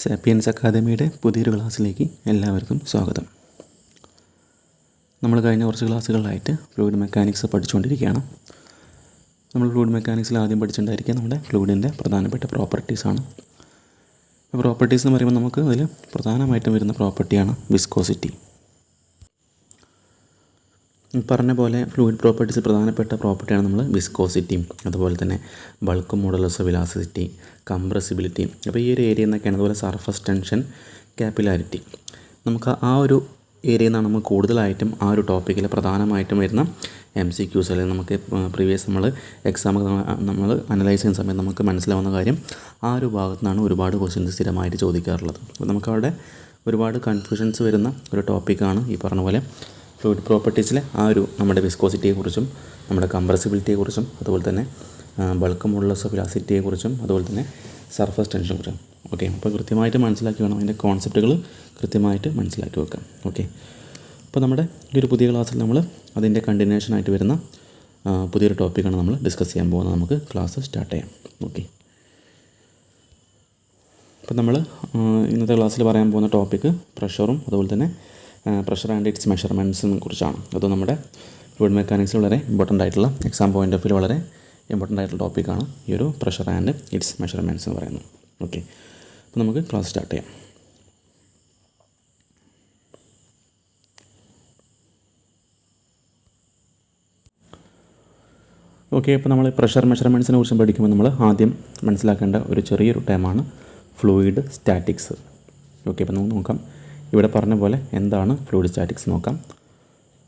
Sapiens അക്കാദമിയുടെ പുതിയൊരു ക്ലാസ്സിലേക്ക് എല്ലാവർക്കും സ്വാഗതം. നമ്മൾ കഴിഞ്ഞ കുറച്ച് ക്ലാസ്സുകളിലായിട്ട് ഫ്ലൂയിഡ് മെക്കാനിക്സ് പഠിച്ചുകൊണ്ടിരിക്കുകയാണ്. നമ്മൾ ഫ്ലൂയിഡ് മെക്കാനിക്സിൽ ആദ്യം പഠിച്ചിട്ടുണ്ടായിരിക്കുക നമ്മുടെ ഫ്ലൂയിഡിൻ്റെ പ്രധാനപ്പെട്ട പ്രോപ്പർട്ടീസാണ്. പ്രോപ്പർട്ടീസ് എന്ന് പറയുമ്പോൾ നമുക്ക് അതിൽ പ്രധാനമായിട്ടും വരുന്ന പ്രോപ്പർട്ടിയാണ് വിസ്കോസിറ്റി. പറഞ്ഞ പോലെ ഫ്ലൂയിഡ് പ്രോപ്പർട്ടീസിൽ പ്രധാനപ്പെട്ട പ്രോപ്പർട്ടിയാണ് നമ്മൾ വിസ്കോസിറ്റിയും, അതുപോലെ തന്നെ bulk modulus of velocity, compressibility. അപ്പോൾ ഈ ഒരു ഏരിയ എന്നൊക്കെയാണ്. അതുപോലെ സർഫസ് ടെൻഷൻ, കാപ്പിലാരിറ്റി. നമുക്ക് ആ ഒരു ഏരിയയിൽ നിന്നാണ് നമ്മൾ കൂടുതലായിട്ടും ആ ഒരു ടോപ്പിക്കിൽ പ്രധാനമായിട്ടും വരുന്ന MCQs അല്ലെങ്കിൽ നമുക്ക് പ്രീവിയസ് നമ്മൾ എക്സാം നമ്മൾ അനലൈസ് ചെയ്യുന്ന സമയത്ത് നമുക്ക് മനസ്സിലാവുന്ന കാര്യം ആ ഒരു ഭാഗത്തു നിന്നാണ് ഒരുപാട് ക്വസ്റ്റ്യൻസ് സ്ഥിരമായിട്ട് ചോദിക്കാറുള്ളത്. അപ്പോൾ നമുക്കവിടെ ഒരുപാട് കൺഫ്യൂഷൻസ് വരുന്ന ഒരു ടോപ്പിക്കാണ് ഈ പറഞ്ഞ പോലെ ഫ്ലൂയിഡ് പ്രോപ്പർട്ടീസിലെ ആ ഒരു നമ്മുടെ വിസ്കോസിറ്റിയെക്കുറിച്ചും നമ്മുടെ കംപ്രസിബിലിറ്റിയെക്കുറിച്ചും അതുപോലെ തന്നെ ബൾക്ക് മോഡുലസ് ഓഫ് വെലോസിറ്റിയെക്കുറിച്ചും അതുപോലെ തന്നെ സർഫസ് ടെൻഷനെക്കുറിച്ചും. ഓക്കെ, അപ്പോൾ കൃത്യമായിട്ട് മനസ്സിലാക്കി വേണം അതിൻ്റെ കോൺസെപ്റ്റുകൾ കൃത്യമായിട്ട് മനസ്സിലാക്കി വെക്കാം. ഓക്കെ, അപ്പോൾ നമ്മുടെ ഈ ഒരു പുതിയ ക്ലാസ്സിൽ നമ്മൾ അതിൻ്റെ കണ്ടിന്യൂഷനായിട്ട് വരുന്ന പുതിയൊരു ടോപ്പിക്കാണ് നമ്മൾ ഡിസ്കസ് ചെയ്യാൻ പോകുന്നത്. നമുക്ക് ക്ലാസ് സ്റ്റാർട്ട് ചെയ്യാം. ഓക്കെ, അപ്പോൾ നമ്മൾ ഇന്നത്തെ ക്ലാസ്സിൽ പറയാൻ പോകുന്ന ടോപ്പിക്ക് പ്രഷറും അതുപോലെ തന്നെ പ്രഷർ ആൻഡ് ഇറ്റ്സ് മെഷർമെൻറ്റ്സിനെ കുറിച്ചാണ്. അത് നമ്മുടെ ഫ്ലൂയിഡ് മെക്കാനിക്സിൽ വളരെ ഇമ്പോർട്ടൻ്റ് ആയിട്ടുള്ള എക്സാം പോയിൻ്റ് ഓഫ് വ്യൂ വളരെ ഇമ്പോർട്ടൻ്റ് ആയിട്ടുള്ള ടോപ്പിക്കാണ് ഈ ഒരു പ്രഷർ ആൻഡ് ഇറ്റ്സ് മെഷർമെൻറ്റ്സ് എന്ന് പറയുന്നത്. ഓക്കെ, അപ്പോൾ നമുക്ക് ക്ലാസ് സ്റ്റാർട്ട് ചെയ്യാം. ഓക്കെ, അപ്പോൾ നമ്മൾ പ്രഷർ മെഷർമെൻറ്റ്സിനെ കുറിച്ച് പഠിക്കുമ്പോൾ നമ്മൾ ആദ്യം മനസ്സിലാക്കേണ്ട ഒരു ചെറിയൊരു ടേമാണ് ഫ്ലൂയിഡ് സ്റ്റാറ്റിക്സ്. ഓക്കെ, അപ്പോൾ നമുക്ക് നോക്കാം ഇവിടെ പറഞ്ഞ പോലെ എന്താണ് ഫ്ലൂയിഡ് സ്റ്റാറ്റിക്സ് നോക്കാം.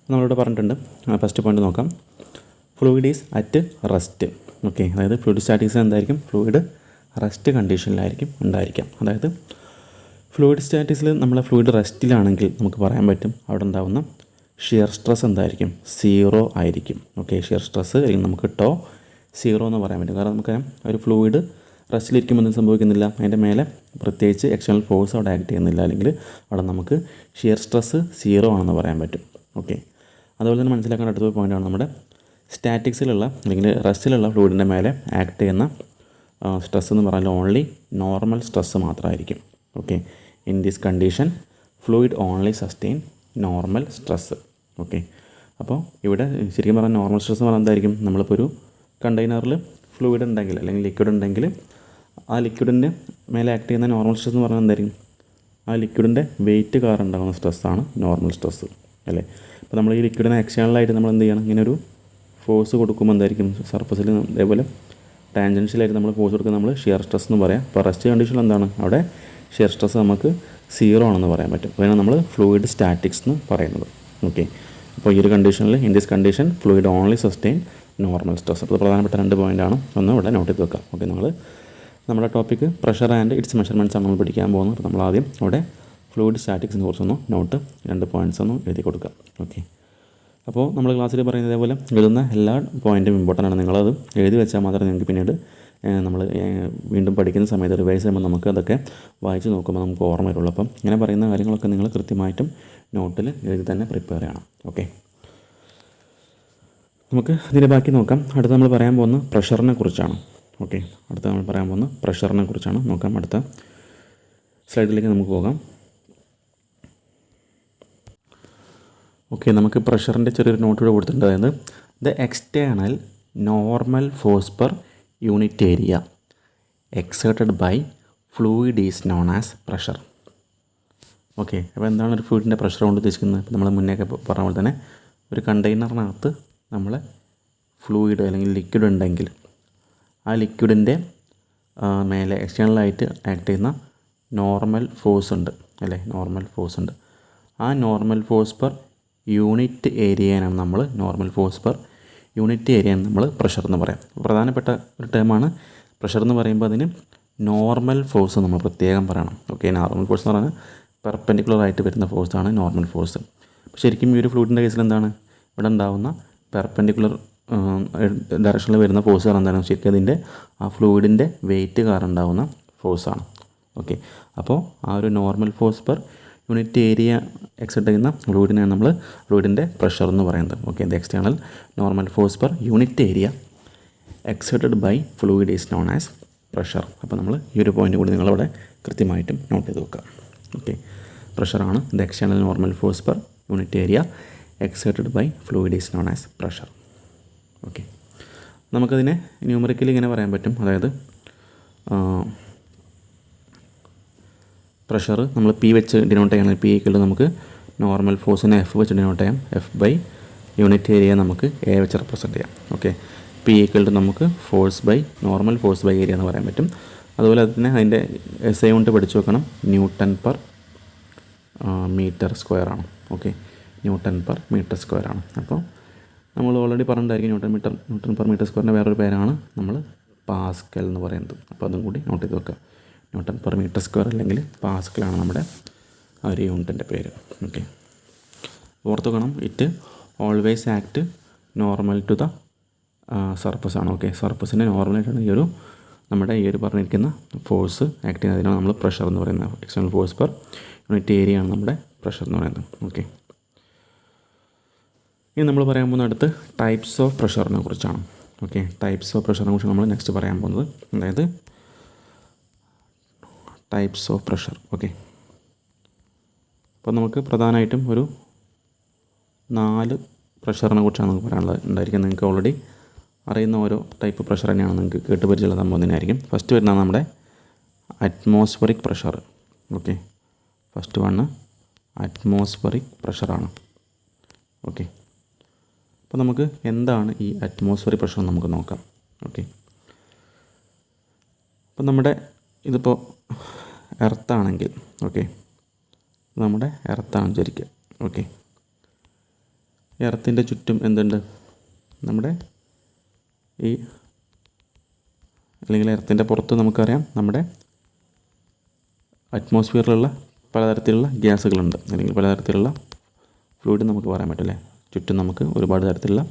നമ്മളിവിടെ പറഞ്ഞിട്ടുണ്ട്. ഫസ്റ്റ് പോയിന്റ് നോക്കാം. Fluid is at rest. Okay, അതായത് ഫ്ലൂയിഡ് സ്റ്റാറ്റിക്സ് എന്തായിരിക്കും? ഫ്ലൂയിഡ് റെസ്റ്റ് കണ്ടീഷനിലായിരിക്കും ഉണ്ടായിരിക്കാം. അതായത് ഫ്ലൂയിഡ് സ്റ്റാറ്റിക്സിൽ നമ്മളെ ഫ്ലൂയിഡ് റെസ്റ്റിലാണെങ്കിൽ നമുക്ക് പറയാൻ പറ്റും അവിടെ ഉണ്ടാകുന്ന ഷിയർ സ്ട്രെസ് എന്തായിരിക്കും? 0 ആയിരിക്കും. ഓക്കെ, ഷിയർ സ്ട്രെസ് അല്ലെങ്കിൽ നമുക്ക് ടോ 0 എന്ന് പറയാൻ പറ്റും. കാരണം നമുക്ക് ഒരു ഫ്ലൂയിഡ് റെസ്റ്റിലിരിക്കുമ്പോൾ ഒന്നും സംഭവിക്കുന്നില്ല, അതിൻ്റെ മേലെ പ്രത്യേകിച്ച് എക്സ്റ്റേണൽ ഫോഴ്സ് അവിടെ ആക്ട് ചെയ്യുന്നില്ല, അല്ലെങ്കിൽ അവിടെ നമുക്ക് ഷിയർ സ്ട്രെസ് 0 ആണെന്ന് പറയാൻ പറ്റും. ഓക്കെ, അതുപോലെ തന്നെ മനസ്സിലാക്കേണ്ട അടുത്ത പോയിൻ്റാണ് നമ്മുടെ സ്റ്റാറ്റിക്സിലുള്ള അല്ലെങ്കിൽ റെസ്റ്റിലുള്ള ഫ്ലൂയിഡിൻ്റെ മേലെ ആക്ട് ചെയ്യുന്ന സ്ട്രെസ് എന്ന് പറഞ്ഞാൽ ഓൺലി നോർമൽ സ്ട്രെസ് മാത്രമായിരിക്കും. Okay, in this condition fluid only sustain normal stress. Okay, അപ്പോൾ ഇവിടെ ശരിക്കും പറഞ്ഞാൽ നോർമൽ സ്ട്രെസ് എന്ന് പറഞ്ഞാൽ എന്തായിരിക്കും? നമ്മളിപ്പോൾ ഒരു കണ്ടെയ്നറിൽ ഫ്ലൂയിഡ് ഉണ്ടെങ്കിൽ അല്ലെങ്കിൽ ലിക്വിഡ് ഉണ്ടെങ്കിൽ ആ ലിക്വിഡിൻ്റെ മേലെ ആക്ട് ചെയ്യുന്ന നോർമൽ സ്ട്രെസ് എന്ന് പറഞ്ഞാൽ എന്തായിരിക്കും? ആ ലിക്വിഡിൻ്റെ വെയിറ്റ് കാരണം ഉണ്ടാകുന്ന സ്ട്രെസ്സാണ് നോർമൽ സ്ട്രെസ്, അല്ലേ? അപ്പോൾ നമ്മൾ ഈ ലിക്വിഡിനെ എക്സ്റ്റേണലായിട്ട് നമ്മൾ എന്ത് ചെയ്യണം? ഇങ്ങനെ ഒരു ഫോഴ്സ് കൊടുക്കുമ്പോൾ എന്തായിരിക്കും? സർഫസിൽ അതേപോലെ ടാൻജൻഷ്യലായിട്ട് നമ്മൾ ഫോഴ്സ് കൊടുക്കുക നമ്മൾ ഷിയർ സ്ട്രെസ് എന്ന് പറയാം. അപ്പോൾ റെസ്റ്റ് കണ്ടീഷനിൽ എന്താണ്? അവിടെ ഷിയർ സ്ട്രെസ് നമുക്ക് 0 ആണെന്ന് പറയാൻ പറ്റും. അതിനാണ് നമ്മൾ ഫ്ലൂയിഡ് സ്റ്റാറ്റിക്സ് എന്ന് പറയുന്നത്. ഓക്കെ, അപ്പോൾ ഈ ഒരു കണ്ടീഷനിൽ in this condition fluid only sustain normal stress. അപ്പോൾ പ്രധാനപ്പെട്ട 2 പോയിൻ്റാണ്. ഒന്ന് ഇവിടെ നോട്ട് ചെയ്ത് വെക്കാം. ഓക്കെ, നമ്മുടെ topic pressure and it's measurements ആണ് നമ്മൾ പഠിക്കാൻ പോകുന്നത്. അപ്പോൾ നമ്മൾ ആദ്യം അവിടെ ഫ്ലൂയിഡ് സ്റ്റാറ്റിക്സിനെ കുറിച്ചൊന്ന് നോട്ട് 2 പോയിൻറ്റ്സ് ഒന്ന് എഴുതി കൊടുക്കാം. ഓക്കെ, അപ്പോൾ നമ്മൾ ക്ലാസ്സിൽ പറയുന്നത് പോലെ എഴുതുന്ന എല്ലാ പോയിൻറ്റും ഇമ്പോർട്ടൻ്റ് ആണ്. നിങ്ങളത് എഴുതി വെച്ചാൽ മാത്രമേ നിങ്ങൾക്ക് പിന്നീട് നമ്മൾ വീണ്ടും പഠിക്കുന്ന സമയത്ത് റിവൈസ് ചെയ്യുമ്പോൾ നമുക്ക് അതൊക്കെ വായിച്ച് നോക്കുമ്പോൾ നമുക്ക് ഓർമ്മ വരുള്ളൂ. അപ്പം ഇങ്ങനെ പറയുന്ന കാര്യങ്ങളൊക്കെ നിങ്ങൾ കൃത്യമായിട്ടും നോട്ടിൽ എഴുതി തന്നെ പ്രിപ്പയർ ചെയ്യണം. ഓക്കെ, നമുക്ക് ഇതിൻ്റെ ബാക്കി നോക്കാം. അടുത്ത നമ്മൾ പറയാൻ പോകുന്ന പ്രഷറിനെ കുറിച്ചാണ്. ഓക്കെ, അടുത്ത നമ്മൾ പറയാൻ പോകുന്ന പ്രഷറിനെ കുറിച്ചാണ്. നോക്കാം, അടുത്ത സ്ലൈഡിലേക്ക് നമുക്ക് പോകാം. ഓക്കെ, നമുക്ക് പ്രഷറിൻ്റെ ചെറിയൊരു നോട്ട് ഇവിടെ കൊടുത്തിട്ടുണ്ട്. അതായത് the external normal force per unit area exerted by fluid is known as pressure. Okay, അപ്പോൾ എന്താണ് ഒരു ഫ്ലൂയിഡിൻ്റെ പ്രഷർ കൊണ്ട് ഉദ്ദേശിക്കുന്നത്? ഇപ്പോൾ നമ്മൾ മുന്നേയൊക്കെ പറഞ്ഞ പോലെ തന്നെ ഒരു കണ്ടെയ്നറിനകത്ത് നമ്മൾ ഫ്ലൂയിഡ് അല്ലെങ്കിൽ ലിക്വിഡ് ഉണ്ടെങ്കിൽ ആ ലിക്വിഡിൻ്റെ മേലെ എക്സ്റ്റേണലായിട്ട് ആക്ട് ചെയ്യുന്ന നോർമൽ ഫോഴ്സ് ഉണ്ട്, അല്ലേ? നോർമൽ ഫോഴ്സ് ഉണ്ട്. ആ നോർമൽ ഫോഴ്സ് പെർ യൂണിറ്റ് ഏരിയയാണ് നമ്മൾ നോർമൽ ഫോഴ്സ് പെർ യൂണിറ്റ് ഏരിയയാണ് നമ്മൾ പ്രഷർ എന്ന് പറയാം. പ്രധാനപ്പെട്ട ഒരു ടേമാണ് പ്രഷർ എന്ന് പറയുമ്പോൾ അതിന് നോർമൽ ഫോഴ്സ് നമ്മൾ പ്രത്യേകം പറയണം. ഓക്കെ, നോർമൽ ഫോഴ്സ് എന്ന് പറഞ്ഞാൽ പെർപെൻഡിക്കുലർ ആയിട്ട് വരുന്ന ഫോഴ്സാണ് നോർമൽ ഫോഴ്സ്. അപ്പോൾ ശരിക്കും ഈ ഒരു ഫ്ലൂയിഡിൻ്റെ കേസിൽ എന്താണ് ഇവിടെ ഉണ്ടാകുന്ന പെർപെൻഡിക്കുലർ ഡയറക്ഷനിൽ വരുന്ന ഫോഴ്സ് കാരണം എന്താണ്? ശരിക്കും അതിൻ്റെ ആ ഫ്ലൂയിഡിൻ്റെ വെയിറ്റ് കാരണം ഉണ്ടാകുന്ന ഫോഴ്സാണ്. ഓക്കെ, അപ്പോൾ ആ ഒരു normal force per unit area exert ചെയ്യുന്ന ഫ്ലൂയിഡിനെയാണ് നമ്മൾ ഫ്ലൂയിഡിൻ്റെ പ്രഷർ എന്ന് പറയുന്നത്. Okay, the external normal force per unit area exerted by fluid is known as pressure. അപ്പോൾ നമ്മൾ ഈ ഒരു പോയിൻ്റ് കൂടി നിങ്ങളവിടെ കൃത്യമായിട്ടും നോട്ട് ചെയ്ത് വെക്കുക. ഓക്കെ, പ്രഷറാണ് the external normal force per unit area exerted by fluid is known as pressure. Okay, നമുക്കതിനെ ന്യൂമറിക്കലി ഇങ്ങനെ പറയാൻ പറ്റും. അതായത് പ്രഷർ നമ്മൾ പി വെച്ച് ഡിനോട്ട് ചെയ്യണം. പി ഈക്വൽ നമുക്ക് നോർമൽ ഫോഴ്സിനെ എഫ് വെച്ച് ഡിനോട്ട് ചെയ്യാം. എഫ് ബൈ യൂണിറ്റ് ഏരിയ നമുക്ക് എ വെച്ച് റെപ്രസെൻറ്റ് ചെയ്യാം. ഓക്കെ, പി ഈക്വൽ ടു നമുക്ക് force by normal force by area എന്ന് പറയാൻ പറ്റും. അതുപോലെ തന്നെ അതിൻ്റെ SI യൂണിറ്റ് പഠിച്ചു വെക്കണം. ന്യൂട്ടൺ പെർ മീറ്റർ സ്ക്വയർ ആണ്. Okay, newton per metre square ആണ്. അപ്പോൾ നമ്മൾ ഓൾറെഡി പറഞ്ഞിട്ടായിരിക്കും ന്യൂട്ടൺ പെർ മീറ്റർ സ്ക്വയറിൻ്റെ വേറൊരു പേരാണ് നമ്മൾ പാസ്കൽ എന്ന് പറയുന്നത്. അപ്പോൾ അതും കൂടി നോട്ട് ചെയ്ത് വെക്കുക. ന്യൂട്ടൺ പെർ മീറ്റർ സ്ക്വയർ അല്ലെങ്കിൽ പാസ്കലാണ് നമ്മുടെ ആ ഒരു യൂണിറ്റിൻ്റെ പേര്. ഓക്കെ, ഓർത്ത് വെക്കണം. It always act normal to the surface ആണ്. ഓക്കെ, സർഫസിന് നോർമലായിട്ടാണ് നമ്മുടെ ഈ ഒരു പറഞ്ഞിരിക്കുന്ന ഫോഴ്സ് ആക്ട് ചെയ്യുന്നതിനാണ് നമ്മൾ പ്രഷർ എന്ന് പറയുന്നത്. External force per unit area ആണ് നമ്മുടെ പ്രഷർ എന്ന് പറയുന്നത്. ഓക്കെ, ഇനി നമ്മൾ പറയാൻ പോകുന്ന അടുത്ത് ടൈപ്സ് ഓഫ് പ്രഷറിനെ കുറിച്ചാണ്. ഓക്കെ, ടൈപ്സ് ഓഫ് പ്രഷറിനെ കുറിച്ച് നമ്മൾ നെക്സ്റ്റ് പറയാൻ പോകുന്നത്. അതായത് ടൈപ്സ് ഓഫ് പ്രഷർ. ഓക്കെ, അപ്പോൾ നമുക്ക് പ്രധാനമായിട്ടും ഒരു 4 പ്രഷറിനെ കുറിച്ചാണ് നമുക്ക് പറയാനുള്ളത് ഉണ്ടായിരിക്കുന്നത്. നിങ്ങൾക്ക് ഓൾറെഡി അറിയുന്ന ഓരോ ടൈപ്പ് പ്രഷർ തന്നെയാണ് നിങ്ങൾക്ക് കേട്ട് പരിചയമുള്ള സംഭവം തന്നെയായിരിക്കും. ഫസ്റ്റ് വരുന്നത് നമ്മുടെ atmospheric pressure. Okay, first one atmospheric പ്രഷറാണ്. ഓക്കെ, അപ്പോൾ നമുക്ക് എന്താണ് ഈ അറ്റ്മോസ്ഫറിക് പ്രഷർ നമുക്ക് നോക്കാം. ഓക്കെ, അപ്പോൾ നമ്മുടെ ഇതിപ്പോൾ എർത്താണെങ്കിൽ, ഓക്കെ, നമ്മുടെ എർത്താണ് വിചാരിക്കുക. ഓക്കെ, എർത്തിൻ്റെ ചുറ്റും എന്തുണ്ട്? നമ്മുടെ ഈ അല്ലെങ്കിൽ എർത്തിൻ്റെ പുറത്ത് നമുക്കറിയാം നമ്മുടെ അറ്റ്മോസ്ഫിയറിലുള്ള പലതരത്തിലുള്ള ഗ്യാസുകളുണ്ട്, അല്ലെങ്കിൽ പലതരത്തിലുള്ള ഫ്ലൂയിഡ് നമുക്ക് പറയാൻ പറ്റില്ലേ. ചുറ്റും നമുക്ക് ഒരുപാട് തരത്തിലുള്ള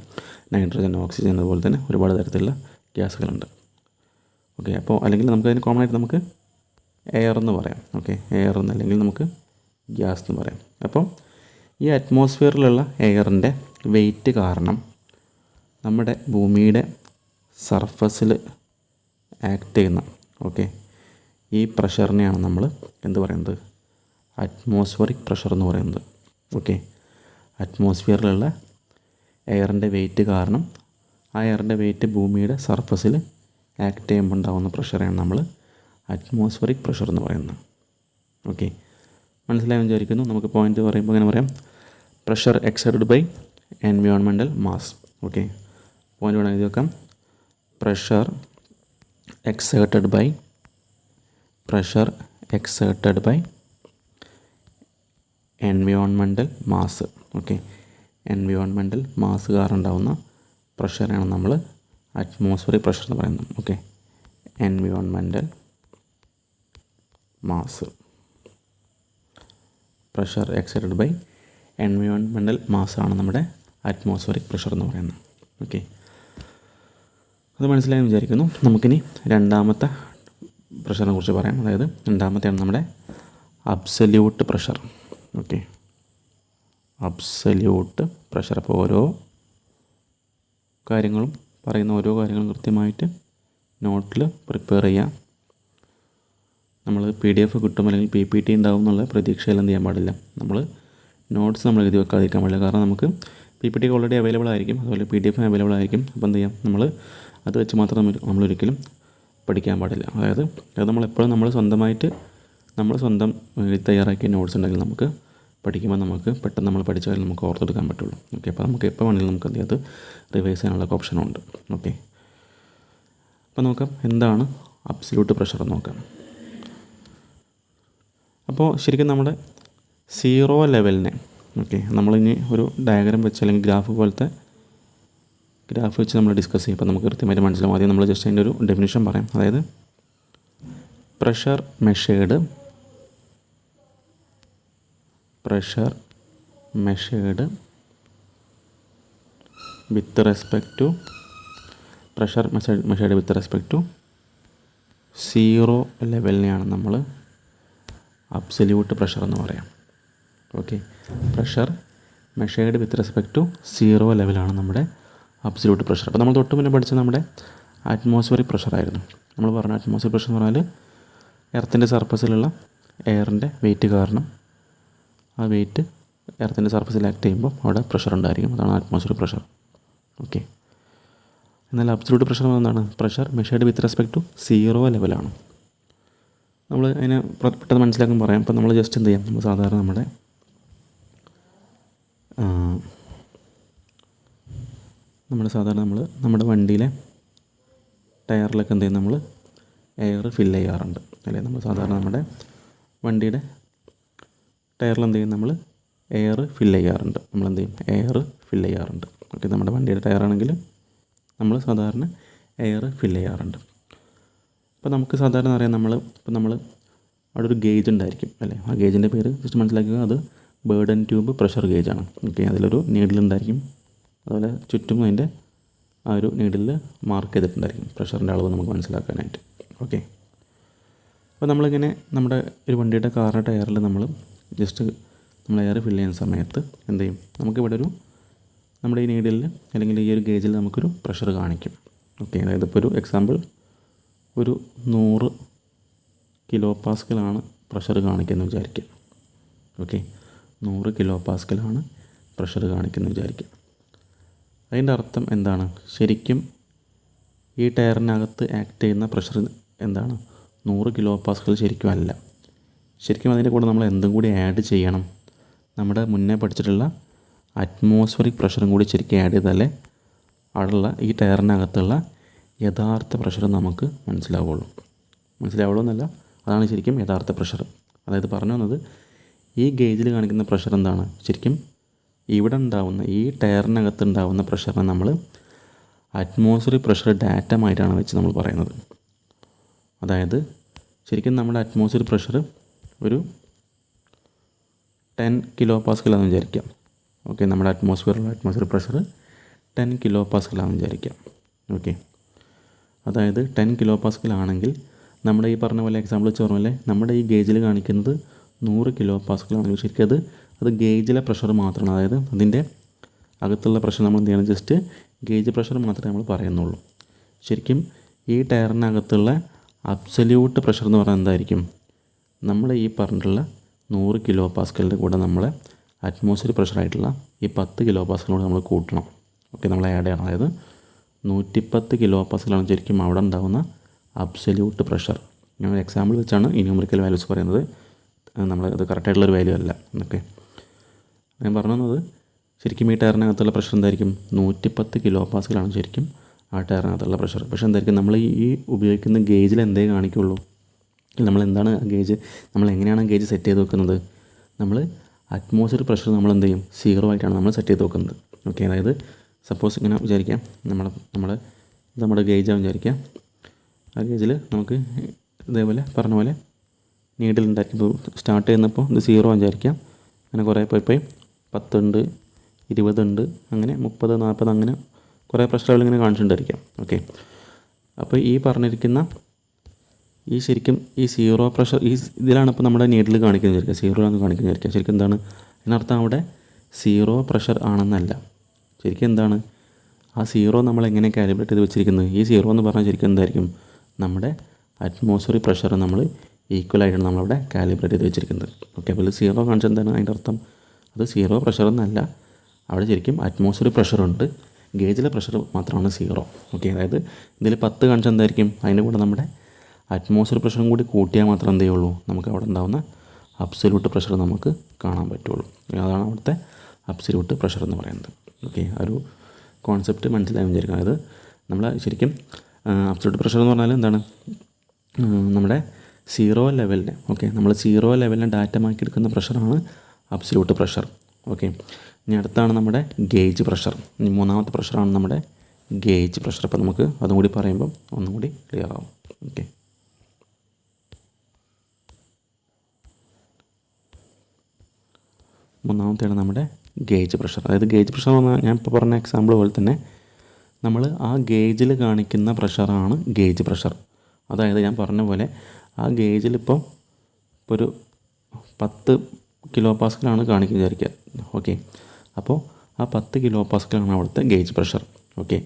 നൈട്രജൻ, ഓക്സിജൻ, അതുപോലെ തന്നെ ഒരുപാട് തരത്തിലുള്ള ഗ്യാസുകളുണ്ട്. ഓക്കെ, അപ്പോൾ അല്ലെങ്കിൽ നമുക്കതിന് കോമൺ ആയിട്ട് നമുക്ക് എയർ എന്ന് പറയാം. ഓക്കെ, എയർ എന്ന് അല്ലെങ്കിൽ നമുക്ക് ഗ്യാസ് എന്ന് പറയാം. അപ്പം ഈ അറ്റ്മോസ്ഫിയറിലുള്ള എയറിൻ്റെ വെയിറ്റ് കാരണം നമ്മുടെ ഭൂമിയുടെ സർഫസിൽ ആക്ട് ചെയ്യുന്ന ഈ പ്രഷറിനെയാണ് നമ്മൾ എന്ത് പറയുന്നത്? അറ്റ്മോസ്ഫറിക് പ്രഷർ എന്ന് പറയുന്നത്. ഓക്കെ, അറ്റ്മോസ്ഫിയറിലുള്ള എയറിൻ്റെ വെയിറ്റ് കാരണം ആ എയറിൻ്റെ വെയിറ്റ് ഭൂമിയുടെ സർഫസിൽ ആക്ട് ചെയ്യുമ്പോൾ ഉണ്ടാകുന്ന പ്രഷറാണ് നമ്മൾ അറ്റ്മോസ്ഫറിക് പ്രഷർ എന്ന് പറയുന്നത്. ഓക്കെ, മനസ്സിലായെന്ന് വിചാരിക്കുന്നു. നമുക്ക് പോയിന്റ് പറയുമ്പോൾ എങ്ങനെ പറയാം? Pressure exerted by environmental mass. Okay, point വേണം എഴുതി വെക്കാം. Pressure exerted by environmental mass. Okay, environmental mass കാരണം ഉണ്ടാകുന്ന പ്രഷറാണ് നമ്മൾ അറ്റ്മോസ്ഫറിക് പ്രഷർ എന്ന് പറയുന്നത്. Okay, environmental mass, pressure exerted by environmental മാസാണ് നമ്മുടെ അറ്റ്മോസ്ഫറിക് പ്രഷർ എന്ന് പറയുന്നത്. ഓക്കെ, അത് മനസ്സിലായെന്ന് വിചാരിക്കുന്നു. നമുക്കിനി രണ്ടാമത്തെ പ്രഷറിനെ കുറിച്ച് പറയാം. അതായത് രണ്ടാമത്തെയാണ് നമ്മുടെ absolute pressure. Okay, absolute pressure. അപ്പോൾ ഓരോ കാര്യങ്ങളും കൃത്യമായിട്ട് നോട്ടിൽ പ്രിപ്പയർ ചെയ്യാം. നമ്മൾ PDF കിട്ടും അല്ലെങ്കിൽ PPT ഉണ്ടാവും എന്നുള്ള പ്രതീക്ഷയിൽ എന്ത് ചെയ്യാൻ പാടില്ല. നമ്മൾ നോട്ട്സ് നമ്മൾ എഴുതി വെക്കാതിരിക്കാൻ പാടില്ല. കാരണം നമുക്ക് PPT ഓൾറെഡി അവൈലബിൾ ആയിരിക്കും, അതുപോലെ PDF അവൈലബിൾ ആയിരിക്കും. അപ്പോൾ എന്ത് ചെയ്യാം, നമ്മൾ അത് വെച്ച് മാത്രം നമ്മളൊരിക്കലും പഠിക്കാൻ പാടില്ല. അതായത് അത് നമ്മളെപ്പോഴും നമ്മൾ സ്വന്തം എഴുതി തയ്യാറാക്കിയ നോട്ട്സ് ഉണ്ടെങ്കിൽ നമുക്ക് പഠിക്കുമ്പോൾ നമുക്ക് പെട്ടെന്ന് നമ്മൾ പഠിച്ച കാര്യം നമുക്ക് ഓർത്തെടുക്കാൻ പറ്റുള്ളൂ. ഓക്കെ, അപ്പോൾ നമുക്ക് എപ്പോൾ വേണമെങ്കിലും നമുക്ക് എന്ത് ചെയ്യാം, റിവൈസ് ചെയ്യാനുള്ള ഓപ്ഷനുണ്ട്. ഓക്കെ, അപ്പോൾ നോക്കാം എന്താണ് അബ്സല്യൂട്ട് പ്രഷർ എന്ന് നോക്കാം. അപ്പോൾ ശരിക്കും നമ്മുടെ 0 ലെവലിനെ നമ്മളിനി ഒരു ഡയഗ്രാം വെച്ച് അല്ലെങ്കിൽ ഗ്രാഫ് വെച്ച് നമ്മൾ ഡിസ്കസ് ചെയ്യും. അപ്പോൾ നമുക്ക് കൃത്യമായിട്ട് മനസ്സിലാവും. ആദ്യം നമ്മൾ ജസ്റ്റ് അതിൻ്റെ ഒരു ഡെഫിനിഷൻ പറയാം. അതായത് pressure measured with respect to 0 ലെവലിനെയാണ് നമ്മൾ അബ്സല്യൂട്ട് പ്രഷർ എന്ന് പറയാം. Okay, pressure measured with respect to 0 ലെവലാണ് നമ്മുടെ അബ്സല്യൂട്ട് പ്രഷർ. അപ്പോൾ നമ്മൾ തൊട്ട് മുന്നേ പഠിച്ചത് നമ്മുടെ അറ്റ്മോസ്ഫറിക് പ്രഷറായിരുന്നു. നമ്മൾ പറഞ്ഞ അറ്റ്മോസ്ഫിയർ പ്രഷർ എന്ന് പറഞ്ഞാൽ എർത്തിൻ്റെ സർഫസിലുള്ള എയറിൻ്റെ വെയിറ്റ് കാരണം ആ വെയിറ്റ് എർത്തിൻ്റെ സർഫസിൽ ആക്ട് ചെയ്യുമ്പോൾ അവിടെ പ്രഷർ ഉണ്ടായിരിക്കും. അതാണ് അറ്റ്മോസ്ഫിയറിക് പ്രഷർ. ഓക്കെ. എന്നാൽ അബ്സല്യൂട്ട് പ്രഷർ എന്താണ്? Pressure measured with respect to 0 ലെവലാണ്. നമ്മൾ അതിനെ പെട്ടെന്ന് മനസ്സിലാക്കാൻ പറയാം. അപ്പോൾ നമ്മൾ ജസ്റ്റ് എന്ത് ചെയ്യാം, നമ്മൾ സാധാരണ നമ്മുടെ വണ്ടിയിലെ ടയറിലൊക്കെ എന്ത് ചെയ്യും, നമ്മൾ എയർ ഫില്ല് ചെയ്യാറുണ്ട് അല്ലേ? നമ്മൾ സാധാരണ നമ്മുടെ വണ്ടിയുടെ ടയറിൽ എന്ത് ചെയ്യും, നമ്മൾ എയർ ഫില്ല് ചെയ്യാറുണ്ട്. നമ്മളെന്ത് ചെയ്യും, എയർ ഫില്ല് ചെയ്യാറുണ്ട്. ഓക്കെ. നമ്മുടെ വണ്ടിയുടെ ടയറാണെങ്കിൽ നമ്മൾ സാധാരണ എയർ ഫില്ല് ചെയ്യാറുണ്ട്. അപ്പോൾ നമുക്ക് സാധാരണ അറിയാം, നമ്മൾ അവിടെ ഒരു ഗേജ് ഉണ്ടായിരിക്കും അല്ലേ? ആ ഗേജിൻ്റെ പേര് ജസ്റ്റ് മനസ്സിലാക്കുക. അത് ബേർഡൻ ട്യൂബ് പ്രഷർ ഗേജാണ്. ഓക്കെ. അതിലൊരു നീഡിലുണ്ടായിരിക്കും. അതുപോലെ ചുറ്റും അതിൻ്റെ ആ ഒരു നീഡിൽ മാർക്ക് ചെയ്തിട്ടുണ്ടായിരിക്കും പ്രഷറിൻ്റെ അളവ് നമുക്ക് മനസ്സിലാക്കാനായിട്ട്. ഓക്കെ. അപ്പോൾ നമ്മളിങ്ങനെ നമ്മുടെ ഒരു വണ്ടിയുടെ കാറിൻ്റെ ടയറിൽ നമ്മൾ എയർ ഫില്ല് ചെയ്യുന്ന സമയത്ത് എന്ത് ചെയ്യും, നമുക്കിവിടെ നമ്മുടെ ഈ നീഡിൽ അല്ലെങ്കിൽ ഈ ഒരു ഗേജിൽ നമുക്കൊരു പ്രഷർ കാണിക്കും. ഓക്കെ. അതായത് ഇപ്പോൾ ഒരു എക്സാമ്പിൾ ഒരു 100 കിലോ പാസ്കലാണ് പ്രഷർ കാണിക്കുന്നത് വിചാരിക്കുക. ഓക്കെ. 100 കിലോ പാസ്കലാണ് പ്രഷർ കാണിക്കുന്നത് വിചാരിക്കുക. അതിൻ്റെ അർത്ഥം എന്താണ്? ശരിക്കും ഈ ടയറിനകത്ത് ആക്ട് ചെയ്യുന്ന പ്രഷർ എന്താണ്? 100 കിലോ പാസ്കൽ ശരിക്കും അല്ല. ശരിക്കും അതിൻ്റെ കൂടെ നമ്മൾ എന്തും കൂടി ആഡ് ചെയ്യണം. നമ്മുടെ മുന്നേ പഠിച്ചിട്ടുള്ള അറ്റ്മോസ്ഫറിക് പ്രഷറും കൂടി ശരിക്കും ആഡ് ചെയ്താലേ അവിടെയുള്ള ഈ ടയറിനകത്തുള്ള യഥാർത്ഥ പ്രഷർ നമുക്ക് മനസ്സിലാവുള്ളൂ എന്നല്ല, അതാണ് ശരിക്കും യഥാർത്ഥ പ്രഷർ. അതായത് പറഞ്ഞു വന്നത്, ഈ ഗേജിൽ കാണിക്കുന്ന പ്രഷർ എന്താണ്? ശരിക്കും ഇവിടെ ഉണ്ടാവുന്ന ഈ ടയറിനകത്ത് ഉണ്ടാവുന്ന പ്രഷറിനെ നമ്മൾ അറ്റ്മോസ്ഫറിക് പ്രഷർ ഡാറ്റമായിട്ടാണ് വെച്ച് നമ്മൾ പറയുന്നത്. അതായത് ശരിക്കും നമ്മുടെ അറ്റ്മോസ്ഫിയർ പ്രഷർ ഒരു 10 കിലോ പാസ്കലാണെന്ന് വിചാരിക്കാം. ഓക്കെ. നമ്മുടെ അറ്റ്മോസ്ഫിയർ പ്രഷർ 10 കിലോ പാസ്കലാണെന്ന് വിചാരിക്കാം. ഓക്കെ. അതായത് 10 കിലോ പാസ്കലാണെങ്കിൽ നമ്മുടെ ഈ പറഞ്ഞ പോലെ എക്സാമ്പിൾ വെച്ച് പറഞ്ഞ പോലെ നമ്മുടെ ഈ ഗേജിൽ കാണിക്കുന്നത് 100 കിലോ പാസ്കലാണെങ്കിൽ ശരിക്കും അത് ഗേജിലെ പ്രഷർ മാത്രമാണ്. അതായത് അതിൻ്റെ അകത്തുള്ള പ്രഷർ നമ്മൾ എന്ത് ചെയ്യണം, ജസ്റ്റ് ഗേജ് പ്രഷർ മാത്രമേ നമ്മൾ പറയുന്നുള്ളൂ. ശരിക്കും ഈ ടയറിനകത്തുള്ള അബ്സല്യൂട്ട് പ്രഷർ എന്ന് പറഞ്ഞാൽ എന്തായിരിക്കും? നമ്മൾ ഈ പറഞ്ഞിട്ടുള്ള 100 കിലോ പാസ്കലിൻ്റെ കൂടെ നമ്മളെ അറ്റ്മോസ്ഫിയർ പ്രഷറായിട്ടുള്ള ഈ 10 കിലോ പാസ്കലിനോട് നമ്മൾ കൂട്ടണം. ഓക്കെ. നമ്മൾ ആഡ് ചെയ്യണം. അതായത് 110 കിലോ പാസ്കലാണ് ശരിക്കും അവിടെ ഉണ്ടാകുന്ന അബ്സല്യൂട്ട് പ്രഷർ. ഞാൻ ഒരു എക്സാമ്പിൾ വെച്ചാണ് ഈ ന്യൂമറിക്കൽ വാല്യൂസ് പറയുന്നത്. അത് കറക്റ്റായിട്ടുള്ളൊരു വാല്യൂ അല്ല. ഓക്കെ. ഞാൻ പറഞ്ഞത് ശരിക്കും ഈ ടയറിനകത്തുള്ള പ്രഷർ എന്തായിരിക്കും? 110 കിലോ പാസ്കലാണ് ശരിക്കും ആ ടയറിനകത്തുള്ള പ്രഷർ. പക്ഷേ എന്തായിരിക്കും, നമ്മൾ ഈ ഉപയോഗിക്കുന്ന ഗേജിൽ എന്തേ കാണിക്കുള്ളൂ? നമ്മളെന്താണ് ഗേജ്, നമ്മളെങ്ങനെയാണ് ഗേജ് സെറ്റ് ചെയ്ത് വെക്കുന്നത്? നമ്മൾ അറ്റ്മോസ്ഫിയർ പ്രഷർ നമ്മൾ എന്ത് ചെയ്യും, 0 ആയിട്ടാണ് നമ്മൾ സെറ്റ് ചെയ്ത് വെക്കുന്നത്. ഓക്കെ. അതായത് സപ്പോസ് ഇങ്ങനെ വിചാരിക്കാം, നമ്മുടെ ഗേജാണ് വിചാരിക്കാം. ആ ഗേജിൽ നമുക്ക് ഇതേപോലെ പറഞ്ഞ പോലെ നീഡിലുണ്ടായിരിക്കും. ഇപ്പോൾ സ്റ്റാർട്ട് ചെയ്യുന്നപ്പോൾ ഇത് 0 വിചാരിക്കാം. അങ്ങനെ കുറേ പോയി 10 ഉണ്ട്, 20 ഉണ്ട്, അങ്ങനെ 30, 40 അങ്ങനെ കുറേ പ്രഷർ ലെവൽ ഇങ്ങനെ കാണിച്ചിട്ടുണ്ടായിരിക്കാം. ഓക്കെ. അപ്പോൾ ഈ പറഞ്ഞിരിക്കുന്ന ഈ ശരിക്കും ഈ 0 പ്രഷർ ഇതിലാണ് ഇപ്പോൾ നമ്മുടെ നീഡിൽ കാണിക്കുന്നത് വിചാരിക്കുക. 0 ആണ് കാണിക്കുന്നത് വിചാരിക്കുക. ശരിക്കും എന്താണ് അതിനർത്ഥം? അവിടെ 0 പ്രഷർ ആണെന്നല്ല. ശരിക്കും എന്താണ് ആ 0 നമ്മൾ എങ്ങനെ കാലിബ്രേറ്റ് ചെയ്ത് വെച്ചിരിക്കുന്നത്? ഈ 0 എന്ന് പറഞ്ഞാൽ ശരിക്കും എന്തായിരിക്കും? നമ്മുടെ അറ്റ്മോസ്ഫിയറിക് പ്രഷർ നമ്മൾ ഈക്വലായിട്ടാണ് നമ്മളവിടെ കാലിബ്രേറ്റ് ചെയ്ത് വെച്ചിരിക്കുന്നത്. ഓക്കെ. അപ്പോൾ 0 കാണിച്ചാൽ എന്താണ് അതിൻ്റെ അർത്ഥം? അത് 0 പ്രഷർ എന്നല്ല, അവിടെ ശരിക്കും അറ്റ്മോസ്ഫിയറിക് പ്രഷറുണ്ട്, ഗേജിലെ പ്രഷർ മാത്രമാണ് 0. ഓക്കെ. അതായത് ഇതിൽ 10 കാണിച്ചാൽ എന്തായിരിക്കും? അതിൻ്റെ കൂടെ നമ്മുടെ അറ്റ്മോസ്ഫിയർ പ്രഷറും കൂടി കൂട്ടിയാൽ മാത്രം എന്ത് ചെയ്യുള്ളൂ, നമുക്ക് അവിടെ ഉണ്ടാകുന്ന അബ്സല്യൂട്ട് പ്രഷർ നമുക്ക് കാണാൻ പറ്റുള്ളൂ. അതാണ് അവിടുത്തെ അബ്സല്യൂട്ട് പ്രഷർ എന്ന് പറയുന്നത്. ഓക്കെ. ആ ഒരു കോൺസെപ്റ്റ് മനസ്സിലായി വിചാരിക്കും. അതായത് നമ്മൾ ശരിക്കും അബ്സല്യൂട്ട് പ്രഷർ എന്ന് പറഞ്ഞാൽ എന്താണ്, നമ്മുടെ 0 ലെവലിനെ, ഓക്കെ, നമ്മൾ 0 ലെവലിനെ ഡാറ്റമാക്കി എടുക്കുന്ന പ്രഷറാണ് അബ്സല്യൂട്ട് പ്രഷർ. ഓക്കെ. ഇനി അടുത്താണ് നമ്മുടെ ഗേജ് പ്രഷർ. ഇനി മൂന്നാമത്തെ പ്രഷറാണ് നമ്മുടെ ഗേജ് പ്രഷർ. അപ്പോൾ നമുക്ക് അതും കൂടി പറയുമ്പം ഒന്നും കൂടി ക്ലിയർ ആവും. ഓക്കെ. മൂന്നാമത്തെയാണ് നമ്മുടെ ഗേജ് പ്രഷർ. അതായത് ഗേജ് പ്രഷർ എന്ന് പറഞ്ഞാൽ ഞാൻ ഇപ്പോൾ പറഞ്ഞ എക്സാമ്പിൾ പോലെ തന്നെ നമ്മൾ ആ ഗേജിൽ കാണിക്കുന്ന പ്രഷറാണ് ഗേജ് പ്രഷർ. അതായത് ഞാൻ പറഞ്ഞ പോലെ ആ ഗേജിലിപ്പോൾ ഒരു 10 കിലോ പാസ്കലാണ് കാണിക്കുന്നത് വിചാരിക്കുക. ഓക്കെ. അപ്പോൾ ആ 10 കിലോ പാസ്കലാണ് അവിടുത്തെ ഗേജ് പ്രഷർ. ഓക്കെ.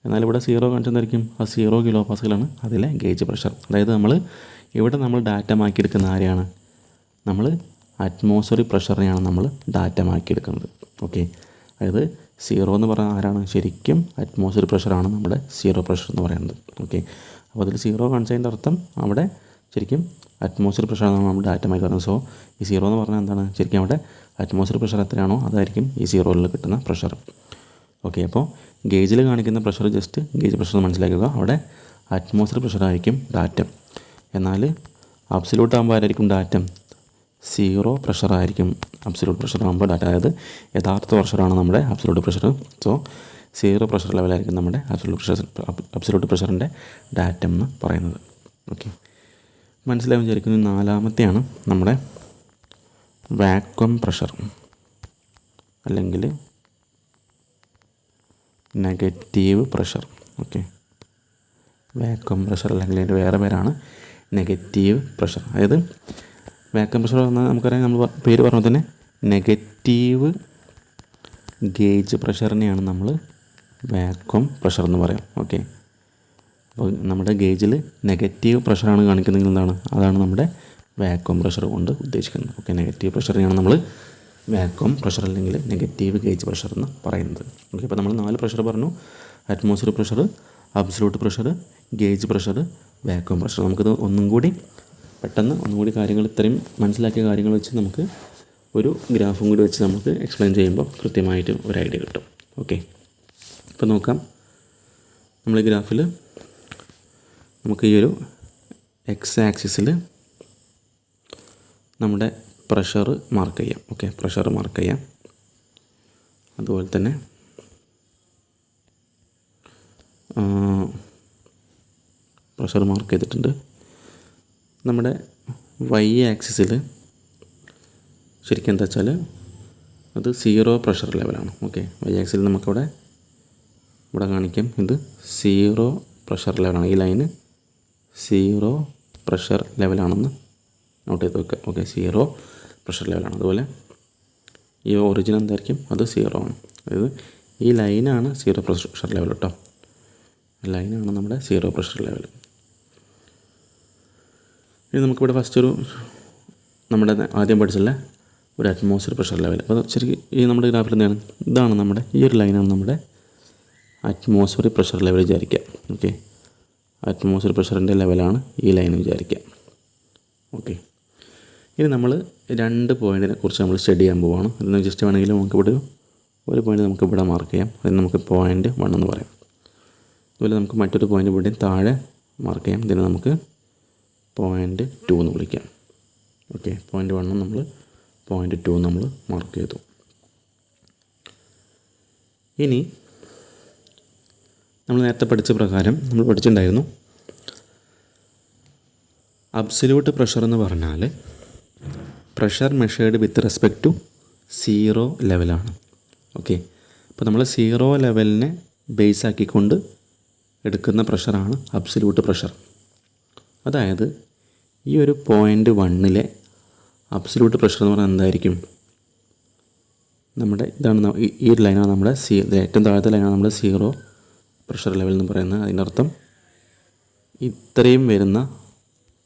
എന്നാൽ ഇവിടെ 0 കാണിച്ചെന്നായിരിക്കും, ആ 0 കിലോ പാസ്കലാണ് അതിലെ ഗേജ് പ്രഷർ. അതായത് നമ്മൾ ഇവിടെ നമ്മൾ ഡാറ്റ മാക്കിയെടുക്കുന്ന ആരെയാണ്? നമ്മൾ അറ്റ്മോസ്ഫിയറിക് പ്രഷറിനെയാണ് നമ്മൾ ഡാറ്റ മാക്കിയെടുക്കുന്നത്. ഓക്കെ, അതായത് സീറോ എന്ന് പറഞ്ഞാൽ ആരാണ്? ശരിക്കും അറ്റ്മോസ്ഫിയറിക് പ്രഷറാണ് നമ്മുടെ സീറോ പ്രഷർ എന്ന് പറയുന്നത്. ഓക്കെ, അപ്പോൾ അതിൽ സീറോ കാണിച്ചതിൻ്റെ അർത്ഥം അവിടെ ശരിക്കും അറ്റ്മോസ്ഫിയർ പ്രഷറാണ് നമ്മൾ ഡാറ്റ മാക്കി പറയുന്നത്. സോ ഈ സീറോ എന്ന് പറഞ്ഞാൽ എന്താണ്? ശരിക്കും അവിടെ അറ്റ്മോസ്ഫിയർ പ്രഷർ എത്രയാണോ അതായിരിക്കും ഈ സീറോയിൽ കിട്ടുന്ന പ്രഷർ. ഓക്കെ, അപ്പോൾ ഗേജിൽ കാണിക്കുന്ന പ്രഷർ ജസ്റ്റ് ഗേജ് പ്രഷർ മനസ്സിലാക്കുക. അവിടെ അറ്റ്മോസ്ഫിയർ പ്രഷറായിരിക്കും ഡാറ്റം. എന്നാൽ അബ്സല്യൂട്ട് ആകുമ്പോൾ ആരായിരിക്കും ഡാറ്റം? സീറോ പ്രഷറായിരിക്കും അബ്സല്യൂട്ട് പ്രഷർ ആകുമ്പോൾ ഡാറ്റ. അതായത് യഥാർത്ഥ പ്രഷറാണ് നമ്മുടെ absolute pressure. So zero pressure ലെവലായിരിക്കും നമ്മുടെ അബ്സല്യൂട്ട് പ്രഷറിൻ്റെ ഡാറ്റം എന്ന് പറയുന്നത്. ഓക്കെ, മനസ്സിലാവും വിചാരിക്കുന്നു. നാലാമത്തെയാണ് നമ്മുടെ വാക്വം പ്രഷർ അല്ലെങ്കിൽ negative pressure. Okay, vacuum pressure അല്ലെങ്കിൽ അതിൻ്റെ വേറെ പേരാണ് നെഗറ്റീവ് പ്രഷർ. അതായത് വാക്വം പ്രഷർ പറഞ്ഞാൽ നമുക്കറിയാം, നമ്മൾ പേര് പറഞ്ഞാൽ തന്നെ നെഗറ്റീവ് ഗേജ് പ്രഷറിനെയാണ് നമ്മൾ വാക്വം പ്രഷർ എന്ന് പറയാം. ഓക്കെ, അപ്പോൾ നമ്മുടെ ഗേജിൽ നെഗറ്റീവ് പ്രഷറാണ് കാണിക്കുന്നതെങ്കിൽ എന്താണ്? അതാണ് നമ്മുടെ വാക്വം പ്രഷർ കൊണ്ട് ഉദ്ദേശിക്കുന്നത്. ഓക്കെ, നെഗറ്റീവ് പ്രഷറിനെയാണ് നമ്മൾ വാക്വം പ്രഷർ അല്ലെങ്കിൽ നെഗറ്റീവ് ഗേജ് പ്രഷർ എന്ന് പറയുന്നത്. ഓക്കെ, അപ്പോൾ നമ്മൾ 4 പ്രഷർ പറഞ്ഞു: atmosphere pressure, absolute pressure, gauge pressure, vacuum pressure. നമുക്കിത് ഒന്നും കൂടി കാര്യങ്ങൾ ഇത്രയും മനസ്സിലാക്കിയ കാര്യങ്ങൾ വെച്ച് നമുക്ക് ഒരു ഗ്രാഫും കൂടി വെച്ച് നമുക്ക് എക്സ്പ്ലെയിൻ ചെയ്യുമ്പോൾ കൃത്യമായിട്ട് ഒരു ഐഡിയ കിട്ടും. ഓക്കെ, ഇപ്പോൾ നോക്കാം. നമ്മൾ ഈ ഗ്രാഫിൽ നമുക്ക് ഈ ഒരു എക്സ് ആക്സിസിൽ നമ്മുടെ പ്രഷർ മാർക്ക് ചെയ്യാം. ഓക്കെ, പ്രഷർ മാർക്ക് ചെയ്യാം. അതുപോലെ തന്നെ പ്രഷർ മാർക്ക് ചെയ്തിട്ടുണ്ട്. നമ്മുടെ വൈ ആക്സിസിൽ ശരിക്കും എന്താ വെച്ചാൽ അത് സീറോ പ്രഷർ ലെവലാണ്. ഓക്കെ, വൈ ആക്സിൽ നമുക്കിവിടെ കാണിക്കാം. ഇത് സീറോ പ്രഷർ ലെവലാണ്. ഈ ലൈന് സീറോ പ്രഷർ ലെവലാണെന്ന് നോട്ട് ചെയ്ത് വെക്കുക. ഓക്കെ, സീറോ പ്രഷർ ലെവലാണ്. അതുപോലെ ഈ ഒറിജിൻ എന്തായിരിക്കും? അത് സീറോ ആണ്. അതായത് ഈ ലൈനാണ് സീറോ പ്രഷർ ലെവൽ കേട്ടോ. ലൈനാണ് നമ്മുടെ സീറോ പ്രഷർ ലെവൽ. ഇനി നമുക്കിവിടെ ഫസ്റ്റ് നമ്മുടെ ആദ്യം പഠിച്ചുള്ള ഒരു അറ്റ്മോസ്ഫിയർ പ്രഷർ ലെവൽ. അപ്പോൾ ശരിക്കും ഈ നമ്മുടെ ഗ്രാഫിൽ എന്താണ്? ഇതാണ് നമ്മുടെ ഈ ഒരു ലൈനാണ് നമ്മുടെ അറ്റ്മോസ്ഫിയർ പ്രഷർ ലെവൽ വിചാരിക്കുക. ഓക്കെ, അറ്റ്മോസ്ഫിയർ പ്രഷറിൻ്റെ ലെവലാണ് ഈ ലൈൻ വിചാരിക്കുക. ഓക്കെ, ഇനി നമ്മൾ 2 പോയിൻറ്റിനെ കുറിച്ച് നമ്മൾ സ്റ്റഡി ചെയ്യാൻ പോവുകയാണ്. അതിന് ജസ്റ്റ് വേണമെങ്കിൽ നമുക്കിവിടെ ഒരു പോയിൻറ്റ് നമുക്കിവിടെ മാർക്ക് ചെയ്യാം. അതിന് നമുക്ക് പോയിൻറ്റ് 1 എന്ന് പറയാം. അതുപോലെ നമുക്ക് മറ്റൊരു പോയിൻറ്റ് ഇവിടെ താഴെ മാർക്ക് ചെയ്യാം. ഇതിന് നമുക്ക് പോയിൻറ്റ് 2 എന്ന് വിളിക്കാം. ഓക്കെ, പോയിൻറ്റ് 1 നമ്മൾ പോയിൻറ്റ് 2 നമ്മൾ മാർക്ക് ചെയ്തു. ഇനി നമ്മൾ നേരത്തെ പഠിച്ച പ്രകാരം നമ്മൾ പഠിച്ചിട്ടുണ്ടായിരുന്നു, അബ്സല്യൂട്ട് പ്രഷർ എന്ന് പറഞ്ഞാൽ pressure measured with respect to zero ലെവലാണ്. ഓക്കെ, അപ്പോൾ നമ്മൾ സീറോ ലെവലിനെ ബേസ് ആക്കിക്കൊണ്ട് എടുക്കുന്ന പ്രഷറാണ് അബ്സല്യൂട്ട് പ്രഷർ. അതായത് ഈ ഒരു പോയിൻറ്റ് 1 അബ്സല്യൂട്ട് പ്രഷർ എന്ന് പറഞ്ഞാൽ എന്തായിരിക്കും? നമ്മുടെ ഇതാണ് ഈ ഒരു ലൈനാണ് നമ്മുടെ ഏറ്റവും താഴത്തെ ലൈനാണ് നമ്മുടെ സീറോ പ്രഷർ ലെവൽ എന്ന് പറയുന്നത്. അതിൻ്റെ അർത്ഥം ഇത്രയും വരുന്ന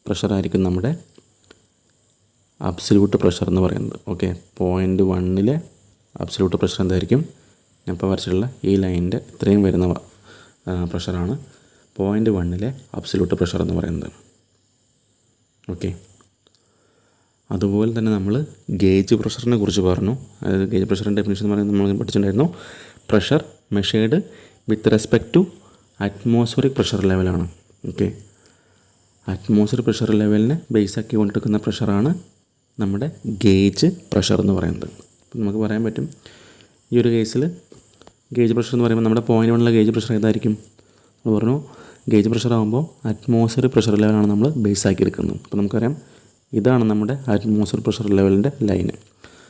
പ്രഷറായിരിക്കും നമ്മുടെ അബ്സല്യൂട്ട് പ്രഷർ എന്ന് പറയുന്നത്. ഓക്കെ, പോയിൻറ്റ് 1 അബ്സല്യൂട്ട് പ്രഷർ എന്തായിരിക്കും? ഞാൻ ഇപ്പോൾ വരച്ചിട്ടുള്ള ഈ ലൈനിൻ്റെ ഇത്രയും വരുന്ന പ്രഷറാണ് പോയിൻറ്റ് 1 അബ്സല്യൂട്ട് പ്രഷർ എന്ന് പറയുന്നത്. ഓക്കെ, അതുപോലെ തന്നെ നമ്മൾ ഗേജ് പ്രഷറിനെ കുറിച്ച് പറഞ്ഞു. അതായത് ഗേജ് പ്രഷറിൻ്റെ ഡെഫിനിഷൻ എന്ന് പറയുന്നത് നമ്മൾ പഠിച്ചിട്ടുണ്ടായിരുന്നു. Pressure measured with respect to atmospheric pressure ലെവലാണ്. ഓക്കെ, അറ്റ്മോസ്ഫിയർ പ്രഷർ ലെവലിനെ ബേസ് ആക്കി കൊണ്ടെടുക്കുന്ന പ്രഷറാണ് നമ്മുടെ ഗേജ് പ്രഷർ എന്ന് പറയുന്നത്. അപ്പോൾ നമുക്ക് പറയാൻ പറ്റും, ഈ ഒരു കേസിൽ ഗേജ് പ്രഷർ എന്ന് പറയുമ്പോൾ നമ്മുടെ പോയിൻറ്റ് 1 ഗേജ് പ്രഷർ ഏതായിരിക്കും? നമ്മൾ പറഞ്ഞു ഗേജ് പ്രഷർ ആകുമ്പോൾ അറ്റ്മോസ്ഫിയർ പ്രഷർ ലെവലാണ് നമ്മൾ ബേസ് ആക്കി എടുക്കുന്നത്. അപ്പോൾ നമുക്കറിയാം ഇതാണ് നമ്മുടെ അറ്റ്മോസ്ഫിയർ പ്രഷർ ലെവലിൻ്റെ ലൈന്.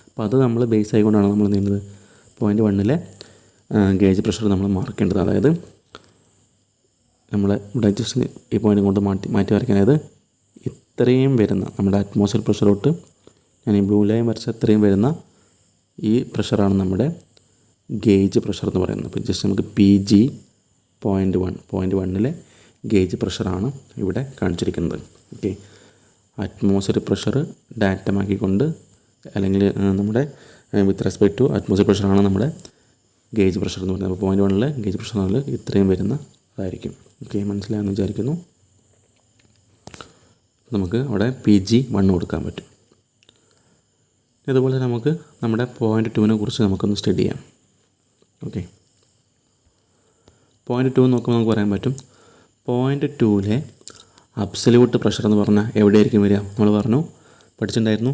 അപ്പോൾ അത് നമ്മൾ ബേസ് ആയിക്കൊണ്ടാണ് നമ്മൾ നീങ്ങുന്നത് പോയിൻറ്റ് 1 ഗേജ് പ്രഷർ നമ്മൾ മാർക്ക് ചെയ്യേണ്ടത്. അതായത് നമ്മൾ ഇവിടെ ജസ്റ്റ് ഈ പോയിൻ്റ് കൊണ്ട് മാറ്റി വരയ്ക്കാൻ, അതായത് ഇത്രയും വരുന്ന നമ്മുടെ അറ്റ്മോസ്ഫിയർ പ്രഷറോട്ട് ഞാൻ ഈ ബ്ലൂ ലൈൻ വരച്ച ഇത്രയും വരുന്ന ഈ പ്രഷറാണ് നമ്മുടെ ഗേജ് പ്രഷർ എന്ന് പറയുന്നത്. അപ്പോൾ ജസ്റ്റ് നമുക്ക് PG പോയിൻറ്റ് 1 ഗേജ് പ്രഷറാണ് ഇവിടെ കാണിച്ചിരിക്കുന്നത്. ഓക്കെ, അറ്റ്മോസ്ഫിയറിക് പ്രഷർ ഡാറ്റമാക്കിക്കൊണ്ട് അല്ലെങ്കിൽ നമ്മുടെ വിത്ത് റെസ്പെക്ട് ടു അറ്റ്മോസ്ഫിയർ പ്രഷറാണ് നമ്മുടെ ഗേജ് പ്രഷർ എന്ന് പറയുന്നത്. അപ്പോൾ പോയിൻറ്റ് 1 ഗേജ് പ്രഷറിൽ ഇത്രയും വരുന്നതായിരിക്കും. ഓക്കെ, മനസ്സിലായെന്ന് വിചാരിക്കുന്നു. നമുക്ക് അവിടെ PG1 കൊടുക്കാൻ പറ്റും. ഇതുപോലെ നമുക്ക് നമ്മുടെ പോയിൻറ്റ് 2നെ കുറിച്ച് നമുക്കൊന്ന് സ്റ്റഡി ചെയ്യാം. ഓക്കെ, പോയിൻറ്റ് 2 നോക്കുമ്പോൾ നമുക്ക് പറയാൻ പറ്റും പോയിൻറ്റ് 2ലെ അബ്സല്യൂട്ട് പ്രഷർ എന്ന് പറഞ്ഞാൽ എവിടെയായിരിക്കും വരിക? നമ്മൾ പഠിച്ചിട്ടുണ്ടായിരുന്നു.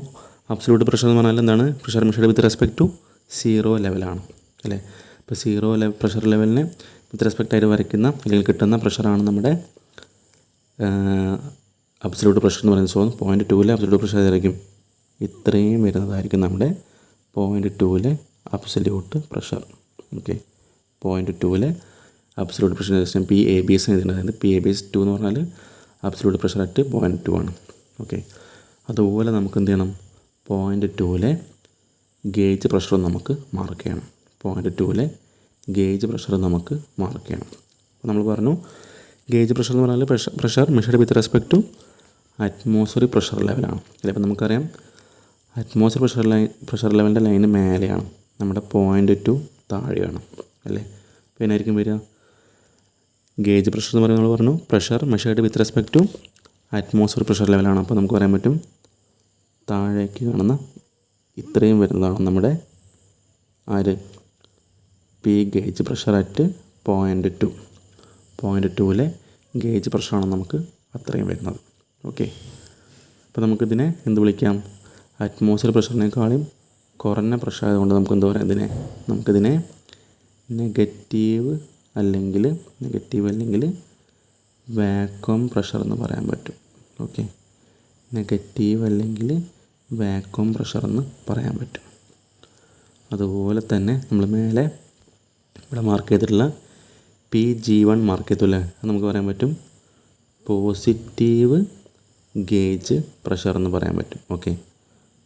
അബ്സല്യൂട്ട് പ്രഷർ എന്ന് പറഞ്ഞാൽ എന്താണ്? Pressure measured with respect to 0 ലെവലാണ് അല്ലേ. ഇപ്പോൾ 0 പ്രഷർ ലെവലിനെ വിത്ത് റെസ്പെക്റ്റ് ആയിട്ട് വരയ്ക്കുന്ന അല്ലെങ്കിൽ കിട്ടുന്ന പ്രഷറാണ് നമ്മുടെ അബ്സല്യൂട്ട് പ്രഷർ എന്ന് പറയുന്നത്. സോ പോയിൻറ്റ് 2ലെ അബ്സല്യൂട്ട് പ്രഷർ ഏതായിരിക്കും? ഇത്രയും വരുന്നതായിരിക്കും നമ്മുടെ പോയിൻറ്റ് 2ലെ അബ്സല്യൂട്ട് പ്രഷർ. ഓക്കെ, പോയിൻറ്റ് 2ലെ അബ്സല്യൂട്ട് പ്രഷർ PABS എഴുതുന്നത്. അതായത് PABS 2 എന്ന് പറഞ്ഞാൽ അബ്സല്യൂട്ട് പ്രഷർ അറ്റ് പോയിൻറ്റ് 2 ആണ്. ഓക്കെ, അതുപോലെ നമുക്ക് എന്ത് ചെയ്യണം? പോയിൻറ്റ് 2ലെ ഗേജ് പ്രഷർ നമുക്ക് മാർക്ക് ചെയ്യണം. പോയിൻറ്റ് 2ലെ ഗേജ് പ്രഷർ നമുക്ക് മാർക്ക് ചെയ്യണം. അപ്പോൾ നമ്മൾ പറഞ്ഞു ഗേജ് പ്രഷർ എന്ന് പറഞ്ഞാൽ pressure measured with respect to atmospheric pressure ലെവലാണ് അല്ലേ. അപ്പോൾ നമുക്കറിയാം അറ്റ്മോസ്ഫിയർ പ്രഷർ ലെവലിൻ്റെ ലൈന് മേലെയാണ്, നമ്മുടെ പോയിൻറ്റ് 2 താഴെയാണ് അല്ലേ. അപ്പോൾ എന്നായിരിക്കും വരിക? ഗേജ് പ്രഷർ എന്ന് പറയുന്നത് നമ്മൾ പറഞ്ഞു pressure measured with respect to atmosphere pressure ലെവലാണ്. അപ്പോൾ നമുക്ക് പറയാൻ പറ്റും താഴേക്ക് കാണുന്ന ഇത്രയും വരുന്നതാണ് നമ്മുടെ P gauge pressure at point 2. Point 2ലെ ഗേജ് പ്രഷറാണ് നമുക്ക് അത്രയും വരുന്നത്. ഓക്കെ, അപ്പോൾ നമുക്കിതിനെ എന്ത് വിളിക്കാം? അറ്റ്മോസ്ഫിയർ പ്രഷറിനേക്കാളും കുറഞ്ഞ പ്രഷർ ആയതുകൊണ്ട് നമുക്ക് എന്താ പറയുക? നമുക്കിതിനെ നെഗറ്റീവ് അല്ലെങ്കിൽ വാക്വം പ്രഷർ എന്ന് പറയാൻ പറ്റും. ഓക്കെ, നെഗറ്റീവ് അല്ലെങ്കിൽ വാക്വം പ്രഷർ എന്ന് പറയാൻ പറ്റും. അതുപോലെ തന്നെ നമ്മൾ മേലെ ഇവിടെ മാർക്ക് ചെയ്തിട്ടുള്ള PG1 മാർക്ക് ചെയ്തില്ലേ, അത് നമുക്ക് പറയാൻ പറ്റും പോസിറ്റീവ് ഗേജ് പ്രഷർ എന്ന് പറയാൻ പറ്റും. ഓക്കെ,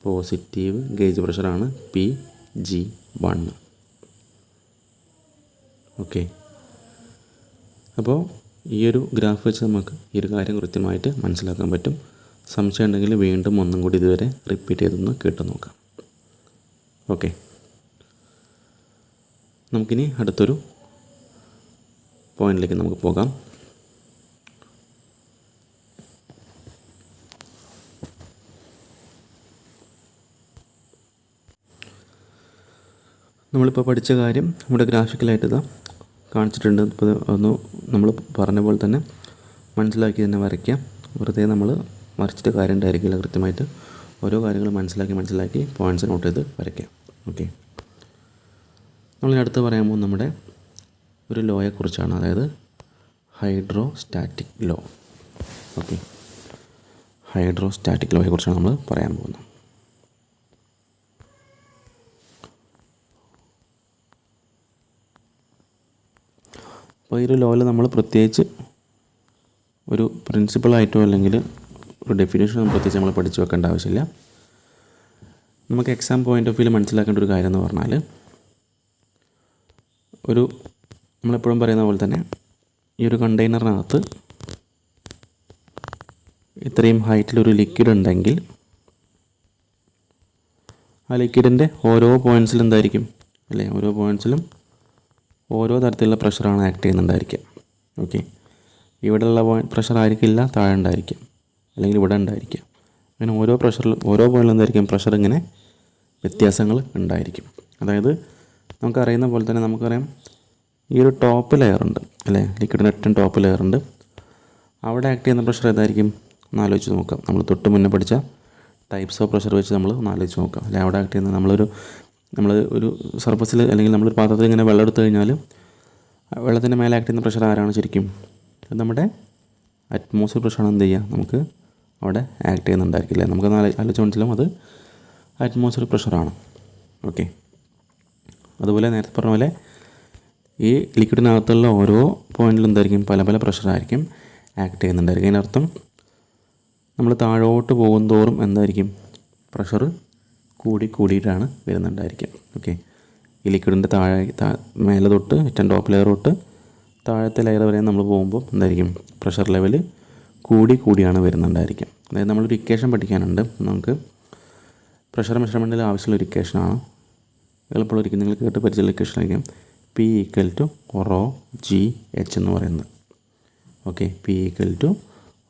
പോസിറ്റീവ് ഗേജ് പ്രഷറാണ് PG1. ഓക്കെ, അപ്പോൾ ഈ ഒരു ഗ്രാഫ് വെച്ച് നമുക്ക് ഈ ഒരു കാര്യം കൃത്യമായിട്ട് മനസ്സിലാക്കാൻ പറ്റും. സംശയം ഉണ്ടെങ്കിൽ വീണ്ടും ഒന്നും കൂടി ഇതുവരെ റിപ്പീറ്റ് ചെയ്തൊന്ന് കേട്ട് നോക്കാം. ഓക്കെ, നമുക്കിനി അടുത്തൊരു പോയിന്റിലേക്ക് നമുക്ക് പോകാം. നമ്മളിപ്പോൾ പഠിച്ച കാര്യം ഇവിടെ ഗ്രാഫിക്കലായിട്ട് ഇതാ കാണിച്ചിട്ടുണ്ട്. ഇപ്പോൾ ഒന്ന് നമ്മൾ പറഞ്ഞ പോലെ തന്നെ മനസ്സിലാക്കി തന്നെ വരയ്ക്കാം. വെറുതെ നമ്മൾ വരച്ചിട്ട് കാര്യം ഉണ്ടായിരിക്കില്ല. കൃത്യമായിട്ട് ഓരോ കാര്യങ്ങൾ മനസ്സിലാക്കി പോയിൻറ്റ്സ് നോട്ട് ചെയ്ത് വരയ്ക്കാം. ഓക്കെ, നമ്മളിനടുത്ത് പറയാൻ പോകുന്നത് നമ്മുടെ ഒരു ലോയെക്കുറിച്ചാണ്, അതായത് ഹൈഡ്രോസ്റ്റാറ്റിക് ലോ. ഓക്കെ, ഹൈഡ്രോസ്റ്റാറ്റിക് ലോയെക്കുറിച്ചാണ് നമ്മൾ പറയാൻ പോകുന്നത്. അപ്പോൾ ഈ ഒരു ലോയിൽ നമ്മൾ പ്രത്യേകിച്ച് ഒരു പ്രിൻസിപ്പിളായിട്ടോ അല്ലെങ്കിൽ ഒരു ഡെഫിനേഷനോ പ്രത്യേകിച്ച് നമ്മൾ പഠിച്ചു വെക്കേണ്ട ആവശ്യമില്ല. നമുക്ക് എക്സാം പോയിൻ്റ് ഓഫ് വ്യൂവിൽ മനസ്സിലാക്കേണ്ട ഒരു കാര്യം എന്ന് പറഞ്ഞാൽ, നമ്മളെപ്പോഴും പറയുന്ന പോലെ തന്നെ ഈ ഒരു കണ്ടെയ്നറിനകത്ത് ഇത്രയും ഹൈറ്റിലൊരു ലിക്വിഡ് ഉണ്ടെങ്കിൽ ആ ലിക്വിഡിൻ്റെ ഓരോ പോയിൻറ്റ്സിലും എന്തായിരിക്കും അല്ലേ, ഓരോ പോയിൻറ്റ്സിലും ഓരോ തരത്തിലുള്ള പ്രഷറാണ് ആക്ട് ചെയ്യുന്നുണ്ടായിരിക്കുക. ഓക്കെ, ഇവിടെയുള്ള പ്രഷർ ആയിരിക്കില്ല താഴെ ഉണ്ടായിരിക്കും, അല്ലെങ്കിൽ ഇവിടെ ഉണ്ടായിരിക്കുക. അങ്ങനെ ഓരോ പോയിന്റിലും എന്തായിരിക്കും പ്രഷർ ഇങ്ങനെ വ്യത്യാസങ്ങൾ ഉണ്ടായിരിക്കും. അതായത് നമുക്കറിയുന്ന പോലെ തന്നെ നമുക്കറിയാം ഈ ഒരു ടോപ്പ് ലെയർ ഉണ്ട് അല്ലേ, ലിക്വിഡിന് ഏറ്റവും ടോപ്പ് ലെയർ ഉണ്ട്. അവിടെ ആക്ട് ചെയ്യുന്ന പ്രഷർ ഏതായിരിക്കും ഒന്ന് ആലോചിച്ച് നോക്കാം. നമ്മൾ തൊട്ട് മുന്നേ പഠിച്ച ടൈപ്സ് ഓഫ് പ്രഷർ വെച്ച് നമ്മൾ ഒന്ന് ആലോചിച്ച് നോക്കാം അല്ലെ. അവിടെ ആക്ട് ചെയ്യുന്ന നമ്മൾ ഒരു സർഫസിൽ അല്ലെങ്കിൽ നമ്മളൊരു പാത്രത്തിൽ ഇങ്ങനെ വെള്ളം എടുത്തു കഴിഞ്ഞാൽ വെള്ളത്തിൻ്റെ മേലെ ആക്ട് ചെയ്യുന്ന പ്രഷർ ആരാണ് ശരിക്കും? അത് നമ്മുടെ അറ്റ്മോസ്ഫിയർ പ്രഷറാണ് എന്ത് ചെയ്യുക നമുക്ക് അവിടെ ആക്ട് ചെയ്യുന്നുണ്ടായിരിക്കില്ല. നമുക്ക് ആലോചിച്ച് മനസ്സിലാവും അത് അറ്റ്മോസ്ഫിയർ പ്രഷറാണ്. ഓക്കെ, അതുപോലെ നേരത്തെ പറഞ്ഞ പോലെ ഈ ലിക്വിഡിനകത്തുള്ള ഓരോ പോയിന്റിലും എന്തായിരിക്കും പല പല പ്രഷറായിരിക്കും ആക്ട് ചെയ്യുന്നുണ്ടായിരിക്കും. അതിനർത്ഥം നമ്മൾ താഴോട്ട് പോകും തോറും എന്തായിരിക്കും പ്രഷർ കൂടിയിട്ടാണ് വരുന്നുണ്ടായിരിക്കും. ഓക്കെ, ഈ ലിക്വിഡിൻ്റെ മേലെ തൊട്ട് ഏറ്റവും ടോപ്പ് ലെയർ തൊട്ട് താഴത്തെ ലെയർ വരെ നമ്മൾ പോകുമ്പോൾ എന്തായിരിക്കും പ്രഷർ ലെവൽ കൂടിയാണ് വരുന്നുണ്ടായിരിക്കും. അതായത് നമ്മളൊരു ഇക്വേഷൻ പഠിക്കാനുണ്ട്. നമുക്ക് പ്രഷർ മെഷർമെൻറ്റിൽ ആവശ്യമുള്ള ഒരു ഇക്വേഷനാണ്. എളുപ്പമുള്ള ഒരിക്കലും നിങ്ങൾ കേട്ട് പരിചയമുള്ള ഇക്വേഷൻ ആയിരിക്കും P = റോ ജി എച്ച് എന്ന് പറയുന്നത്. Okay, P =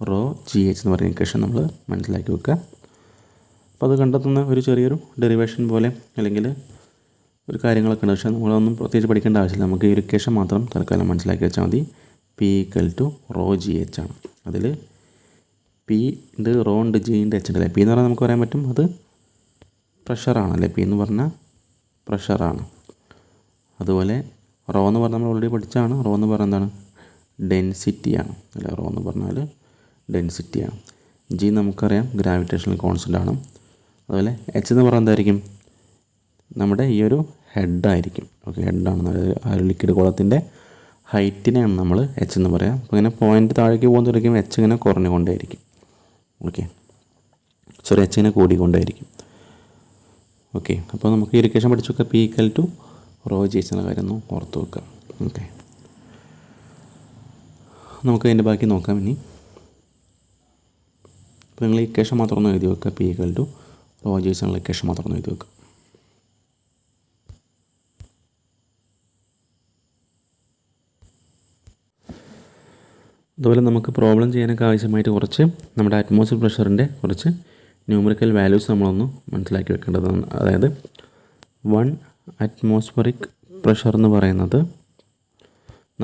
raw G H എന്ന് പറയുന്ന ഇക്വേഷൻ നമ്മൾ മനസ്സിലാക്കി വെക്കുക. അപ്പോൾ അത് കണ്ടെത്തുന്ന ഒരു ചെറിയൊരു ഡെറിവേഷൻ പോലെ അല്ലെങ്കിൽ ഒരു കാര്യങ്ങളൊക്കെ ഉണ്ട്. പക്ഷേ നമ്മളൊന്നും പ്രത്യേകിച്ച് പഠിക്കേണ്ട ആവശ്യമില്ല. നമുക്ക് ഈ ഒരു ഇക്വേഷൻ മാത്രം തൽക്കാലം മനസ്സിലാക്കി വെച്ചാൽ മതി. P = റോ ജി എച്ച് ആണ്. അതിൽ P ഉണ്ട്, റോ ഉണ്ട്, ജി ഉണ്ട്, എച്ച് ഉണ്ട് അല്ലേ. P എന്ന് പറഞ്ഞാൽ നമുക്ക് പറയാൻ പറ്റും അത് പ്രഷറാണല്ലേ. P എന്ന് പറഞ്ഞാൽ പ്രഷറാണ്. അതുപോലെ റോ എന്ന് പറഞ്ഞാൽ നമ്മൾ ഓൾറെഡി പഠിച്ചാണ്. റോ എന്ന് പറഞ്ഞാൽ എന്താണ്? ഡെൻസിറ്റിയാണ് അല്ലേ. റോ എന്ന് പറഞ്ഞാൽ ഡെൻസിറ്റിയാണ്. ജി നമുക്കറിയാം ഗ്രാവിറ്റേഷണൽ കോൺസ്റ്റൻ്റ് ആണ്. അതുപോലെ എച്ച് എന്ന് പറഞ്ഞാൽ എന്തായിരിക്കും? നമ്മുടെ ഈ ഒരു ഹെഡായിരിക്കും. ഓക്കെ, ഹെഡാണ്. അതായത് ആ ഒരു ലിക്വിഡ് ഗോളത്തിൻ്റെ ഹൈറ്റിനെയാണ് നമ്മൾ എച്ച് എന്ന് പറയാം. അപ്പോൾ ഇങ്ങനെ പോയിൻ്റ് താഴേക്ക് പോകുന്നതായിരിക്കും എച്ച് ഇങ്ങനെ കുറഞ്ഞുകൊണ്ടേയിരിക്കും. ഓക്കെ, സോറി, എച്ച് ഇങ്ങനെ കൂടിക്കൊണ്ടേയിരിക്കും. ഓക്കെ, അപ്പോൾ നമുക്ക് ഈ ഇക്വേഷൻ പഠിച്ചു വെക്കുക. P = റോ ജി എച്ച് എന്ന കാര്യം ഒന്ന് ഓർത്ത് വെക്കുക. ഓക്കെ, നമുക്ക് അതിൻ്റെ ബാക്കി നോക്കാം ഇനി. അപ്പോൾ നിങ്ങൾ ഈ ഇക്വേഷൻ മാത്രം ഒന്ന് എഴുതി വെക്കുക. P = റോ ജി എച്ച് എന്നുള്ള ഇക്വേഷൻ മാത്രം ഒന്ന് എഴുതി വെക്കുക. അതുപോലെ നമുക്ക് പ്രോബ്ലം ചെയ്യാനൊക്കെ ആവശ്യമായിട്ട് കുറച്ച് നമ്മുടെ അറ്റ്മോസ്ഫിയർ പ്രഷറിൻ്റെ കുറച്ച് ന്യൂമറിക്കൽ വാല്യൂസ് നമ്മളൊന്ന് മനസ്സിലാക്കി വെക്കേണ്ടതാണ്. അതായത് 1 അറ്റ്മോസ്ഫറിക് പ്രഷർ എന്ന് പറയുന്നത്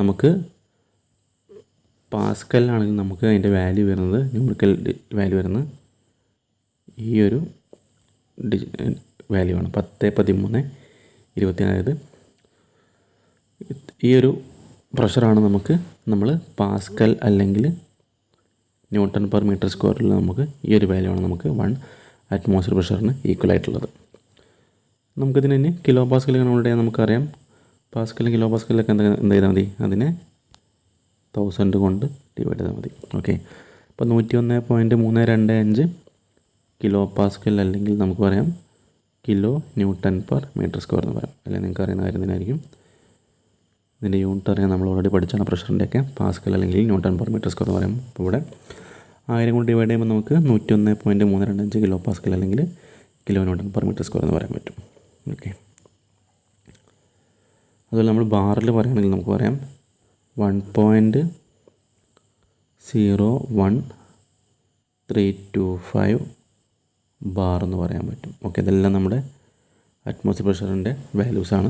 നമുക്ക് പാസ്കലിലാണെങ്കിൽ നമുക്ക് അതിൻ്റെ വാല്യൂ വരുന്നത്, ന്യൂമറിക്കൽ വാല്യൂ വരുന്നത് ഈ ഒരു വാല്യൂ ആണ്, 1013 അതായത് ഈ ഒരു പ്രഷറാണ് നമുക്ക് നമ്മൾ പാസ്കൽ അല്ലെങ്കിൽ ന്യൂട്ടൺ പെർ മീറ്റർ സ്ക്വയറിൽ നമുക്ക് ഈ ഒരു വാല്യൂ ആണ് നമുക്ക് 1 അറ്റ്മോസ്ഫിയർ പ്രഷറിന് ഈക്വൽ ആയിട്ടുള്ളത്. നമുക്കിതിന് തന്നെ കിലോ പാസ്കൽ നമ്മളുടെ നമുക്കറിയാം. പാസ്കലും കിലോ പാസ്കലിലൊക്കെ എന്ത് ചെയ്താൽ മതി? അതിനെ 1000 കൊണ്ട് ഡിവൈഡ് ചെയ്താൽ മതി. ഓക്കെ, അപ്പോൾ 101.325 കിലോ പാസ്കൽ അല്ലെങ്കിൽ നമുക്ക് പറയാം kilo newton per metre square എന്ന് പറയാം. അല്ലെങ്കിൽ നിങ്ങൾക്ക് അറിയുന്ന കാര്യം തന്നെയായിരിക്കും. ഇതിൻ്റെ യൂണിറ്റ് അറിയാൻ നമ്മൾ ഓൾറെഡി പഠിച്ചാണ് പ്രഷറിൻ്റെയൊക്കെ. പാസ്കൽ അല്ലെങ്കിൽ ന്യൂട്ടൺ പെർ മീറ്റർ സ്ക്വയർ എന്ന് പറയുമ്പോൾ ഇപ്പോൾ ഇവിടെ 1000 കൊണ്ട് ഡിവൈഡ് ചെയ്യുമ്പോൾ നമുക്ക് 101.325 കിലോ പാസ്കൽ അല്ലെങ്കിൽ kilo newton per metre square എന്ന് പറയാൻ പറ്റും. ഓക്കെ, അതുപോലെ നമ്മൾ ബാറിൽ പറയുകയാണെങ്കിൽ നമുക്ക് പറയാം 1.01325 ബാർ എന്ന് പറയാൻ പറ്റും. ഓക്കെ, ഇതെല്ലാം നമ്മുടെ അറ്റ്മോസ്ഫിയർ പ്രഷറിൻ്റെ വാല്യൂസാണ്.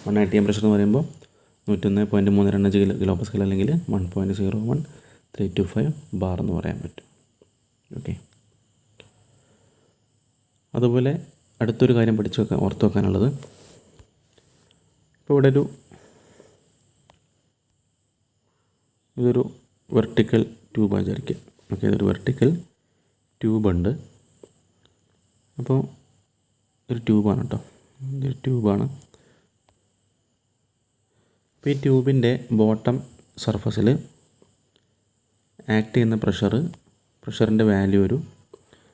1 atm പ്രഷർ എന്ന് പറയുമ്പോൾ 101.325 കിലോ പാസ്കൽ അല്ലെങ്കിൽ 1.01325 ബാർ എന്ന് പറയാൻ പറ്റും. ഓക്കെ, അതുപോലെ അടുത്തൊരു കാര്യം ഓർത്ത് വെക്കാനുള്ളത്, ഇപ്പോൾ ഇവിടെ ഇതൊരു വെർട്ടിക്കൽ ട്യൂബാണ് വിചാരിക്കുക. ഓക്കെ, ഇതൊരു വെർട്ടിക്കൽ ട്യൂബുണ്ട്. അപ്പോൾ ഒരു ട്യൂബാണ് കേട്ടോ, ഇതൊരു ട്യൂബാണ്. അപ്പോൾ ഈ ട്യൂബിൻ്റെ ബോട്ടം സർഫസിൽ ആക്ട് ചെയ്യുന്ന പ്രഷറിൻ്റെ വാല്യൂ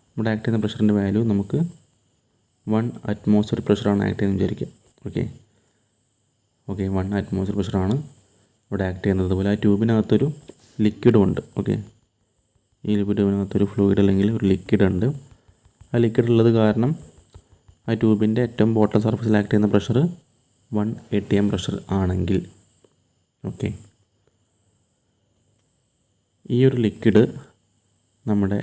നമ്മുടെ ആക്ട് ചെയ്യുന്ന പ്രഷറിൻ്റെ വാല്യൂ നമുക്ക് 1 അറ്റ്മോസ്ഫിയർ പ്രഷറാണ് ആക്ട് ചെയ്യുന്നത് വിചാരിക്കുക. ഓക്കെ, 1 അറ്റ്മോസ്ഫിയർ പ്രഷറാണ് ഇവിടെ ആക്ട് ചെയ്യുന്നത്. അതുപോലെ ആ ട്യൂബിനകത്തൊരു ലിക്വിഡും ഉണ്ട്. ഓക്കെ, ഈ ട്യൂബിനകത്തൊരു ഫ്ലൂയിഡ് അല്ലെങ്കിൽ ഒരു ലിക്വിഡ് ഉണ്ട്. ആ ലിക്വിഡ് ഉള്ളത് കാരണം ആ ട്യൂബിൻ്റെ ഏറ്റവും ബോട്ടം സർഫസിൽ ആക്ട് ചെയ്യുന്ന പ്രഷർ 1 atm പ്രഷർ ആണെങ്കിൽ, ഓക്കെ, ഈ ഒരു ലിക്വിഡ് നമ്മുടെ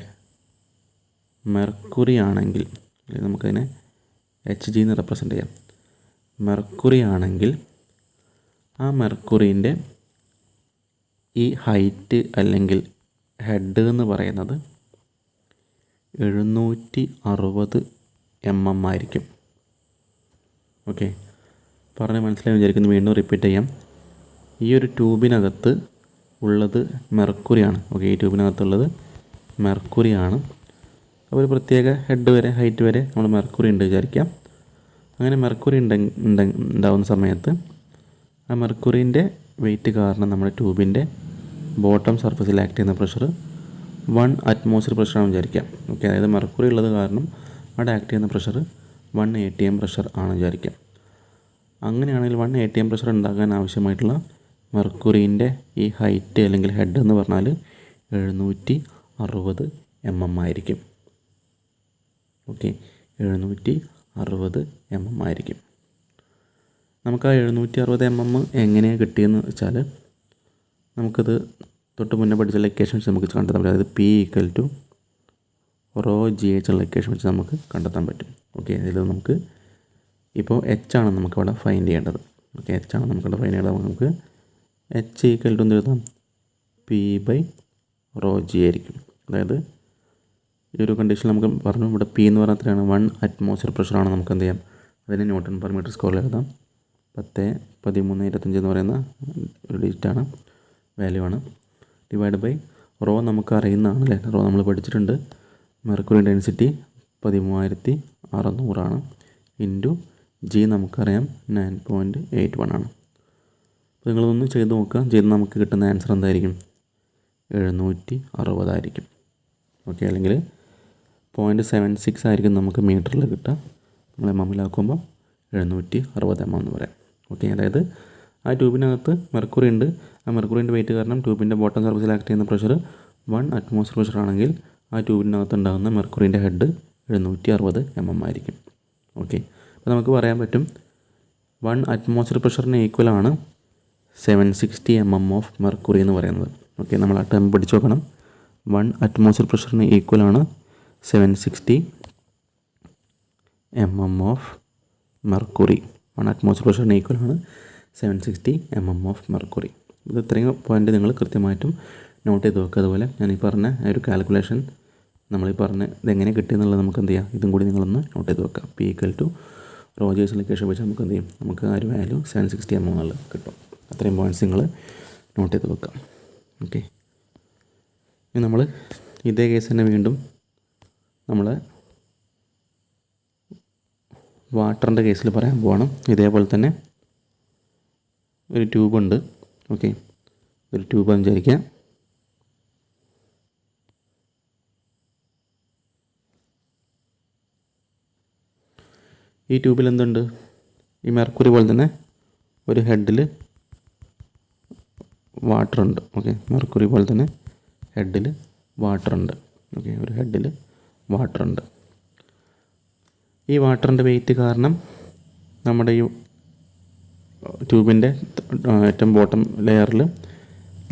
മെർക്കുറി ആണെങ്കിൽ, നമുക്കതിനെ HG എന്ന് റെപ്രസെൻ്റ് ചെയ്യാം. മെർക്കുറി ആണെങ്കിൽ ആ മെർക്കുറീൻ്റെ ഈ ഹൈറ്റ് അല്ലെങ്കിൽ ഹെഡ് എന്ന് പറയുന്നത് 760 mm ആയിരിക്കും. ഓക്കെ, പറഞ്ഞ് മനസ്സിലായി വിചാരിക്കുന്നു. വീണ്ടും റിപ്പീറ്റ് ചെയ്യാം. ഈ ഒരു ട്യൂബിനകത്ത് ഉള്ളത് മെർക്കുറിയാണ്. ഓക്കെ, ഈ ട്യൂബിനകത്തുള്ളത് മെർക്കുറിയാണ്. അപ്പോൾ ഒരു പ്രത്യേക ഹെഡ് വരെ ഹൈറ്റ് വരെ നമ്മൾ മെർക്കുറി ഉണ്ട് വിചാരിക്കാം. അങ്ങനെ മെർക്കുറി ഉണ്ടാവുന്ന സമയത്ത് ആ മെർക്കുറിൻ്റെ വെയിറ്റ് കാരണം നമ്മുടെ ട്യൂബിൻ്റെ ബോട്ടം സർഫസിൽ ആക്ട് ചെയ്യുന്ന പ്രഷർ 1 അറ്റ്മോസ്ഫിയർ പ്രഷറാണെന്ന് വിചാരിക്കാം. ഓക്കെ, അതായത് മെർക്കുറി ഉള്ളത് കാരണം അവിടെ ആക്ട് ചെയ്യുന്ന പ്രഷർ 1 atm പ്രഷർ ആണെന്ന് വിചാരിക്കാം. അങ്ങനെയാണെങ്കിൽ 1 atm പ്രഷർ ഉണ്ടാകാൻ ആവശ്യമായിട്ടുള്ള മെർക്കുറീൻ്റെ ഈ ഹൈറ്റ് അല്ലെങ്കിൽ ഹെഡ് എന്ന് പറഞ്ഞാൽ 760 mm ആയിരിക്കും. ഓക്കെ, 760 mm ആയിരിക്കും. നമുക്ക് ആ 760 mm എങ്ങനെയാണ് കിട്ടിയെന്ന് വെച്ചാൽ നമുക്കത് തൊട്ട് മുന്നേ പഠിച്ച ഇക്വേഷൻ വെച്ച് നമുക്ക് കണ്ടെത്താൻ പറ്റും. അതായത് P = ρgh ഉള്ള ഇക്വേഷൻ വെച്ച് നമുക്ക് കണ്ടെത്താൻ പറ്റും. ഓക്കെ, ഇതിൽ നമുക്ക് ഇപ്പോൾ H ആണ് നമുക്കവിടെ ഫൈൻഡ് ചെയ്യേണ്ടത്. ഓക്കെ, H ആണ് നമുക്കവിടെ ഫൈൻഡ് ചെയ്യേണ്ടത്. നമുക്ക് H = എന്ത് എഴുതാം? P/ρg ആയിരിക്കും. അതായത് ഈ ഒരു കണ്ടീഷൻ നമുക്ക് പറഞ്ഞു, ഇവിടെ P എന്ന് പറഞ്ഞാൽ എത്രയാണ്? 1 അറ്റ്മോസ്ഫിയർ പ്രഷറാണ്. നമുക്ക് എന്ത് ചെയ്യാം? അതിനെ Nm/m² എഴുതാം. 10, 13, 25 എന്ന് പറയുന്ന ഒരു ഡിജിറ്റാണ്, വാല്യൂ ആണ്. ഡിവൈഡ് ബൈ റോ നമുക്ക് അറിയുന്നതാണ് അല്ലേ? റോ നമ്മൾ പഠിച്ചിട്ടുണ്ട്. മെർക്കുറി ഡെൻസിറ്റി 13600 ആണ്. ഇൻറ്റു ജി നമുക്കറിയാം 9.81 ആണ്. അപ്പോൾ നിങ്ങളൊന്ന് ചെയ്ത് നോക്കുക. ചെയ്ത് നമുക്ക് കിട്ടുന്ന ആൻസർ എന്തായിരിക്കും? 760 ആയിരിക്കും. ഓക്കെ, അല്ലെങ്കിൽ 0.76 ആയിരിക്കും നമുക്ക് മീറ്ററിൽ കിട്ടുക. നമ്മൾ എമ്മിലാക്കുമ്പോൾ 760 mm എന്ന് പറയാം. ഓക്കെ, അതായത് ആ ട്യൂബിനകത്ത് മെർക്കുറി ഉണ്ട്. ആ മെർക്കുറിൻ്റെ വെയിറ്റ് കാരണം ട്യൂബിൻ്റെ ബോട്ടം സർഫസിൽ ആക്ട് ചെയ്യുന്ന പ്രഷർ 1 അറ്റ്മോസ്ഫിയർ പ്രഷർ ആണെങ്കിൽ ആ ട്യൂബിനകത്ത് ഉണ്ടാകുന്ന മെർക്കുറിൻ്റെ ഹെഡ് 760 mm ആയിരിക്കും. ഓക്കെ, അപ്പോൾ നമുക്ക് പറയാൻ പറ്റും 1 അറ്റ്മോസ്ഫിയർ പ്രഷറിന് ഈക്വലാണ് 760 mm ഓഫ് മെർക്കുറി എന്ന് പറയുന്നത്. ഓക്കെ, നമ്മൾ ആ ടേം പഠിച്ചു നോക്കണം. 1 അറ്റ്മോസ്ഫിയർ പ്രഷറിന് ഈക്വലാണ് 760 mm ഓഫ് മെർക്കുറി. 1 അറ്റ്മോസ്ഫിയർ പ്രഷറിന് ഈക്വലാണ് 760 mm ഓഫ് മെർക്കുറി. ഇത് ഇത്രയും പോയിൻ്റ് നിങ്ങൾ കൃത്യമായിട്ടും നോട്ട് ചെയ്ത് വെക്കുക. അതുപോലെ ഞാൻ ഈ പറഞ്ഞ ഒരു കാൽക്കുലേഷൻ നമ്മൾ ഈ പറഞ്ഞ ഇതെങ്ങനെ കിട്ടിയെന്നുള്ളത് നമുക്ക് എന്ത് ചെയ്യാം? ഇതും കൂടി നിങ്ങളൊന്ന് നോട്ട് ചെയ്ത് വെക്കുക. P = ρgh ഇക്വേഷൻ വെച്ച് നമുക്ക് എന്ത് ചെയ്യും? നമുക്ക് ആ ഒരു വാല്യൂ 760 mm എന്നുള്ളത് കിട്ടും. അത്രയും പോയിൻറ്റ്സ് നിങ്ങൾ നോട്ട് ചെയ്ത് വെക്കുക. ഓക്കെ, ഇനി നമ്മൾ ഇതേ കേസ് തന്നെ വീണ്ടും നമ്മൾ വാട്ടറിൻ്റെ കേസിൽ പറയാൻ പോവാണ്. ഇതേപോലെ തന്നെ ഒരു ട്യൂബുണ്ട്. ഓക്കെ, ഒരു ട്യൂബ് വിചാരിക്കുക. ഈ ട്യൂബിൽ എന്തുണ്ട്? ഈ മെർക്കുറി പോലെ തന്നെ ഒരു ഹെഡിൽ വാട്ടറുണ്ട്. ഓക്കെ, മെർക്കുറി പോലെ തന്നെ ഹെഡിൽ വാട്ടറുണ്ട്. ഓക്കെ, ഒരു ഹെഡിൽ വാട്ടറുണ്ട്. ഈ വാട്ടറിൻ്റെ വെയിറ്റ് കാരണം നമ്മുടെ ഈ ട്യൂബിൻ്റെ ഏറ്റവും ബോട്ടം ലെയറിൽ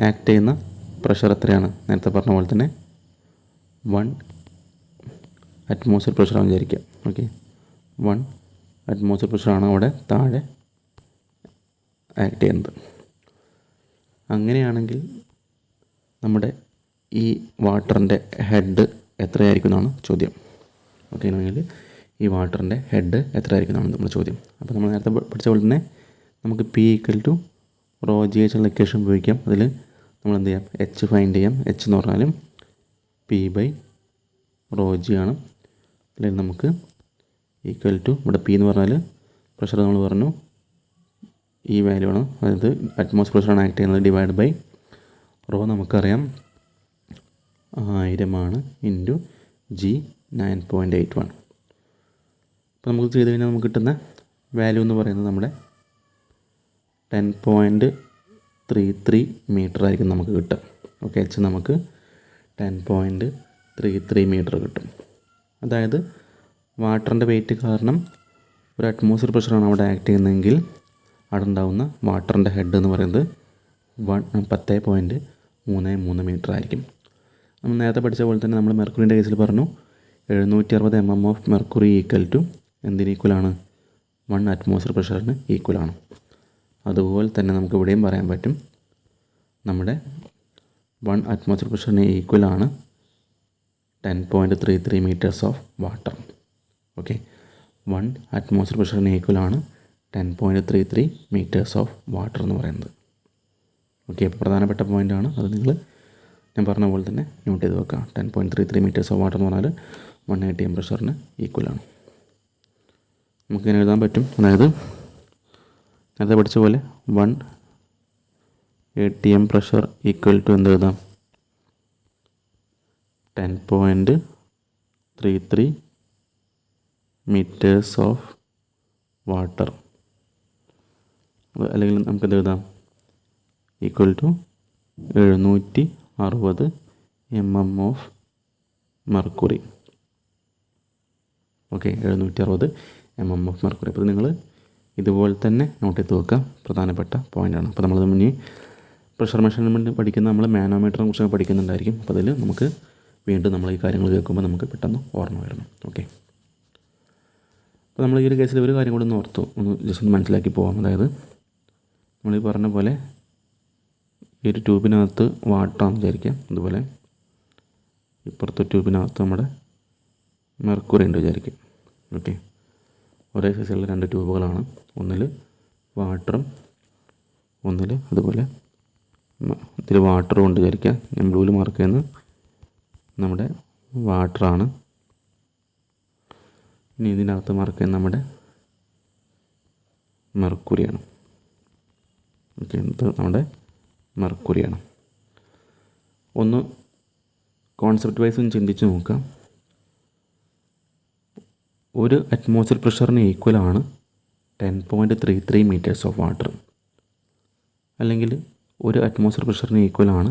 ആക്ട് ചെയ്യുന്ന പ്രഷർ എത്രയാണ്? നേരത്തെ പറഞ്ഞ പോലെ തന്നെ 1 അറ്റ്മോസ്ഫിയർ പ്രഷറാണ് വിചാരിക്കുക. ഓക്കെ, 1 അറ്റ്മോസ്ഫിയർ പ്രഷറാണ് അവിടെ താഴെ ആക്ട് ചെയ്യുന്നത്. അങ്ങനെയാണെങ്കിൽ നമ്മുടെ ഈ വാട്ടറിൻ്റെ ഹെഡ് എത്രയായിരിക്കും എന്നാണ് ചോദ്യം. ഓക്കെ, ആണെങ്കിൽ ഈ വാട്ടറിൻ്റെ ഹെഡ് എത്രയായിരിക്കും എന്നാണ് നമ്മുടെ ചോദ്യം. അപ്പോൾ നമ്മൾ നേരത്തെ പഠിച്ച പോലെ തന്നെ നമുക്ക് P = ρgh ഉള്ള ഇക്വേഷൻ ഉപയോഗിക്കാം. അതിൽ നമ്മൾ എന്ത് ചെയ്യാം? H ഫൈൻഡ് ചെയ്യാം. H എന്ന് പറഞ്ഞാലും P/ρg ആണ്. അല്ലെങ്കിൽ നമുക്ക് ഇവിടെ P എന്ന് പറഞ്ഞാൽ പ്രഷർ നമ്മൾ പറഞ്ഞു ഈ വാല്യൂ ആണ്. അതായത് അറ്റ്മോസ്ഫിയർ പ്രഷറാണ് ആക്ട് ചെയ്യുന്നത്. ഡിവൈഡ് ബൈ റോ നമുക്കറിയാം 1000 ആണ്. Into G 9.81. അപ്പോൾ നമുക്ക് ചെയ്ത് കഴിഞ്ഞാൽ നമുക്ക് കിട്ടുന്ന വാല്യൂ എന്ന് പറയുന്നത് നമ്മുടെ 10.33 മീറ്റർ ആയിരിക്കും നമുക്ക് കിട്ടുക. ഓക്കെ, H നമുക്ക് 10.33 മീറ്റർ കിട്ടും. അതായത് വാട്ടറിൻ്റെ വെയിറ്റ് കാരണം ഒരു അറ്റ്മോസ്ഫിയർ പ്രഷറാണ് അവിടെ ആക്ട് ചെയ്യുന്നതെങ്കിൽ അവിടെ ഉണ്ടാകുന്ന വാട്ടറിൻ്റെ ഹെഡ് എന്ന് പറയുന്നത് 10.33 മീറ്റർ ആയിരിക്കും. നമ്മൾ നേരത്തെ പഠിച്ച പോലെ തന്നെ നമ്മൾ മെർക്കുറിൻ്റെ കേസിൽ പറഞ്ഞു 760 mm ഓഫ് മെർക്കുറി = എന്തിന് ഈക്വലാണ്? 1 അറ്റ്മോസ്ഫിയർ പ്രഷറിന് ഈക്വലാണ്. അതുപോലെ തന്നെ നമുക്ക് ഇവിടെയും പറയാൻ പറ്റും നമ്മുടെ 1 അറ്റ്മോസ്ഫിയർ പ്രഷറിന് ഈക്വലാണ് 10.33 metres of water. Okay, 1 atmosphere പ്രഷറിന് ഈക്വലാണ് 10.33 മീറ്റേഴ്സ് ഓഫ് വാട്ടർ എന്ന് പറയുന്നത്. ഓക്കെ, അപ്പോൾ പ്രധാനപ്പെട്ട പോയിൻ്റാണ് അത്. നിങ്ങൾ ഞാൻ പറഞ്ഞ പോലെ തന്നെ നോട്ട് ചെയ്ത് വെക്കുക. 10.33 മീറ്റേഴ്സ് ഓഫ് വാട്ടർ എന്ന് പറഞ്ഞാൽ 1 atm പ്രഷറിന് ഈക്വലാണ്. നമുക്കിങ്ങനെ എഴുതാൻ പറ്റും. അതായത് നേരത്തെ പഠിച്ച പോലെ 1 atm പ്രഷർ = എന്ത് എഴുതാം? 10.33 മീറ്റേഴ്സ് ഓഫ് വാട്ടർ. അല്ലെങ്കിൽ നമുക്കെന്ത് എഴുതാം? = 760 mm of mercury. Okay, 760 mm of mercury. അപ്പോൾ നിങ്ങൾ ഇതുപോലെ തന്നെ നോട്ട് ചെയ്ത് വെക്കുക, പ്രധാനപ്പെട്ട പോയിൻ്റാണ്. അപ്പോൾ നമ്മൾ ഇനി പ്രഷർ മെഷർമെൻറ്റ് പഠിക്കുന്ന നമ്മൾ മാനോമീറ്ററിനെ കുറിച്ചൊക്കെ പഠിക്കുന്നുണ്ടായിരിക്കും. അപ്പോൾ അതിൽ നമുക്ക് വീണ്ടും നമ്മൾ ഈ കാര്യങ്ങൾ കേൾക്കുമ്പോൾ നമുക്ക് പെട്ടെന്ന് ഓർമ്മ വരണം. ഓക്കെ, അപ്പോൾ നമ്മൾ ഈ ഒരു കേസിൽ ഒരു കാര്യം കൂടി ഒന്ന് ജസ്റ്റ് ഒന്ന് മനസ്സിലാക്കി പോകാം. അതായത് നമ്മൾ ഈ പറഞ്ഞ പോലെ ഈ ഒരു ട്യൂബിനകത്ത് വാട്ടറാണെന്ന് വിചാരിക്കാം. അതുപോലെ ഇപ്പുറത്തെ ട്യൂബിനകത്ത് നമ്മുടെ മെർക്കുറി ഉണ്ട് വിചാരിക്കും. ഓക്കെ, ഒരേ സൈസിലുള്ള 2 ട്യൂബുകളാണ്. ഒന്നിൽ വാട്ടറും ഒന്നിൽ അതുപോലെ ഇതിൽ വാട്ടറും ഉണ്ട് വിചാരിക്കുക. ഞാൻ ബ്ലൂവിൽ മാർക്ക് ചെയ്യുന്നത് നമ്മുടെ വാട്ടറാണ്. ഇനി ഇതിനകത്ത് മാർക്ക് ചെയ്യുന്നത് നമ്മുടെ മെർക്കുറിയാണ്. ഓക്കെ, ഇത് നമ്മുടെ മെർക്കുറിയാണ്. ഒന്ന് കോൺസെപ്റ്റ് വൈസ് ഒന്ന് ചിന്തിച്ച് നോക്കാം. ഒരു അറ്റ്മോസ്ഫിയർ പ്രഷറിന് ഈക്വലാണ് 10.33 മീറ്റേഴ്സ് ഓഫ് വാട്ടർ. അല്ലെങ്കിൽ ഒരു അറ്റ്മോസ്ഫിയർ പ്രഷറിന് ഈക്വലാണ്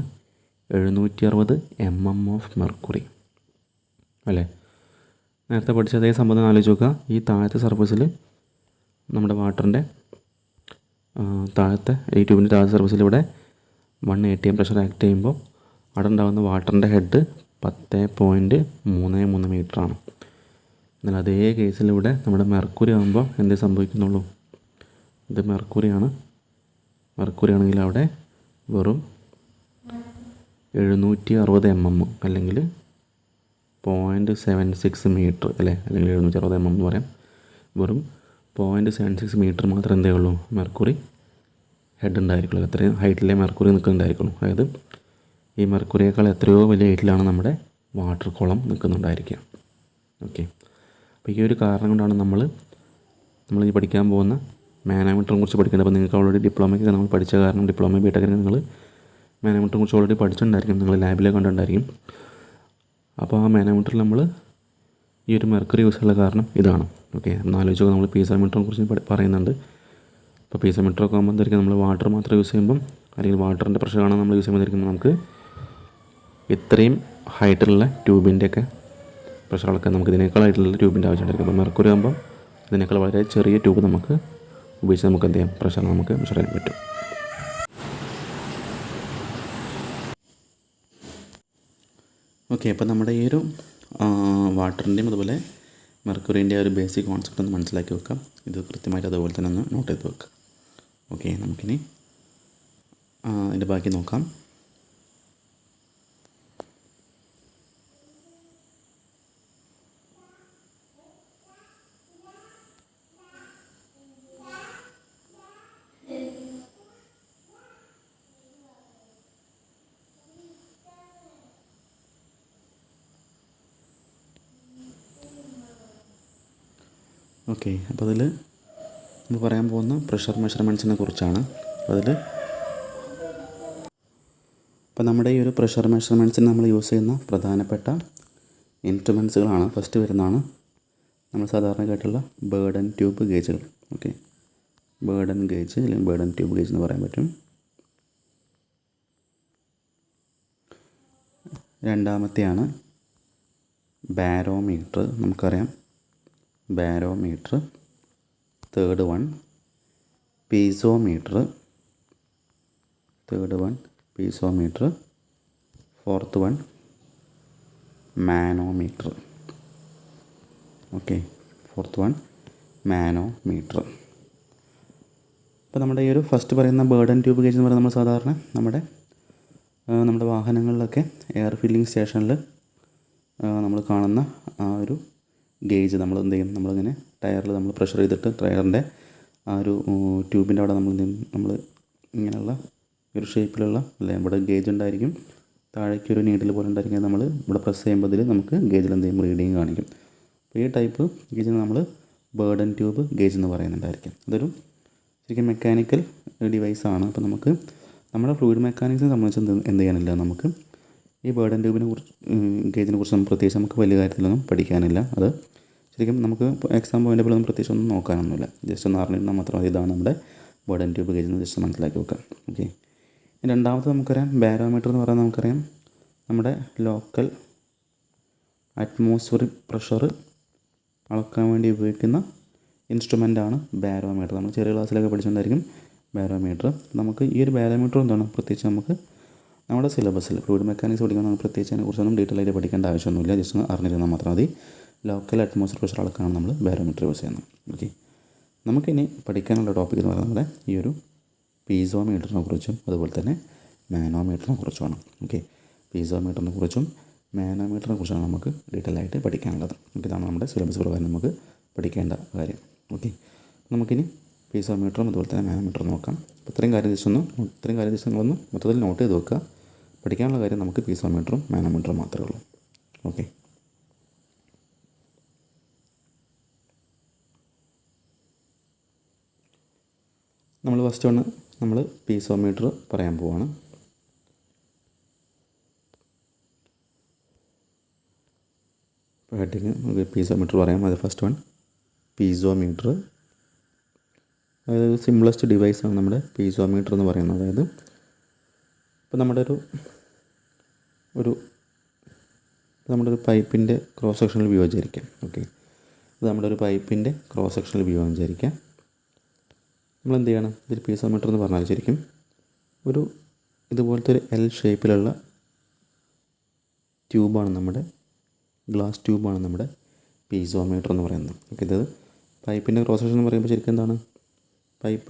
760 mm ഓഫ് മെർക്കുറി. അല്ലേ? നേരത്തെ പഠിച്ച അതേ സംബന്ധം ആലോചിച്ച് നോക്കുക. ഈ താഴത്തെ സർഫസിൽ നമ്മുടെ വാട്ടറിൻ്റെ താഴത്തെ ഈ ട്യൂബിൻ്റെ താഴത്തെ സർഫസിൽ ഇവിടെ 1 atm പ്രഷർ ആക്ട് ചെയ്യുമ്പോൾ അവിടെ ഉണ്ടാകുന്ന വാട്ടറിൻ്റെ ഹെഡ് 10.33 മീറ്ററാണ്. എന്നാൽ അതേ കേസിൽ ഇവിടെ നമ്മുടെ മെർക്കുറി ആകുമ്പോൾ എന്തേ സംഭവിക്കുന്നുള്ളൂ? ഇത് മെർക്കുറിയാണ്. മെർക്കുറി ആണെങ്കിൽ അവിടെ വെറും 760 mm അല്ലെങ്കിൽ 0.76 മീറ്റർ അല്ലേ, അല്ലെങ്കിൽ 760 mm എന്ന് പറയാം. വെറും 0.76 മീറ്റർ മാത്രമേ എന്തേ ഉള്ളൂ മെർക്കുറി ഹെഡ് ഉണ്ടായിരിക്കുള്ളൂ. അത്രയും ഹൈറ്റിലെ മെർക്കുറി നിൽക്കുന്നുണ്ടായിരിക്കുള്ളൂ. അതായത് ഈ മെർക്കുറിയേക്കാൾ എത്രയോ വലിയ ഹൈറ്റിലാണ് നമ്മുടെ വാട്ടർ കോളം നിൽക്കുന്നുണ്ടായിരിക്കുക. ഓക്കെ, അപ്പോൾ ഈ ഒരു കാരണം കൊണ്ടാണ് നമ്മൾ ഈ പഠിക്കാൻ പോകുന്ന മാനോമീറ്ററിനെ കുറിച്ച് പഠിക്കേണ്ടത്. അപ്പോൾ നിങ്ങൾക്ക് ഓൾറെഡി ഡിപ്ലോമയ്ക്ക് നമ്മൾ പഠിച്ച കാരണം ഡിപ്ലോമ ബിടെക്കിന് നിങ്ങൾ മാനോമീറ്ററിനെ കുറിച്ച് ഓൾറെഡി പഠിച്ചിട്ടുണ്ടായിരിക്കും, നിങ്ങൾ ലാബിലെ കണ്ടിട്ടുണ്ടായിരിക്കും. അപ്പോൾ ആ മാനോമീറ്ററിൽ നമ്മൾ ഈ ഒരു മെർക്കുറി യൂസ് ഉള്ള കാരണം ഇതാണ്. ഓക്കെ, ഒന്ന് ആലോചിച്ച് നമ്മൾ പീസോമീറ്ററിനെ കുറിച്ച് പറയുന്നുണ്ട്. അപ്പോൾ പീസോമീറ്ററൊക്കെ ആകുമ്പോൾ എന്തായിരിക്കും, നമ്മൾ വാട്ടർ മാത്രം യൂസ് ചെയ്യുമ്പം അല്ലെങ്കിൽ വാട്ടറിൻ്റെ പ്രഷറാണ് നമ്മൾ യൂസ് ചെയ്യുമ്പോൾ നമുക്ക് ഇത്രയും ഹൈറ്റിലുള്ള ട്യൂബിൻ്റെയൊക്കെ പ്രഷറൊക്കെ നമുക്ക് ഇതിനേക്കാൾ ഹൈറ്റിലുള്ള ട്യൂബിൻ്റെ ആവശ്യമുണ്ടായിരിക്കും. അപ്പോൾ മെർക്കുറി ആകുമ്പോൾ ഇതിനേക്കാൾ വളരെ ചെറിയ ട്യൂബ് നമുക്ക് ഉപയോഗിച്ച് നമുക്ക് എന്ത് ചെയ്യാം, പ്രഷർ നമുക്ക് മെഷർ ചെയ്യാൻ പറ്റും. ഓക്കെ, അപ്പോൾ നമ്മുടെ ഈ ഒരു വാട്ടറിൻ്റെയും അതുപോലെ മെർക്കുറിൻ്റെ ഒരു ബേസിക് കോൺസെപ്റ്റ് ഒന്ന് മനസ്സിലാക്കി വെക്കാം. ഇത് കൃത്യമായിട്ട് അതുപോലെ തന്നെ ഒന്ന് നോട്ട് ചെയ്ത് വെക്കാം. ഓക്കെ, നമുക്കിനി ഇതിൻ്റെ ബാക്കി നോക്കാം. ഓക്കെ, അപ്പോൾ അതിൽ നമ്മൾ പറയാൻ പോകുന്ന പ്രഷർ മെഷർമെൻറ്റ്സിനെ കുറിച്ചാണ്. അപ്പോൾ നമ്മുടെ ഈ ഒരു പ്രഷർ മെഷർമെൻറ്റ്സിന് നമ്മൾ യൂസ് ചെയ്യുന്ന പ്രധാനപ്പെട്ട ഇൻസ്ട്രുമെൻറ്റ്സുകളാണ്. ഫസ്റ്റ് വരുന്നതാണ് നമ്മൾ സാധാരണ കേട്ടുള്ള ബേർഡൻ ട്യൂബ് ഗേജുകൾ. ഓക്കെ, ബേർഡൻ ഗേജ് അല്ലെങ്കിൽ ബേർഡൻ ട്യൂബ് ഗേജ് എന്ന് പറയാൻ പറ്റും. രണ്ടാമത്തെയാണ് ബാരോമീറ്റർ, നമുക്കറിയാം barometer. Third one piezometer. Fourth one manometer. Okay, manometer. അപ്പോൾ നമ്മുടെ ഈ ഒരു ഫസ്റ്റ് പറയുന്ന ബേർഡൻ ട്യൂബ് ഗേജ് എന്ന് പറയുന്നത് നമ്മൾ സാധാരണ നമ്മുടെ വാഹനങ്ങളിലൊക്കെ എയർ ഫില്ലിംഗ് സ്റ്റേഷനിൽ നമ്മൾ കാണുന്ന ആ ഒരു ഗേജ് നമ്മൾ എന്ത് ചെയ്യും, നമ്മളിങ്ങനെ ടയറിൽ നമ്മൾ പ്രഷർ ചെയ്തിട്ട് ടയറിൻ്റെ ആ ഒരു ട്യൂബിൻ്റെ അവിടെ നമ്മൾ ഇങ്ങനെയുള്ള ഒരു ഷേപ്പിലുള്ള അല്ലേ ഇവിടെ ഗേജ് ഉണ്ടായിരിക്കും. താഴേക്കൊരു നീഡിൽ പോലെ ഉണ്ടായിരിക്കും. നമ്മൾ ഇവിടെ പ്രസ് ചെയ്യുമ്പോൾ ഇതിൽ നമുക്ക് ഗേജിൽ എന്ത് ചെയ്യും, റീഡിങ് കാണിക്കും. അപ്പോൾ ഈ ടൈപ്പ് ഗേജിന് നമ്മൾ ബേർഡൻ ട്യൂബ് ഗേജ് എന്ന് പറയുന്നുണ്ടായിരിക്കും. അതൊരു ശരിക്കും മെക്കാനിക്കൽ ഡിവൈസാണ്. അപ്പോൾ നമുക്ക് നമ്മുടെ ഫ്ലൂയിഡ് മെക്കാനിക്സിനെ സംബന്ധിച്ച് എന്ത് ചെയ്യാനില്ല, നമുക്ക് ഈ ബേർഡൻ ട്യൂബിനെ കുറിച്ച് ഗേജിനെ കുറിച്ച് പ്രത്യേകിച്ച് നമുക്ക് വലിയ കാര്യത്തിലൊന്നും പഠിക്കാനില്ല. അത് ശരിക്കും നമുക്ക് എക്സാം പോയിൻ്റബിളൊന്നും പ്രത്യേകിച്ച് ഒന്നും നോക്കാനൊന്നുമില്ല. ജസ്റ്റ് ഒന്ന് അറിഞ്ഞിരുന്നാൽ മാത്രം ഇതാണ് നമ്മുടെ ബേർഡൻ ട്യൂബ് ഗേജ് എന്ന് ജസ്റ്റ് മനസ്സിലാക്കി വെക്കാം. ഓക്കെ, രണ്ടാമത് നമുക്കറിയാം ബാരോമീറ്റർ എന്ന് പറയുന്നത് നമുക്കറിയാം നമ്മുടെ ലോക്കൽ അറ്റ്മോസ്ഫിയറിക് പ്രഷർ അളക്കാൻ വേണ്ടി ഉപയോഗിക്കുന്ന ഇൻസ്ട്രുമെൻ്റാണ് ബാരോമീറ്റർ. നമ്മൾ ചെറിയ ക്ലാസ്സിലൊക്കെ പഠിച്ചിട്ടുണ്ടായിരിക്കും ബാരോമീറ്റർ. നമുക്ക് ഈ ഒരു ബാരോമീറ്റർ എന്താണ് പ്രത്യേകിച്ച് നമുക്ക് നമ്മുടെ സിലബസിൽ ഫ്ലൂയിഡ് മെക്കാനിക്സ് പഠിക്കുമ്പോൾ നമുക്ക് പ്രത്യേകിച്ച് അതിനെക്കുറിച്ചൊന്നും ഡീറ്റെയിൽ ആയിട്ട് പഠിക്കേണ്ട ആവശ്യമൊന്നുമില്ല. ജസ്റ്റ് ഒന്ന് അറിഞ്ഞിരുന്നാൽ മാത്രം മതി. ലോക്കൽ അറ്റ്മോസ്ഫിയർ പ്രഷർ അളക്കാനാണ് നമ്മൾ ബാരോമീറ്റർ യൂസ് ചെയ്യുന്നത്. ഓക്കെ, നമുക്കിനി പഠിക്കാനുള്ള ടോപ്പിക് എന്ന് പറയുന്നത് ഈ ഒരു പീസോമീറ്ററിനെ കുറിച്ചും അതുപോലെ തന്നെ മാനോമീറ്ററിനെ കുറിച്ചുമാണ്. ഓക്കെ, പീസോമീറ്ററിനെ കുറിച്ചും മാനോമീറ്ററിനെ കുറിച്ചാണ് നമുക്ക് ഡീറ്റെയിൽ ആയിട്ട് പഠിക്കാനുള്ളത്. ഇതാണ് നമ്മുടെ സിലബസ് പ്രകാരം നമുക്ക് പഠിക്കേണ്ട കാര്യം. ഓക്കെ, നമുക്കിനി പീസോമീറ്ററും അതുപോലെ തന്നെ മാനോമീറ്ററും നോക്കാം. അപ്പോൾ ഇത്രയും കാര്യം നിങ്ങളൊന്ന് മൊത്തത്തിൽ നോട്ട് ചെയ്ത് വെക്കുക. പഠിക്കാനുള്ള കാര്യം നമുക്ക് പീസോമീറ്ററും മാനോമീറ്ററും മാത്രമേ ഉള്ളൂ. ഓക്കെ, നമ്മൾ ഫസ്റ്റ് നമ്മൾ പീസോമീറ്റർ പറയാൻ പോവാണ്. ഹെഡിങ് നമുക്ക് പീസോമീറ്റർ പറയാം. അത് ഫസ്റ്റ് പീസോമീറ്റർ, അതായത് സിമ്പിളസ്റ്റ് ഡിവൈസാണ് നമ്മുടെ പീസോമീറ്റർ എന്ന് പറയുന്നത്. അതായത് ഇപ്പോൾ നമ്മുടെ ഒരു പൈപ്പിൻ്റെ ക്രോസ് സെക്ഷണൽ വ്യൂ വിചാരിക്കാം. ഓക്കെ, ഇത് നമ്മുടെ ഒരു പൈപ്പിൻ്റെ ക്രോസ് സെക്ഷണൽ വ്യൂ ആണെന്ന് വിചാരിക്കാം. നമ്മൾ എന്ത് ചെയ്യണം, ഇതൊരു പീസോമീറ്റർ എന്ന് പറഞ്ഞാൽ ശരിക്കും ഒരു ഇതുപോലത്തെ ഒരു എൽ ഷേപ്പിലുള്ള ട്യൂബാണ്, നമ്മുടെ ഗ്ലാസ് ട്യൂബാണ് നമ്മുടെ പീസോമീറ്റർ എന്ന് പറയുന്നത്. ഓക്കെ, ഇത് പൈപ്പിൻ്റെ ക്രോസ് സെക്ഷൻ എന്ന് പറയുമ്പോൾ ശരിക്കും എന്താണ്, പൈപ്പ്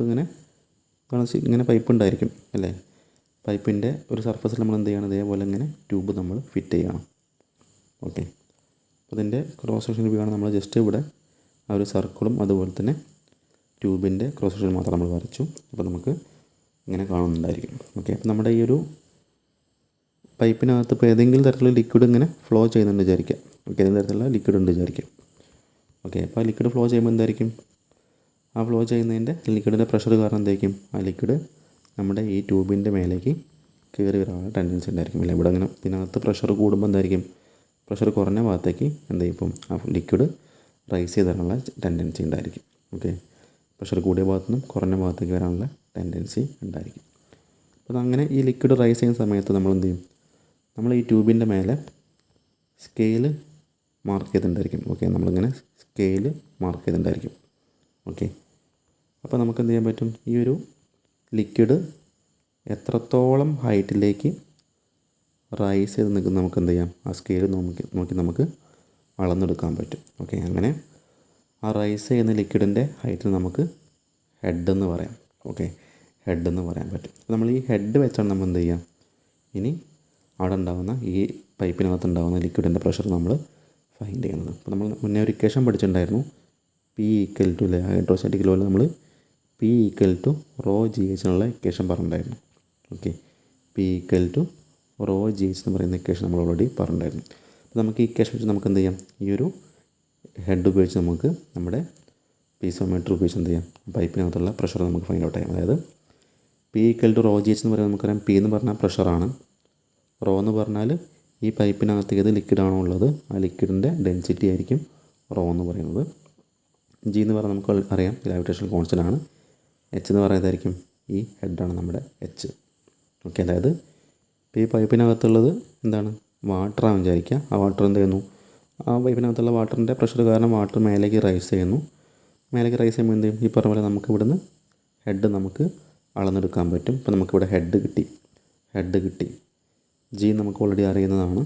ഇങ്ങനെ പൈപ്പ് ഉണ്ടായിരിക്കും അല്ലേ. പൈപ്പിൻ്റെ ഒരു സർഫസിൽ നമ്മൾ എന്ത് ചെയ്യണം, ഇതേപോലെ ഇങ്ങനെ ട്യൂബ് നമ്മൾ ഫിറ്റ് ചെയ്യണം. ഓക്കെ, അതിൻ്റെ ക്രോസ് സെക്ഷൻ വ്യൂ ആണ്. നമ്മൾ ജസ്റ്റ് ഇവിടെ ആ ഒരു സർക്കിളും അതുപോലെ തന്നെ ട്യൂബിൻ്റെ ക്രോസ് സെക്ഷൻ മാത്രം നമ്മൾ വരച്ചു. അപ്പോൾ നമുക്ക് ഇങ്ങനെ കാണുന്നുണ്ടായിരിക്കും. ഓക്കെ, അപ്പോൾ നമ്മുടെ ഈ ഒരു പൈപ്പിനകത്ത് ഇപ്പോൾ ഏതെങ്കിലും തരത്തിലുള്ള ലിക്വിഡ് ഇങ്ങനെ ഫ്ലോ ചെയ്യുന്നുണ്ട് വിചാരിക്കാം. ഓക്കെ, ഏതെങ്കിലും തരത്തിലുള്ള ലിക്വിഡ് ഉണ്ട് വിചാരിക്കാം. ഓക്കെ, അപ്പോൾ ആ ലിക്വിഡ് ഫ്ലോ ചെയ്യുമ്പോൾ എന്തായിരിക്കും, ആ ഫ്ലോ ചെയ്യുന്നതിൻ്റെ ലിക്വിഡിൻ്റെ പ്രഷർ കാരണം എന്തായിരിക്കും, ആ ലിക്വിഡ് നമ്മുടെ ഈ ട്യൂബിൻ്റെ മേലേക്ക് കയറി വരാനുള്ള ടെൻഡൻസി ഉണ്ടായിരിക്കും. അല്ലേ, ഇവിടെ അങ്ങനെ ഇതിനകത്ത് പ്രഷർ കൂടുമ്പോൾ എന്തായിരിക്കും, പ്രഷർ കുറഞ്ഞ ഭാഗത്തേക്ക് എന്തായിരിക്കും, ഇപ്പം ആ ലിക്വിഡ് റൈസ് ചെയ്ത് തരാനുള്ള ടെൻഡൻസി ഉണ്ടായിരിക്കും. ഓക്കെ, പ്രഷർ കൂടിയ ഭാഗത്തു നിന്നും കുറഞ്ഞ ഭാഗത്തേക്ക് വരാനുള്ള ടെൻഡൻസി ഉണ്ടായിരിക്കും. അപ്പോൾ അങ്ങനെ ഈ ലിക്വിഡ് റൈസ് ചെയ്യുന്ന സമയത്ത് നമ്മൾ എന്ത് ചെയ്യും, നമ്മൾ ഈ ട്യൂബിൻ്റെ മേലെ സ്കെയിൽ മാർക്ക് ചെയ്തിട്ടുണ്ടായിരിക്കും. ഓക്കെ, നമ്മളിങ്ങനെ സ്കെയിൽ മാർക്ക് ചെയ്തിട്ടുണ്ടായിരിക്കും. ഓക്കെ, അപ്പോൾ നമുക്ക് എന്ത് ചെയ്യാൻ പറ്റും, ഈ ഒരു ലിക്വിഡ് എത്രത്തോളം ഹൈറ്റിലേക്ക് റൈസ് ചെയ്ത് നിൽക്കുന്ന നമുക്ക് എന്ത് ചെയ്യാം, ആ സ്കെയിൽ നോക്കി നമുക്ക് അളന്നെടുക്കാൻ പറ്റും. ഓക്കെ, അങ്ങനെ ആ റൈസ് ചെയ്യുന്ന ലിക്വിഡിൻ്റെ ഹൈറ്റിന് നമുക്ക് ഹെഡ് എന്ന് പറയാം. ഓക്കെ, ഹെഡ് എന്ന് പറയാൻ പറ്റും. നമ്മൾ ഈ ഹെഡ് വെച്ചാണ് നമ്മൾ എന്ത് ചെയ്യാം, ഇനി അവിടെ ഉണ്ടാകുന്ന ഈ പൈപ്പിനകത്ത് ഉണ്ടാകുന്ന ലിക്വിഡിൻ്റെ പ്രഷർ നമ്മൾ ഫൈൻഡ് ചെയ്യുന്നത്. അപ്പോൾ നമ്മൾ മുന്നേ ഒരു ഇക്വേഷൻ പഠിച്ചിട്ടുണ്ടായിരുന്നു, പി ഈക്വൽ ടു അല്ലേ, ഹൈഡ്രോസ്റ്റാറ്റിക് ലോയിൽ നമ്മൾ P equal to rho G H എന്നുള്ള ഇക്വേഷൻ പറഞ്ഞിട്ടുണ്ടായിരുന്നു. Okay, P equal to rho G H എന്ന് പറയുന്ന ഇക്വേഷൻ നമ്മൾ ഓൾറെഡി പറഞ്ഞിട്ടുണ്ടായിരുന്നു. അപ്പോൾ നമുക്ക് ഈ ഇക്വേഷൻ വെച്ച് നമുക്ക് എന്ത് ചെയ്യാം, ഈ ഒരു ഹെഡ് ഉപയോഗിച്ച് നമുക്ക് നമ്മുടെ പീസോമീറ്റർ ഉപയോഗിച്ച് എന്ത് ചെയ്യാം, പൈപ്പിനകത്തുള്ള പ്രഷർ നമുക്ക് ഫൈൻഡ് ഔട്ട് ചെയ്യാം. അതായത് P equal to rho G H എന്ന് പറയുന്നത് നമുക്കറിയാം, പി എന്ന് പറഞ്ഞാൽ പ്രഷറാണ്, റോ എന്ന് പറഞ്ഞാൽ ഈ പൈപ്പിനകത്ത് ഏത് ലിക്വിഡാണോ ഉള്ളത് ആ ലിക്വിഡിൻ്റെ ഡെൻസിറ്റി ആയിരിക്കും റോ എന്ന് പറയുന്നത്. ജി എന്ന് പറഞ്ഞാൽ നമുക്ക് അറിയാം ഗ്രാവിറ്റേഷണൽ കോൺസ്റ്റൻ്റ് ആണ്. എച്ച് എന്ന് പറയുന്നതായിരിക്കും ഈ ഹെഡാണ് നമ്മുടെ എച്ച്. ഓക്കെ, അതായത് ഈ പൈപ്പിനകത്തുള്ളത് എന്താണ്, വാട്ടറാണ് വിചാരിക്കുക. ആ വാട്ടർ എന്ത് ചെയ്യുന്നു, ആ പൈപ്പിനകത്തുള്ള വാട്ടറിൻ്റെ പ്രഷർ കാരണം വാട്ടർ മേലേക്ക് റൈസ് ചെയ്യുന്നു. മേലേക്ക് റൈസ് ചെയ്യുമ്പോൾ എന്ത് ചെയ്യും, ഈ പറഞ്ഞ പോലെ നമുക്ക് ഇവിടുന്ന് ഹെഡ് നമുക്ക് അളന്നെടുക്കാൻ പറ്റും. ഇപ്പോൾ നമുക്കിവിടെ ഹെഡ് കിട്ടി. ജി നമുക്ക് ഓൾറെഡി അറിയുന്നതാണ്.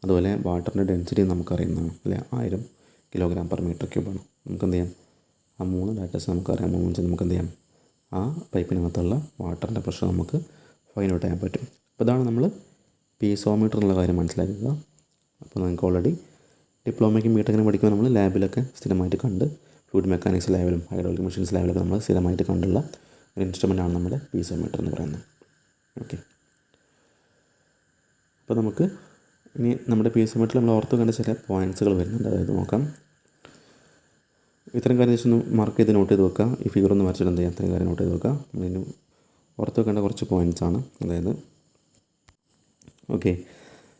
അതുപോലെ വാട്ടറിൻ്റെ ഡെൻസിറ്റി നമുക്ക് അറിയുന്നതാണ് അല്ലേ, 1000 kg/m3 നമുക്ക് എന്ത് ചെയ്യാം, ആ 3 ഡാറ്റാസ് നമുക്കറിയാം. നമുക്ക് എന്ത് ചെയ്യാം, ആ പൈപ്പിനകത്തുള്ള വാട്ടറിൻ്റെ പ്രഷർ നമുക്ക് ഫൈൻഡ് ഔട്ട് ചെയ്യാൻ പറ്റും. അപ്പോൾ ഇതാണ് നമ്മൾ പീസോമീറ്റർ എന്നുള്ള കാര്യം മനസ്സിലാക്കുക. അപ്പോൾ നിങ്ങൾക്ക് ഓൾറെഡി ഡിപ്ലോമയ്ക്കും ബിടെക്കിനും പഠിക്കുമ്പോൾ നമ്മൾ ലാബിലൊക്കെ സ്ഥിരമായിട്ട് കണ്ട്, ഫ്ലൂയിഡ് മെക്കാനിക്സ് ലാബിലും ഹൈഡ്രോളിക് മെഷീൻസ് ലാബിലൊക്കെ നമ്മൾ സ്ഥിരമായിട്ട് കണ്ടുള്ള ഒരു ഇൻസ്ട്രുമെൻ്റാണ് നമ്മുടെ പീസോമീറ്റർ എന്ന് പറയുന്നത്. ഓക്കെ, അപ്പോൾ നമുക്ക് ഇനി നമ്മുടെ പീസോമീറ്ററിൽ നമ്മൾ ഓർത്ത് കണ്ട ചില പോയിൻറ്റ്സുകൾ വരുന്നുണ്ട്. അതായത് നോക്കാം, ഇത്തരം കാര്യം ജസ്റ്റ് ഒന്ന് മാർക്ക് ചെയ്ത് നോട്ട് ചെയ്ത് വെക്കുക. ഈ ഫിഗർ ഒന്ന് വരച്ചിട്ട് എന്ത് ചെയ്യാം, ഇത്തരം കാര്യം നോട്ട് ചെയ്ത് വെക്കുക. നമ്മളിനി ഓർത്ത് വെക്കേണ്ട കുറച്ച് പോയിൻറ്റ്സ് ആണ്. അതായത് ഓക്കെ,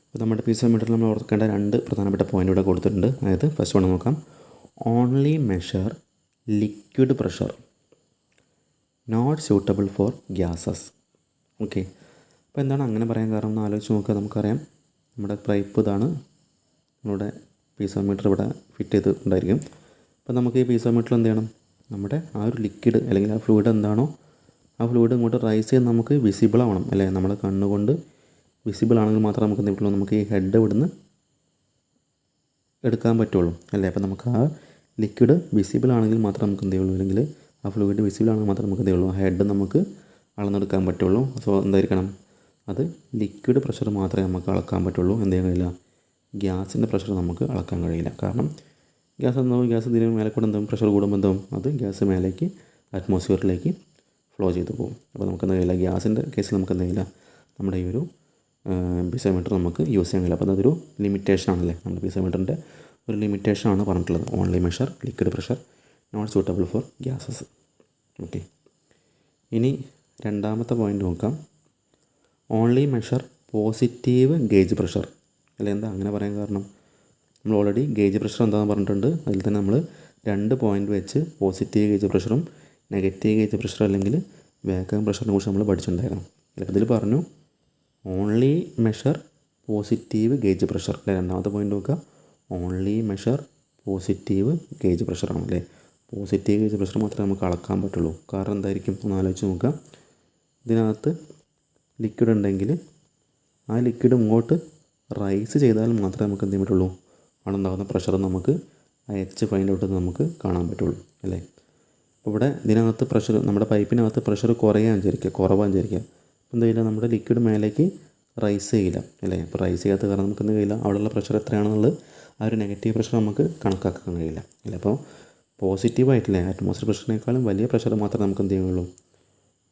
അപ്പോൾ നമ്മുടെ പീസോമീറ്ററിൽ നമ്മൾ ഓർക്കേണ്ട 2 പ്രധാനപ്പെട്ട പോയിൻ്റ് ഇവിടെ കൊടുത്തിട്ടുണ്ട്. അതായത് ഫസ്റ്റ് വൺ നോക്കാം, only measure liquid pressure, not suitable for gases. Okay, അപ്പോൾ എന്താണ് അങ്ങനെ പറയാൻ കാരണം എന്ന് ആലോചിച്ച് നോക്കുക. നമുക്കറിയാം നമ്മുടെ പൈപ്പ് ഇതാണ്, നമ്മുടെ പീസോമീറ്റർ ഇവിടെ ഫിറ്റ് ചെയ്തിട്ടുണ്ടായിരിക്കും. അപ്പോൾ നമുക്ക് ഈ പീസോമീറ്ററിൽ എന്ത് ചെയ്യണം, നമ്മുടെ ആ ഒരു ലിക്വിഡ് അല്ലെങ്കിൽ ആ ഫ്ലൂയിഡ് എന്താണോ ആ ഫ്ലൂയിഡ് ഇങ്ങോട്ട് റൈസ് ചെയ്ത് നമുക്ക് വിസിബിൾ ആവണം അല്ലേ. നമ്മുടെ കണ്ണുകൊണ്ട് വിസിബിൾ ആണെങ്കിൽ മാത്രമേ നമുക്ക് എന്ത് പറ്റുള്ളൂ, നമുക്ക് ഈ ഹെഡ് ഇവിടുന്ന് എടുക്കാൻ പറ്റുള്ളൂ അല്ലേ. അപ്പോൾ നമുക്ക് ആ ലിക്വിഡ് വിസിബിൾ ആണെങ്കിൽ മാത്രമേ നമുക്ക് എന്ത് ചെയ്യുള്ളൂ, അല്ലെങ്കിൽ ആ ഫ്ലൂയിഡ് വിസിബിൾ ആണെങ്കിൽ മാത്രമേ നമുക്ക് എന്ത് ചെയ്യുള്ളൂ, ആ ഹെഡ് നമുക്ക് അളന്നെടുക്കാൻ പറ്റുള്ളൂ. സോ എന്തായിരിക്കണം, അത് ലിക്വിഡ് പ്രഷർ മാത്രമേ നമുക്ക് അളക്കാൻ പറ്റുള്ളൂ. എന്ത് ചെയ്യാൻ കഴിയില്ല, ഗ്യാസിൻ്റെ പ്രഷർ നമുക്ക് അളക്കാൻ കഴിയില്ല. കാരണം ഗ്യാസ് ഇതിന് മേലെ കൂടെ എന്താവും, പ്രഷർ കൂടുമ്പോൾ എന്താവും, അത് ഗ്യാസ് മേലേക്ക് അറ്റ്മോസ്ഫിയറിലേക്ക് ഫ്ലോ ചെയ്ത് പോകും. അപ്പോൾ നമുക്ക് എന്താ കഴിയില്ല, ഗ്യാസിൻ്റെ കേസിൽ നമുക്ക് എന്താ കഴിയില്ല, നമ്മുടെ ഈ ഒരു പീസോമീറ്റർ നമുക്ക് യൂസ് ചെയ്യാൻ കഴിയില്ല. അപ്പോൾ അതൊരു ലിമിറ്റേഷൻ ആണല്ലേ, നമ്മുടെ പീസോമീറ്ററിൻ്റെ ഒരു ലിമിറ്റേഷനാണ് പറഞ്ഞിട്ടുള്ളത്. Only measure liquid pressure, not suitable for gases. Okay, ഇനി രണ്ടാമത്തെ പോയിൻ്റ് നോക്കാം. Only measure positive gauge pressure അല്ലെ. എന്താ അങ്ങനെ പറയാൻ കാരണം, നമ്മൾ ഓൾറെഡി ഗേജ് പ്രഷർ എന്താണെന്ന് പറഞ്ഞിട്ടുണ്ട്. അതിൽ തന്നെ നമ്മൾ 2 പോയിൻ്റ് വെച്ച് പോസിറ്റീവ് ഗേജ് പ്രഷറും നെഗറ്റീവ് ഗേജ് പ്രഷർ അല്ലെങ്കിൽ വാക്വം പ്രഷറിനെ കുറിച്ച് നമ്മൾ പഠിച്ചിട്ടുണ്ടായിരുന്നു. അപ്പോൾ ഇതിൽ പറഞ്ഞു only measure positive gauge pressure അല്ലേ. രണ്ടാമത്തെ പോയിൻ്റ് നോക്കുക, ഓൺലി മെഷർ പോസിറ്റീവ് ഗേജ് പ്രഷറാണ് അല്ലേ. പോസിറ്റീവ് ഗേജ് പ്രഷർ മാത്രമേ നമുക്ക് അളക്കാൻ പറ്റുള്ളൂ. കാരണം എന്തായിരിക്കും, ഒന്ന് ആലോചിച്ച് നോക്കുക. ഇതിനകത്ത് ലിക്വിഡ് ഉണ്ടെങ്കിൽ ആ ലിക്വിഡ് ഇങ്ങോട്ട് റൈസ് ചെയ്താൽ മാത്രമേ നമുക്ക് എന്ത് ചെയ്യാൻ പറ്റുള്ളൂ, അവിടെ ഉണ്ടാകുന്ന പ്രഷർ നമുക്ക് ആ എച്ച് ഫൈൻഡ് ഔട്ട് നമുക്ക് കാണാൻ പറ്റുള്ളൂ അല്ലേ. അപ്പോൾ ഇവിടെ ഇതിനകത്ത് പ്രഷർ, നമ്മുടെ പൈപ്പിനകത്ത് പ്രഷർ കുറവാന്ന് വിചാരിക്കുക. അപ്പോൾ എന്താ ചെയ്യില്ല, നമ്മുടെ ലിക്വിഡ് മേലേക്ക് റൈസ് ചെയ്യില്ല അല്ലേ. അപ്പോൾ റൈസ് ചെയ്യാത്ത കാരണം നമുക്ക് എന്ത് കഴിയില്ല, അവിടെയുള്ള പ്രഷർ എത്രയാണെന്നുള്ളത് ആ ഒരു നെഗറ്റീവ് പ്രഷർ നമുക്ക് കണക്കാക്കാൻ കഴിയില്ല അല്ലേ. അപ്പോൾ പോസിറ്റീവായിട്ടില്ലേ, അറ്റ്മോസ്ഫിയർ പ്രഷറിനേക്കാളും വലിയ പ്രഷർ മാത്രമേ നമുക്ക് എന്ത് ചെയ്യുള്ളൂ,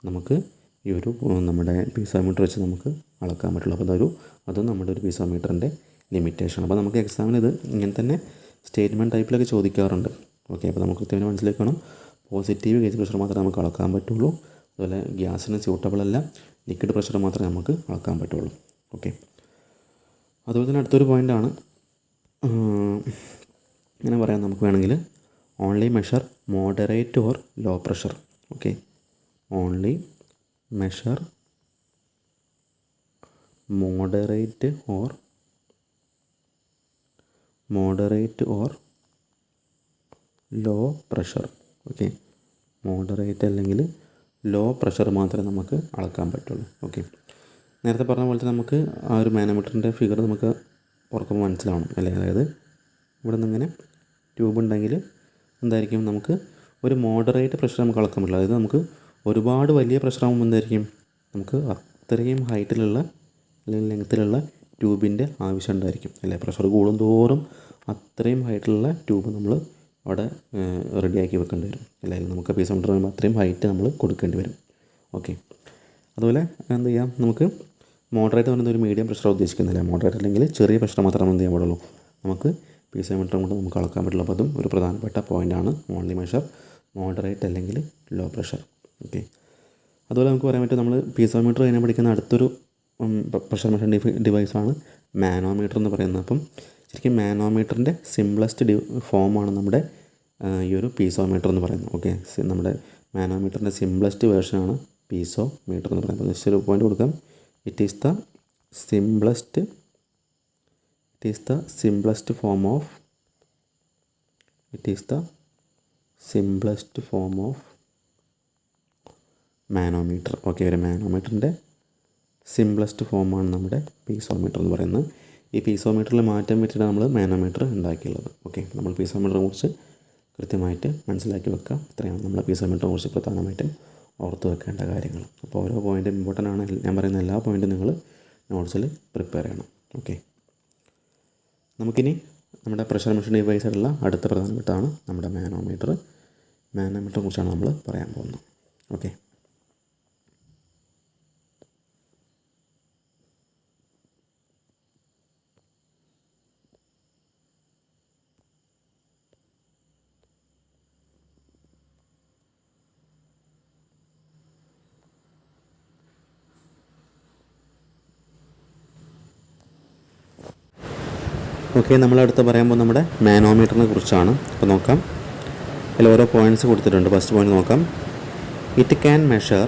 നമുക്ക് ഈ ഒരു നമ്മുടെ പീസോമീറ്റർ വെച്ച് നമുക്ക് അളക്കാൻ പറ്റുള്ളൂ. അപ്പോൾ അതും നമ്മുടെ ഒരു പീസോമീറ്ററിൻ്റെ ലിമിറ്റേഷൻ. അപ്പോൾ നമുക്ക് എക്സാമിന് ഇത് ഇങ്ങനെ തന്നെ സ്റ്റേറ്റ്മെൻറ്റ് ടൈപ്പിലൊക്കെ ചോദിക്കാറുണ്ട്. ഓക്കെ, അപ്പോൾ നമുക്ക് കൃത്യമായി മനസ്സിലാക്കണം, പോസിറ്റീവ് ഗേജ് പ്രഷർ മാത്രമേ നമുക്ക് അളക്കാൻ പറ്റുള്ളൂ. അതുപോലെ ഗ്യാസിന് സ്യൂട്ടബിൾ അല്ല, ലിക്വിഡ് പ്രഷർ മാത്രമേ നമുക്ക് അളക്കാൻ പറ്റുള്ളൂ. ഓക്കെ, അതുപോലെ തന്നെ അടുത്തൊരു പോയിൻ്റാണ്, ഇങ്ങനെ പറയാം നമുക്ക് വേണമെങ്കിൽ, only measure moderate or low pressure. Okay, only measure moderate or low pressure. Okay, moderate അല്ലെങ്കിൽ ലോ പ്രഷർ മാത്രമേ നമുക്ക് അളക്കാൻ പറ്റുള്ളൂ. ഓക്കെ, നേരത്തെ പറഞ്ഞ പോലെ നമുക്ക് ആ ഒരു മാനോമീറ്ററിൻ്റെ ഫിഗർ നമുക്ക് ഉറക്കുമ്പോൾ മനസ്സിലാവണം അല്ലേ. അതായത് ഇവിടെ നിന്ന് ഇങ്ങനെ ട്യൂബ് ഉണ്ടെങ്കിൽ എന്തായിരിക്കും, നമുക്ക് ഒരു മോഡറേറ്റ് പ്രഷർ നമുക്ക് അളക്കാൻ പറ്റില്ല. അതായത് നമുക്ക് ഒരുപാട് വലിയ പ്രഷർ ആകുമ്പോൾ എന്തായിരിക്കും, നമുക്ക് അത്രയും ഹൈറ്റിലുള്ള അല്ലെങ്കിൽ ലെങ്ത്തിലുള്ള ട്യൂബിൻ്റെ ആവശ്യം ഉണ്ടായിരിക്കും അല്ലേ. പ്രഷർ കൂടും തോറും അത്രയും ഹൈറ്റിലുള്ള ട്യൂബ് നമ്മൾ അവിടെ റെഡിയാക്കി വെക്കേണ്ടി വരും അല്ലേ. നമുക്ക് പീസോമീറ്റർ പറയുമ്പോൾ അത്രയും ഹൈറ്റ് നമ്മൾ കൊടുക്കേണ്ടി വരും. ഓക്കെ, അതുപോലെ എന്ത് ചെയ്യാം, നമുക്ക് മോഡറേറ്റ് എന്ന് പറയുന്ന ഒരു മീഡിയം പ്രഷർ ഉദ്ദേശിക്കുന്നില്ല. മോഡറേറ്റ് അല്ലെങ്കിൽ ചെറിയ പ്രഷർ മാത്രമേ എന്ത് ചെയ്യാൻ പാടുള്ളൂ, നമുക്ക് പീസോമീറ്റർ കൊണ്ട് നമുക്ക് അളക്കാൻ പറ്റുള്ളൂ. അപ്പോൾ അതും ഒരു പ്രധാനപ്പെട്ട പോയിൻ്റാണ്, ഓൺലി മെഷർ മോഡറേറ്റ് അല്ലെങ്കിൽ ലോ പ്രഷർ. ഓക്കെ, അതുപോലെ നമുക്ക് പറയാൻ പറ്റും, നമ്മൾ പീസോമീറ്റർ കഴിഞ്ഞാൽ പഠിക്കുന്ന അടുത്തൊരു പ്രഷർ മെഷർ ഡിവൈസാണ് മാനോമീറ്റർ എന്ന് പറയുന്നത്. അപ്പം ശരിക്കും മാനോമീറ്ററിൻ്റെ സിംപ്ലസ്റ്റ് ഫോമാണ് നമ്മുടെ ഈ ഒരു പീസോമീറ്റർ എന്ന് പറയുന്നത്. ഓക്കെ, നമ്മുടെ മാനോമീറ്ററിൻ്റെ സിംപ്ലസ്റ്റ് വേർഷനാണ് പീസോമീറ്റർ എന്ന് പറയുന്നത്. ജസ്റ്റ് ഒരു പോയിൻ്റ് കൊടുക്കാം, it is the simplest form of manometer. Okay, ഒരു മാനോമീറ്ററിൻ്റെ സിംപ്ലസ്റ്റ് ഫോമാണ് നമ്മുടെ പീസോമീറ്റർ എന്ന് പറയുന്നത്. ഈ പീസോമീറ്ററിൽ മാറ്റം പറ്റിയിട്ടാണ് നമ്മൾ മാനോമീറ്റർ ഉണ്ടാക്കിയുള്ളത്. ഓക്കെ, നമ്മൾ പീസോമീറ്ററെ കുറിച്ച് കൃത്യമായിട്ട് മനസ്സിലാക്കി വെക്കുക. ഇത്രയാണ് നമ്മൾ പീസോമീറ്ററെ കുറിച്ച് പ്രധാനമായിട്ടും ഓർത്ത് വെക്കേണ്ട കാര്യങ്ങൾ. അപ്പോൾ ഓരോ പോയിൻറ്റും ഇമ്പോർട്ടൻ്റ് ആണ്. ഞാൻ പറയുന്ന എല്ലാ പോയിൻറ്റും നിങ്ങൾ നോട്ട്സിൽ പ്രിപ്പയർ ചെയ്യണം. ഓക്കെ, നമുക്കിനി നമ്മുടെ പ്രഷർ മെഷർ ഡിവൈസായിട്ടുള്ള അടുത്ത പ്രധാനപ്പെട്ടതാണ് നമ്മുടെ മാനോമീറ്ററിനെ കുറിച്ചാണ് നമ്മൾ പറയാൻ പോകുന്നത്. ഓക്കെ, നമ്മളടുത്ത് പറയാൻ പോകുന്നത് നമ്മുടെ മാനോമീറ്ററിനെ കുറിച്ചാണ്. അപ്പോൾ നോക്കാം, അതിൽ ഓരോ പോയിൻറ്റ്സ് കൊടുത്തിട്ടുണ്ട്. ഫസ്റ്റ് പോയിൻ്റ് നോക്കാം, it can measure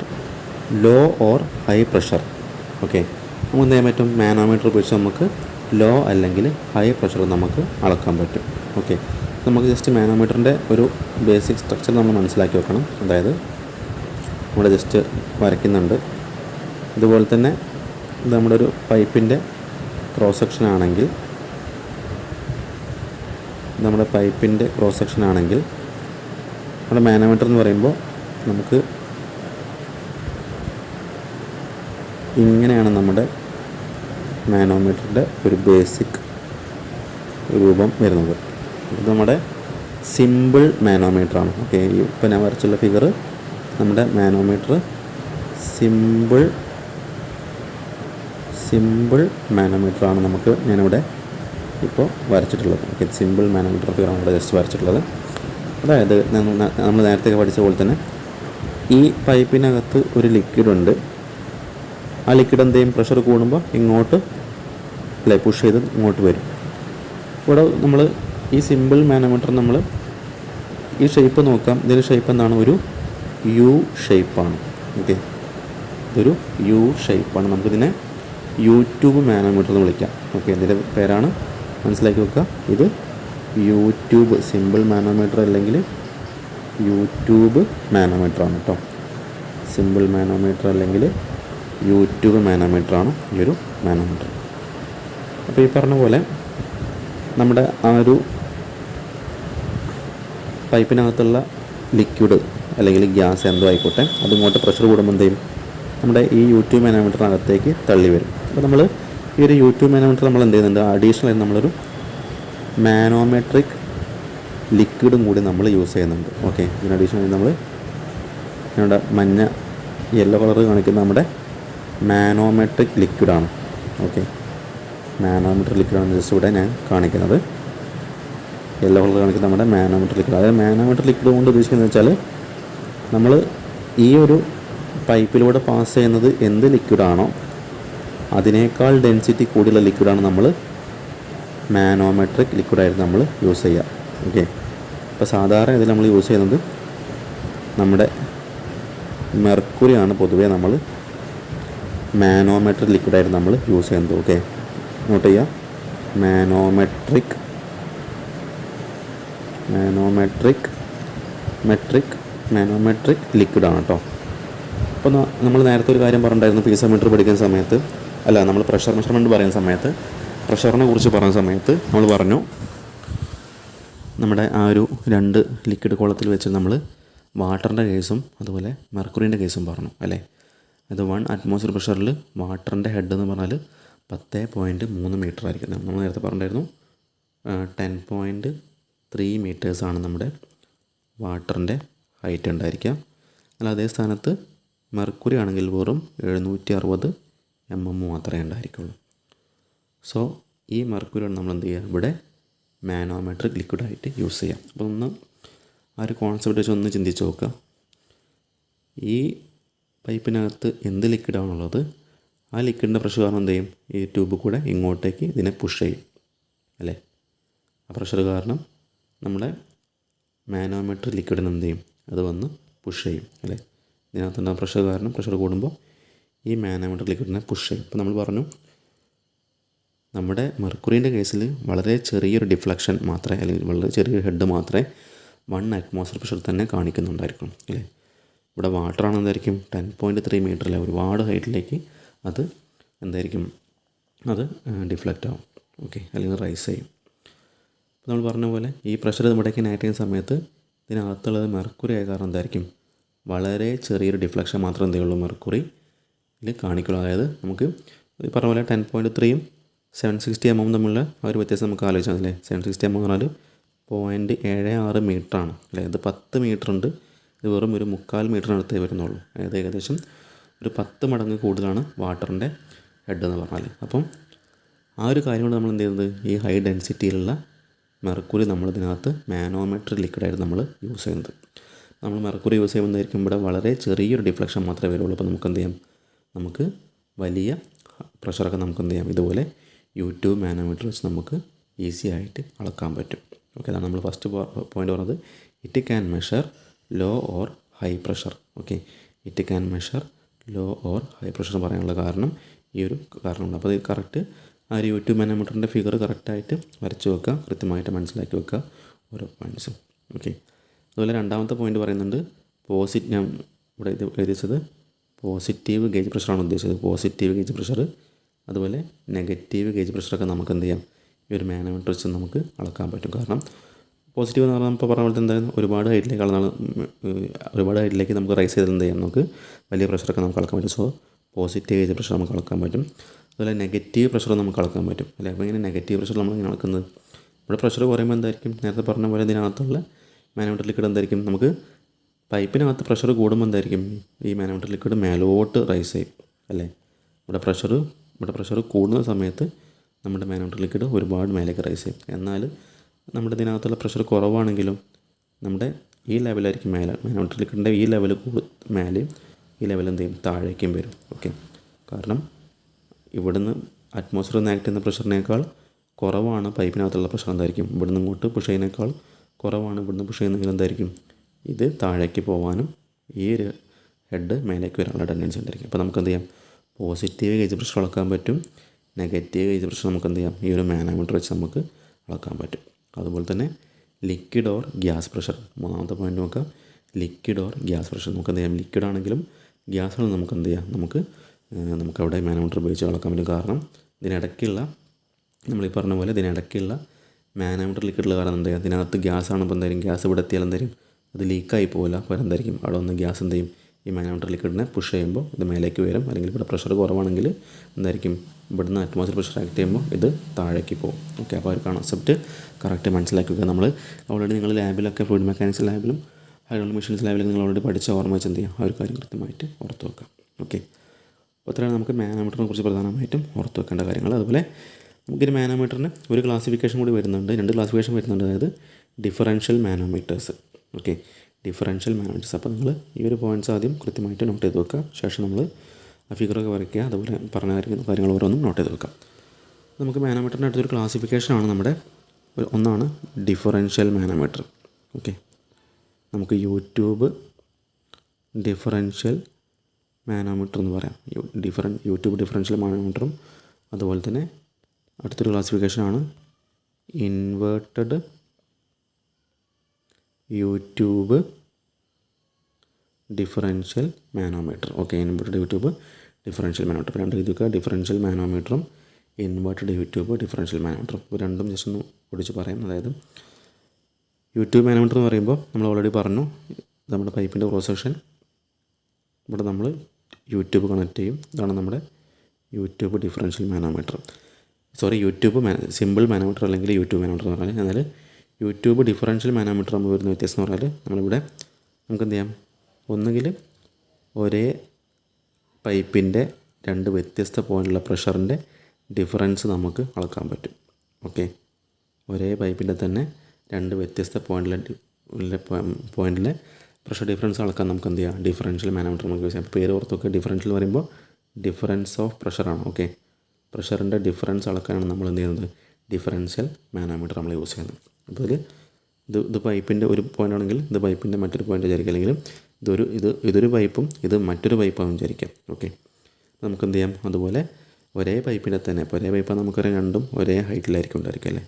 low or high pressure. Okay, നമുക്ക് എന്ത് ചെയ്യാൻ പറ്റും, മാനോമീറ്റർ ഉപയോഗിച്ച് നമുക്ക് ലോ അല്ലെങ്കിൽ ഹൈ പ്രഷർ നമുക്ക് അളക്കാൻ പറ്റും. ഓക്കെ, നമുക്ക് ജസ്റ്റ് മാനോമീറ്ററിൻ്റെ ഒരു ബേസിക് സ്ട്രക്ചർ നമ്മൾ മനസ്സിലാക്കി വെക്കണം. അതായത് ഇവിടെ ജസ്റ്റ് വരയ്ക്കുന്നുണ്ട്. ഇതുപോലെ തന്നെ ഇത് നമ്മുടെ ഒരു പൈപ്പിൻ്റെ ക്രോസ് സെക്ഷൻ ആണെങ്കിൽ നമ്മുടെ മാനോമീറ്റർ എന്ന് പറയുമ്പോൾ നമുക്ക് ഇങ്ങനെയാണ് നമ്മുടെ മാനോമീറ്ററിൻ്റെ ഒരു ബേസിക് രൂപം വരുന്നത്. ഇത് നമ്മുടെ സിമ്പിൾ മാനോമീറ്ററാണ്. ഓക്കെ, ഇപ്പോൾ ഞാൻ വരച്ചുള്ള ഫിഗർ നമ്മുടെ മാനോമീറ്റർ സിമ്പിൾ മാനോമീറ്ററാണ് ഞാനിവിടെ ഇപ്പോൾ വരച്ചിട്ടുള്ളത്. ഓക്കെ, സിമ്പിൾ മാനോമീറ്റർ ഫിഗറാണ് ഇവിടെ ജസ്റ്റ് വരച്ചിട്ടുള്ളത്. അതായത് നമ്മൾ നേരത്തെ പഠിച്ച പോലെ തന്നെ ഈ പൈപ്പിനകത്ത് ഒരു ലിക്വിഡുണ്ട്. ആ ലിക്വിഡ് എന്തെങ്കിലും പ്രഷർ കൂടുമ്പോൾ ഇങ്ങോട്ട് പുഷ് ചെയ്ത് ഇങ്ങോട്ട് വരും. ഇവിടെ നമ്മൾ ഈ സിമ്പിൾ മാനോമീറ്റർ നമ്മൾ ഈ ഷേപ്പ് നോക്കാം. ഇതിൻ്റെ ഷേപ്പ് എന്താണ്? ഒരു യു ഷേപ്പാണ്. ഓക്കെ, ഇതൊരു യു ഷേപ്പാണ്. നമുക്കിതിനെ യൂട്യൂബ് മാനോമീറ്റർ എന്ന് വിളിക്കാം. ഓക്കെ, ഇതിൻ്റെ പേരാണ്, മനസ്സിലാക്കി വെക്കുക. ഇത് യൂട്യൂബ് സിമ്പിൾ മാനോമീറ്റർ അല്ലെങ്കിൽ യൂട്യൂബ് മാനോമീറ്ററാണ് കേട്ടോ. സിമ്പിൾ മാനോമീറ്റർ അല്ലെങ്കിൽ യൂട്യൂബ് മാനോമീറ്ററാണ് ഈ ഒരു മാനോമീറ്റർ. അപ്പോൾ ഈ പറഞ്ഞ പോലെ നമ്മുടെ ആ ഒരു പൈപ്പിനകത്തുള്ള ലിക്വിഡ് അല്ലെങ്കിൽ ഗ്യാസ് എന്തോ ആയിക്കോട്ടെ, അതിങ്ങോട്ട് പ്രഷർ കൂടുമ്പോൾ എന്ത് ചെയ്യും? നമ്മുടെ ഈ യൂട്യൂബ് മാനോമീറ്ററിനകത്തേക്ക് തള്ളി വരും. അപ്പോൾ നമ്മൾ ഈ ഒരു യൂട്യൂബ് മാനോമീറ്റർ നമ്മൾ എന്ത് ചെയ്യുന്നുണ്ട്? അഡീഷണൽ ആയി നമ്മളൊരു മാനോമെട്രിക് ലിക്വിഡും കൂടി നമ്മൾ യൂസ് ചെയ്യുന്നുണ്ട്. ഓക്കെ, ഇതിന് അഡീഷണൽ നമ്മൾ നമ്മുടെ മഞ്ഞ യെല്ലോ കളർ കാണിക്കുന്ന നമ്മുടെ മാനോമെട്രിക് ലിക്വിഡാണ്. ഓക്കെ, മാനോമെട്രിക് ലിക്വിഡാണ് ജസ്റ്റ് ഇവിടെ ഞാൻ കാണിക്കുന്നത്. യെല്ലോ കളർ കാണിക്കുന്ന നമ്മുടെ മാനോമെട്രിക് ലിക്വിഡ്. അതായത് മാനോമെട്രിക് ലിക്വിഡ് കൊണ്ട് ഉദ്ദേശിക്കുന്നത് വെച്ചാൽ നമ്മൾ ഈ ഒരു പൈപ്പിലൂടെ പാസ് ചെയ്യുന്നത് എന്ത് ലിക്വിഡാണോ അതിനേക്കാൾ ഡെൻസിറ്റി കൂടിയുള്ള ലിക്വിഡാണ് നമ്മൾ മാനോമെട്രിക് ലിക്വിഡായിട്ട് നമ്മൾ യൂസ് ചെയ്യുക. ഓക്കെ, ഇപ്പോൾ സാധാരണ ഇതിൽ നമ്മൾ യൂസ് ചെയ്യുന്നത് നമ്മുടെ മെർക്കുറിയാണ് പൊതുവേ നമ്മൾ മാനോമെട്രിക് ലിക്വിഡായിട്ട് നമ്മൾ യൂസ് ചെയ്യുന്നത്. ഓക്കെ, നോട്ട് ചെയ്യുക. മാനോമെട്രിക് ലിക്വിഡാണ് കേട്ടോ. അപ്പോൾ നമ്മൾ നേരത്തെ ഒരു കാര്യം പറഞ്ഞിട്ടുണ്ടായിരുന്നു, പീസോമീറ്റർ പഠിക്കുന്ന സമയത്ത്, അല്ല, നമ്മൾ പ്രഷർ മെഷർമെൻറ്റ് പറയുന്ന സമയത്ത്, പ്രഷറിനെ കുറിച്ച് പറയുന്ന സമയത്ത് നമ്മൾ പറഞ്ഞു നമ്മുടെ ആ ഒരു 2 ലിക്വിഡ് കോളത്തിൽ വെച്ച് നമ്മൾ വാട്ടറിൻ്റെ കേസും അതുപോലെ മെർക്കുറിൻ്റെ കേസും പറഞ്ഞു അല്ലേ. അത് 1 അറ്റ്മോസ്ഫിയർ പ്രഷറിൽ വാട്ടറിൻ്റെ ഹെഡ് എന്ന് പറഞ്ഞാൽ 10.3 മീറ്റർ ആയിരിക്കും. നമ്മൾ നേരത്തെ പറഞ്ഞിട്ടുണ്ടായിരുന്നു 10.3 മീറ്റേഴ്സാണ് നമ്മുടെ വാട്ടറിൻ്റെ ഹൈറ്റ് ഉണ്ടായിരിക്കുക. അല്ല, അതേ സ്ഥാനത്ത് മെർക്കുറി ആണെങ്കിൽ വെറും 760 mm മാത്രമേ ഉണ്ടായിരിക്കുള്ളൂ. സോ ഈ മെർക്കുറിയാണ് നമ്മൾ എന്ത് ചെയ്യുക? ഇവിടെ മാനോമെട്രിക് ലിക്വിഡായിട്ട് യൂസ് ചെയ്യാം. അപ്പോൾ ആ ഒരു കോൺസെപ്റ്റ് വെച്ച് ഒന്ന് ചിന്തിച്ച് നോക്കുക. ഈ പൈപ്പിനകത്ത് എന്ത് ലിക്വിഡാണുള്ളത്, ആ ലിക്വിഡിൻ്റെ പ്രഷർ കാരണം എന്ത് ചെയ്യും? ഈ ട്യൂബ് കൂടെ ഇങ്ങോട്ടേക്ക് ഇതിനെ പുഷ് ചെയ്യും അല്ലേ. ആ പ്രഷർ കാരണം നമ്മുടെ മാനോമെട്രിക് ലിക്വിഡിന് എന്ത് ചെയ്യും? അത് വന്ന് പുഷ് ചെയ്യും അല്ലേ. ഇതിനകത്തുള്ള പ്രഷർ കാരണം പ്രഷർ കൂടുമ്പോൾ ഈ മാനോമെട്രിക് ലിക്വിഡിനെ പുഷ് ചെയ്യും. ഇപ്പോൾ നമ്മൾ പറഞ്ഞു നമ്മുടെ മെർക്കുറിൻ്റെ കേസിൽ വളരെ ചെറിയൊരു ഡിഫ്ലക്ഷൻ മാത്രമേ, അല്ലെങ്കിൽ വളരെ ചെറിയൊരു ഹെഡ് മാത്രമേ 1 അറ്റ്മോസ്ഫിയർ പ്രഷർ തന്നെ കാണിക്കുന്നുണ്ടായിരിക്കും അല്ലേ. ഇവിടെ വാട്ടർ ആണ് എന്തായിരിക്കും 10.3 മീറ്ററിലെ ഒരുപാട് ഹൈറ്റിലേക്ക് അത് എന്തായിരിക്കും, അത് ഡിഫ്ലക്റ്റ് ആവും. ഓക്കെ, അല്ലെങ്കിൽ റൈസ് ചെയ്യും. അപ്പോൾ നമ്മൾ പറഞ്ഞ പോലെ ഈ പ്രഷർ ഇവിടേക്ക് ആക്ട് ചെയ്യുന്ന സമയത്ത് ഇതിനകത്തുള്ളത് മെർക്കുറി ആയ കാരണം എന്തായിരിക്കും, വളരെ ചെറിയൊരു ഡിഫ്ലക്ഷൻ മാത്രം എന്ത് ചെയ്യുള്ളൂ മെർക്കുറിയിൽ കാണിക്കുള്ളൂ. അതായത് നമുക്ക് ഈ പറഞ്ഞ പോലെ 10.3-ഉം 760 mm തമ്മിലുള്ള ആ ഒരു വ്യത്യാസം നമുക്ക് ആലോചിച്ചാൽ അല്ലേ. 760 mm എന്ന് പറഞ്ഞാൽ 0.76 മീറ്ററാണ് അല്ലേ. ഇത് 10 മീറ്റർ ഉണ്ട്, ഇത് വെറും ഒരു 3/4 മീറ്ററിനടുത്തേ വരുന്നുള്ളൂ. അതായത് ഏകദേശം ഒരു 10 മടങ്ങ് കൂടുതലാണ് വാട്ടറിൻ്റെ ഹെഡ് എന്ന് പറഞ്ഞാൽ. അപ്പം ആ ഒരു കാര്യം കൊണ്ട് നമ്മൾ എന്ത് ചെയ്യുന്നത്, ഈ ഹൈ ഡെൻസിറ്റിയിലുള്ള മെർക്കുറി നമ്മളിതിനകത്ത് മാനോമെട്രിക് ലിക്വിഡായിട്ട് നമ്മൾ യൂസ് ചെയ്യുന്നത്. നമ്മൾ മെർക്കുറി യൂസ് ചെയ്യുമ്പോൾ എന്തായിരിക്കും, ഇവിടെ വളരെ ചെറിയൊരു ഡിഫ്ലക്ഷൻ മാത്രമേ വരുള്ളൂ. അപ്പോൾ നമുക്ക് എന്ത് ചെയ്യാം, നമുക്ക് വലിയ പ്രഷറൊക്കെ നമുക്ക് എന്ത് ചെയ്യാം, ഇതുപോലെ യൂട്യൂബ് മാനോമീറ്റർ വെച്ച് നമുക്ക് ഈസി ആയിട്ട് അളക്കാൻ പറ്റും. ഓക്കെ, അതാണ് നമ്മൾ ഫസ്റ്റ് പോയിൻ്റ് പറഞ്ഞത്. It can measure low or high pressure. Okay, it can measure low or high pressure പറയാനുള്ള കാരണം ഈ ഒരു കാരണമുണ്ട്. അപ്പോൾ ഇത് കറക്റ്റ് ആ ഒരു യൂട്യൂബ് മാനോമീറ്ററിൻ്റെ ഫിഗർ കറക്റ്റായിട്ട് വരച്ച് വെക്കുക, കൃത്യമായിട്ട് മനസ്സിലാക്കി വെക്കുക ഓരോ പോയിൻറ്റ്സും. ഓക്കെ. അതുപോലെ രണ്ടാമത്തെ പോയിൻ്റ് പറയുന്നുണ്ട് ഞാൻ ഇവിടെ ഇത് എഴുതിച്ചത് പോസിറ്റീവ് ഗേജ് പ്രഷറാണ് ഉദ്ദേശിച്ചത്. പോസിറ്റീവ് ഗേജ് പ്രഷർ അതുപോലെ നെഗറ്റീവ് ഗേജ് പ്രഷറൊക്കെ നമുക്ക് എന്ത് ചെയ്യാം, ഈ ഒരു മാനോമീറ്റർ വെച്ച് നമുക്ക് അളക്കാൻ പറ്റും. കാരണം പോസിറ്റീവ് എന്ന് പറഞ്ഞാൽ ഇപ്പോൾ പറഞ്ഞ പോലെ എന്തായാലും ഒരുപാട് ഹൈറ്റിലേക്ക് നമുക്ക് റൈസ് ചെയ്ത് എന്ത് ചെയ്യാം, നമുക്ക് വലിയ പ്രഷറൊക്കെ നമുക്ക് അളക്കാൻ പറ്റും. സോ പോസിറ്റീവ് ഗേജ് പ്രഷർ നമുക്ക് അളക്കാൻ പറ്റും. അതുപോലെ നെഗറ്റീവ് പ്രഷർ നമുക്ക് അളക്കാൻ പറ്റും അല്ലേ. അപ്പോൾ ഇങ്ങനെ നെഗറ്റീവ് പ്രഷർ നമ്മൾ ഇങ്ങനെ അളക്കുന്നത്, ഇവിടെ പ്രഷർ കുറയുമ്പോൾ എന്തായിരിക്കും, നേരത്തെ പറഞ്ഞ പോലെ ഇതിനകത്തുള്ള മാനോമീറ്റർ ലിക്വിഡ് എന്തായിരിക്കും, നമുക്ക് പൈപ്പിനകത്ത് പ്രഷർ കൂടുമ്പോൾ എന്തായിരിക്കും, ഈ മാനോമീറ്റർ ലിക്വിഡ് മേലോട്ട് റൈസ് ചെയ്യും അല്ലേ. ഇവിടെ പ്രഷർ കൂടുന്ന സമയത്ത് നമ്മുടെ മാനോമീറ്റർ ലിക്വിഡ് ഒരുപാട് മേലേക്ക് റൈസ് ചെയ്യും. എന്നാൽ നമ്മുടെ ഇതിനകത്തുള്ള പ്രഷർ കുറവാണെങ്കിലും നമ്മുടെ ഈ ലെവലായിരിക്കും മാനോമീറ്റർ ലിക്വിഡിൻ്റെ ഈ ലെവൽ മേലെയും ഈ ലെവൽ എന്ത് ചെയ്യും, താഴേക്കും വരും. ഓക്കെ. കാരണം ഇവിടുന്ന് അറ്റ്മോസ്ഫിയറിൽ നിന്ന് ആക്ട് ചെയ്യുന്ന പ്രഷറിനേക്കാൾ കുറവാണ് പൈപ്പിനകത്തുള്ള പ്രഷർ എന്തായിരിക്കും, ഇവിടുന്ന് ഇങ്ങോട്ട് പുഷ് ചെയ്യുന്നതിനേക്കാൾ കുറവാണ് ഇവിടുന്ന് പുഷ് ചെയ്യുന്നതെങ്കിൽ എന്തായിരിക്കും, ഇത് താഴേക്ക് പോകാനും ഈ ഒരു ഹെഡ് മേലേക്ക് വരാനുള്ള ടെൻഡൻസി ഉണ്ടായിരിക്കും. അപ്പോൾ നമുക്ക് എന്ത് ചെയ്യാം, പോസിറ്റീവ് ഗേജ് പ്രഷർ അളക്കാൻ പറ്റും, നെഗറ്റീവ് ഗേജ് പ്രഷർ നമുക്ക് എന്ത് ചെയ്യാം, ഈ ഒരു മാനോമീറ്റർ വെച്ച് നമുക്ക് അളക്കാൻ പറ്റും. അതുപോലെ തന്നെ ലിക്വിഡ് ഓർ ഗ്യാസ് പ്രഷർ, മൂന്നാമത്തെ പോയിൻ്റ് നോക്കാം. ലിക്വിഡ് ഓർ ഗ്യാസ് പ്രഷർ നമുക്ക് എന്ത് ചെയ്യാം, ലിക്വിഡ് ആണെങ്കിലും ഗ്യാസ് ആണെങ്കിലും നമുക്ക് എന്ത് ചെയ്യാം, നമുക്കവിടെ മാനോമീറ്റർ ഉപയോഗിച്ച് അളക്കാൻ പറ്റും. കാരണം ഇതിനിടയ്ക്കുള്ള നമ്മളീ പറഞ്ഞ പോലെ ഇതിനിടയ്ക്കുള്ള മാനോമീറ്റർ ലിക്വിഡിൽ കാരണം എന്ത് ചെയ്യും, ഇതിനകത്ത് ഗ്യാസ് ആണിപ്പോൾ എന്തായാലും ഗ്യാസ് ഇവിടെ എത്തിയാൽ എന്തായാലും അത് ലീക്കായി പോകില്ല. അപ്പോൾ എന്തായിരിക്കും, അവിടെ ഒന്ന് ഗ്യാസ് എന്ത് ചെയ്യും, ഈ മാനോമീറ്റർ ലിക്വിഡിനെ പുഷ് ചെയ്യുമ്പോൾ ഇത് മേലേക്ക് വരും. അല്ലെങ്കിൽ ഇവിടെ പ്രഷർ കുറവാണെങ്കിൽ എന്തായിരിക്കും, ഇവിടുന്ന് അറ്റ്മോസ്ഫിയർ പ്രഷർ ആക്ട് ചെയ്യുമ്പോൾ ഇത് താഴേക്ക് പോകും. ഓക്കെ. അപ്പോൾ ആ ഒരു കൺസെപ്റ്റ് കറക്റ്റ് മനസ്സിലാക്കി വെക്കുക. നമ്മൾ ഓൾറെഡി നിങ്ങൾ ലാബിലൊക്കെ ഫ്ലൂയിഡ് മെക്കാനിക്സ് ലാബിലും ഹൈഡ്രോളിക് മെഷീൻസ് ലാബിലും നിങ്ങൾ ഓൾറെഡി പഠിച്ച ഓർമ്മ വെച്ച് എന്ത് ചെയ്യുക, ആ ഒരു കാര്യം കൃത്യമായിട്ട് ഓർത്ത് വെക്കാം. ഓക്കെ. അപ്പോൾ അത്രയാണ് നമുക്ക് മാനോമീറ്ററിനെ കുറിച്ച് പ്രധാനമായിട്ടും ഓർത്ത് വെക്കേണ്ട കാര്യങ്ങൾ. അതുപോലെ നമുക്കൊരു മാനോമീറ്ററിന് ഒരു ക്ലാസിഫിക്കേഷൻ കൂടി വരുന്നുണ്ട്, 2 ക്ലാസിഫിക്കേഷൻ വരുന്നുണ്ട്. അതായത് differential manometers. Okay. Differential manometers. അപ്പോൾ നിങ്ങൾ ഈ ഒരു പോയിൻറ്റ്സ് ആദ്യം കൃത്യമായിട്ട് നോട്ട് ചെയ്ത് വെക്കുക. ശേഷം നമ്മൾ ആ ഫിഗറൊക്കെ വരയ്ക്കുക. അതുപോലെ പറഞ്ഞ കാര്യങ്ങൾ ഓരോന്നും നോട്ട് ചെയ്ത് വെക്കാം. നമുക്ക് മാനോമീറ്ററിൻ്റെ അടുത്തൊരു ക്ലാസിഫിക്കേഷനാണ് നമ്മുടെ ഒന്നാണ് ഡിഫറൻഷ്യൽ മാനോമീറ്റർ. ഓക്കെ. നമുക്ക് യൂട്യൂബ് ഡിഫറൻഷ്യൽ മാനോമീറ്റർ എന്ന് പറയാം. യൂട്യൂബ് ഡിഫറൻഷ്യൽ മാനോമീറ്ററും അതുപോലെ തന്നെ അടുത്തൊരു ക്ലാസിഫിക്കേഷനാണ് inverted U tube differential manometer. Okay. Inverted U tube differential manometer. രണ്ട് രീതിക്ക് ഡിഫറൻഷ്യൽ മാനോമീറ്ററും ഇൻവേർട്ടഡ് യൂട്യൂബ് ഡിഫറൻഷ്യൽ മാനോമീറ്ററും. ഇപ്പോൾ രണ്ടും ജസ്റ്റ് ഒന്ന് ഓടിച്ച് പറയാം. അതായത് യൂട്യൂബ് മാനോമീറ്റർ എന്ന് പറയുമ്പോൾ നമ്മൾ ഓൾറെഡി പറഞ്ഞു, നമ്മുടെ പൈപ്പിൻ്റെ ക്രോസ് സെക്ഷൻ ഇവിടെ നമ്മൾ യൂട്യൂബ് കണക്ട് ചെയ്യും. ഇതാണ് നമ്മുടെ YouTube differential manometer. YouTube simple manometer അല്ലെങ്കിൽ യൂട്യൂബ് മാനോമീറ്റർ എന്ന് പറഞ്ഞാൽ, എന്നാൽ യൂട്യൂബ് ഡിഫറൻഷ്യൽ മാനോമീറ്റർ നമ്മൾ വരുന്ന വ്യത്യാസം എന്ന് പറഞ്ഞാൽ, നമ്മളിവിടെ നമുക്ക് എന്ത് ചെയ്യാം, ഒന്നുകിൽ ഒരേ പൈപ്പിൻ്റെ 2 വ്യത്യസ്ത പോയിൻ്റുള്ള പ്രഷറിൻ്റെ ഡിഫറൻസ് നമുക്ക് അളക്കാൻ പറ്റും. ഓക്കെ. ഒരേ പൈപ്പിൻ്റെ തന്നെ 2 വ്യത്യസ്ത പോയിൻറ്റിലെ പ്രഷർ ഡിഫറൻസ് അളക്കാൻ നമുക്ക് എന്ത് ചെയ്യാം, ഡിഫറൻഷ്യൽ മാനോമീറ്റർ നമുക്ക് യൂസ് ചെയ്യാം. പേര് ഓർത്തൊക്കെ, ഡിഫറൻഷ്യൽ എന്ന് പറയുമ്പോൾ ഡിഫറൻസ് ഓഫ് പ്രഷറാണ്. ഓക്കെ. പ്രഷറിൻ്റെ ഡിഫറൻസ് അളക്കാനാണ് നമ്മൾ എന്ത് ചെയ്യുന്നത്, ഡിഫറൻഷ്യൽ മാനോമീറ്റർ നമ്മൾ യൂസ് ചെയ്യുന്നത്. അപ്പോൾ ഇത് പൈപ്പിൻ്റെ ഒരു പോയിൻ്റ് ആണെങ്കിൽ ഇത് പൈപ്പിൻ്റെ മറ്റൊരു പോയിൻ്റ് വിചാരിക്കുക, അല്ലെങ്കിൽ ഇതൊരു പൈപ്പും ഇത് മറ്റൊരു പൈപ്പാണെന്ന് വിചാരിക്കാം. ഓക്കെ. നമുക്ക് എന്ത് ചെയ്യാം, അതുപോലെ ഒരേ പൈപ്പിൻ്റെ തന്നെ, ഇപ്പോൾ ഒരേ പൈപ്പാണ് നമുക്കറിയാം, രണ്ടും ഒരേ ഹൈറ്റിലായിരിക്കും ഉണ്ടായിരിക്കുക അല്ലേ.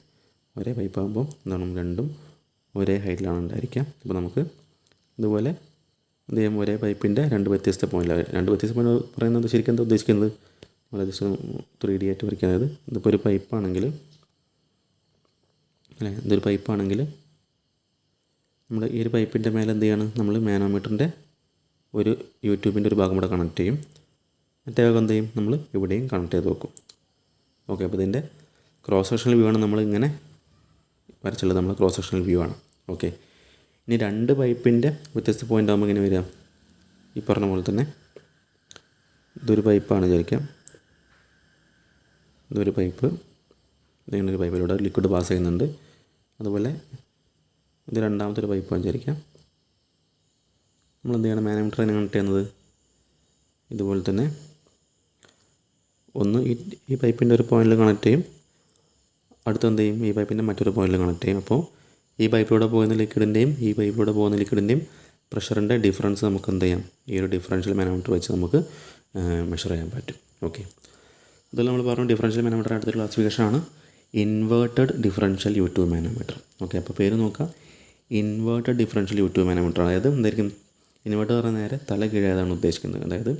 ഒരേ പൈപ്പാകുമ്പോൾ എന്താണ്, രണ്ടും ഒരേ ഹൈറ്റിലാണ് ഉണ്ടായിരിക്കുക. അപ്പോൾ നമുക്ക് ഇതുപോലെ എന്ത് ചെയ്യാം, ഒരേ പൈപ്പിൻ്റെ 2 വ്യത്യസ്ത പോയിൻ്റ് പറയുന്നത് ശരിക്കും എന്താ ഉദ്ദേശിക്കുന്നത്, നമ്മൾ ജസ്റ്റ് 3D ആയിട്ട് വരയ്ക്കുക. അതായത് ഇതിപ്പോൾ ഒരു പൈപ്പാണെങ്കിൽ അല്ലേ, ഇതൊരു പൈപ്പാണെങ്കിൽ നമ്മൾ ഈ ഒരു പൈപ്പിൻ്റെ മേലെ എന്ത് ചെയ്യാണ്, നമ്മൾ മാനോമീറ്ററിൻ്റെ ഒരു യൂട്യൂബിൻ്റെ ഒരു ഭാഗം ഇവിടെ കണക്ട് ചെയ്യും, മറ്റേ ഭാഗം എന്ത് ചെയ്യും, നമ്മൾ ഇവിടെയും കണക്ട് ചെയ്ത് വെക്കും. ഓക്കെ. അപ്പോൾ ഇതിൻ്റെ ക്രോസ് സെക്ഷണൽ വ്യൂ ആണ് നമ്മൾ ഇങ്ങനെ വരച്ചുള്ളത്, നമ്മൾ ക്രോസ് സെക്ഷണൽ വ്യൂ ആണ്. ഓക്കെ. ഇനി 2 പൈപ്പിൻ്റെ വ്യത്യസ്ത പോയിൻ്റ് ആകുമ്പോൾ ഇങ്ങനെ വരിക, ഈ പറഞ്ഞ പോലെ തന്നെ ഇതൊരു പൈപ്പാണ് വിചാരിക്കാം, ഇതൊരു പൈപ്പ്, ഇങ്ങനെ ഒരു പൈപ്പിലൂടെ ലിക്വിഡ് പാസ് ചെയ്യുന്നുണ്ട്. അതുപോലെ ഇത് രണ്ടാമത്തെ ഒരു പൈപ്പ് വിചാരിക്കാം. നമ്മൾ എന്ത് ചെയ്യണം, മാനോമീറ്ററിനെ കണക്ട് ചെയ്യുന്നത് ഇതുപോലെ തന്നെ ഒന്ന് ഈ പൈപ്പിൻ്റെ ഒരു പോയിന്റിൽ കണക്ട് ചെയ്യും, അടുത്ത് എന്ത് ചെയ്യും, ഈ പൈപ്പിൻ്റെ മറ്റൊരു പോയിന്റിൽ കണക്ട് ചെയ്യും. അപ്പോൾ ഈ പൈപ്പിലൂടെ പോകുന്ന ലിക്വിഡിൻ്റെയും ഈ പൈപ്പിലൂടെ പോകുന്ന ലിക്വിഡിൻ്റെയും പ്രഷറിൻ്റെ ഡിഫറൻസ് നമുക്ക് എന്ത് ചെയ്യാം, ഈ ഒരു ഡിഫറൻഷ്യൽ മാനോമീറ്റർ വെച്ച് നമുക്ക് മെഷർ ചെയ്യാൻ പറ്റും. ഓക്കെ. ഇതെല്ലാം നമ്മൾ പറഞ്ഞു ഡിഫറൻഷ്യൽ മാനോമീറ്റർ അടുത്ത ക്ലാസിഫിക്കേഷനാണ് inverted differential U2 manometer. Okay, അപ്പോൾ പേര് നോക്കാം, ഇൻവേർട്ടഡ് ഡിഫറൻഷ്യൽ U2 മാനോമീറ്റർ. അതായത് എന്തായിരിക്കും, ഇൻവേർട്ടർ പറഞ്ഞാൽ നേരെ തല കീഴായതാണ് ഉദ്ദേശിക്കുന്നത്. അതായത്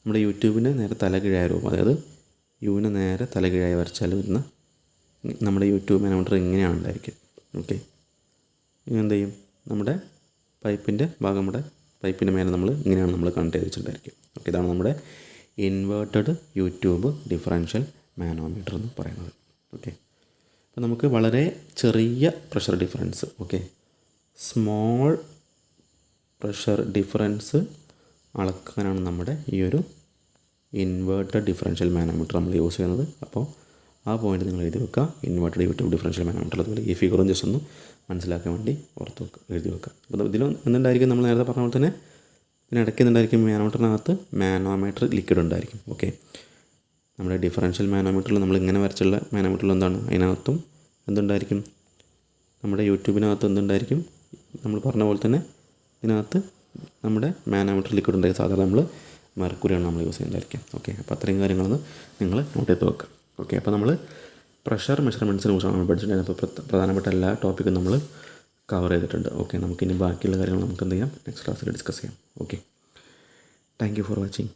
നമ്മുടെ യൂട്യൂബിന് നേരെ തല കീഴായ രൂപം, അതായത് യുവിന് നേരെ തല കീഴായി വരച്ചാൽ വരുന്ന നമ്മുടെ U2 മാനോമീറ്റർ ഇങ്ങനെയാണ് ഉണ്ടായിരിക്കും. ഓക്കെ, ഇനി എന്ത് ചെയ്യും, നമ്മുടെ പൈപ്പിൻ്റെ ഭാഗം, നമ്മുടെ പൈപ്പിൻ്റെ മേലെ ഇങ്ങനെയാണ് നമ്മൾ കണക്ട് ചെയ്ത് വെച്ചിട്ടുണ്ടായിരിക്കും. ഓക്കെ, ഇതാണ് നമ്മുടെ ഇൻവേർട്ടഡ് യൂട്യൂബ് ഡിഫറൻഷ്യൽ മാനോമീറ്റർ എന്ന് പറയുന്നത്. ഓക്കെ, അപ്പോൾ നമുക്ക് വളരെ ചെറിയ pressure difference, okay, small pressure difference അളക്കാനാണ് നമ്മുടെ ഈ ഒരു ഇൻവേർട്ടഡ് ഡിഫറൻഷ്യൽ മാനോമീറ്റർ നമ്മൾ യൂസ് ചെയ്യുന്നത്. അപ്പോൾ ആ പോയിന്റ് നിങ്ങൾ എഴുതി വെക്കുക, ഇൻവേർട്ടഡ് യൂട്യൂബ് ഡിഫറൻഷ്യൽ മാനോമീറ്റർ. അതുപോലെ ഈ ഫിഗറും ജസ്റ്റ് ഒന്ന് മനസ്സിലാക്കാൻ വേണ്ടി ഓർത്ത് വെക്കുക, എഴുതി വെക്കുക. അപ്പോൾ ഇതിലും എന്തുണ്ടായിരിക്കും, നമ്മൾ നേരത്തെ പറഞ്ഞ പോലെ തന്നെ ഇതിനിടയ്ക്ക് എന്തുണ്ടായിരിക്കും, മാനോമീറ്ററിനകത്ത് മാനോമീറ്റർ ലിക്വിഡ് ഉണ്ടായിരിക്കും. ഓക്കെ, നമ്മുടെ ഡിഫറൻഷ്യൽ മാനോമീറ്ററിൽ നമ്മൾ ഇങ്ങനെ വരച്ചുള്ള മാനോമീറ്ററിൽ എന്താണ്, അതിനകത്തും എന്തുണ്ടായിരിക്കും, നമ്മുടെ യൂട്യൂബിനകത്ത് എന്തുണ്ടായിരിക്കും, നമ്മൾ പറഞ്ഞ പോലെ തന്നെ ഇതിനകത്ത് നമ്മുടെ മാനോമീറ്റർ ലിക്വിഡ് ഉണ്ടായി. സാധാരണ നമ്മൾ മെർക്കുറിയാണ് നമ്മൾ യൂസ് ചെയ്യുന്നതായിരിക്കും. ഓക്കെ, അപ്പോൾ അത്രയും കാര്യങ്ങളൊന്ന് നിങ്ങൾ നോട്ട് ചെയ്ത് വെക്കുക. ഓക്കെ, അപ്പോൾ നമ്മൾ പ്രഷർ മെഷർമെൻറ്റ്സിനെ കുറിച്ചാണ് നമ്മൾ പഠിച്ചിട്ടുണ്ടായിരുന്നത്. അപ്പോൾ പ്രധാനപ്പെട്ട എല്ലാ ടോപ്പിക്കും നമ്മൾ കവർ ചെയ്തിട്ടുണ്ട്. ഓക്കെ, നമുക്കിനി ബാക്കിയുള്ള കാര്യങ്ങൾ നമുക്ക് എന്ത് ചെയ്യാം, നെക്സ്റ്റ് ക്ലാസ്സിൽ ഡിസ്കസ് ചെയ്യാം. Okay, thank you for watching.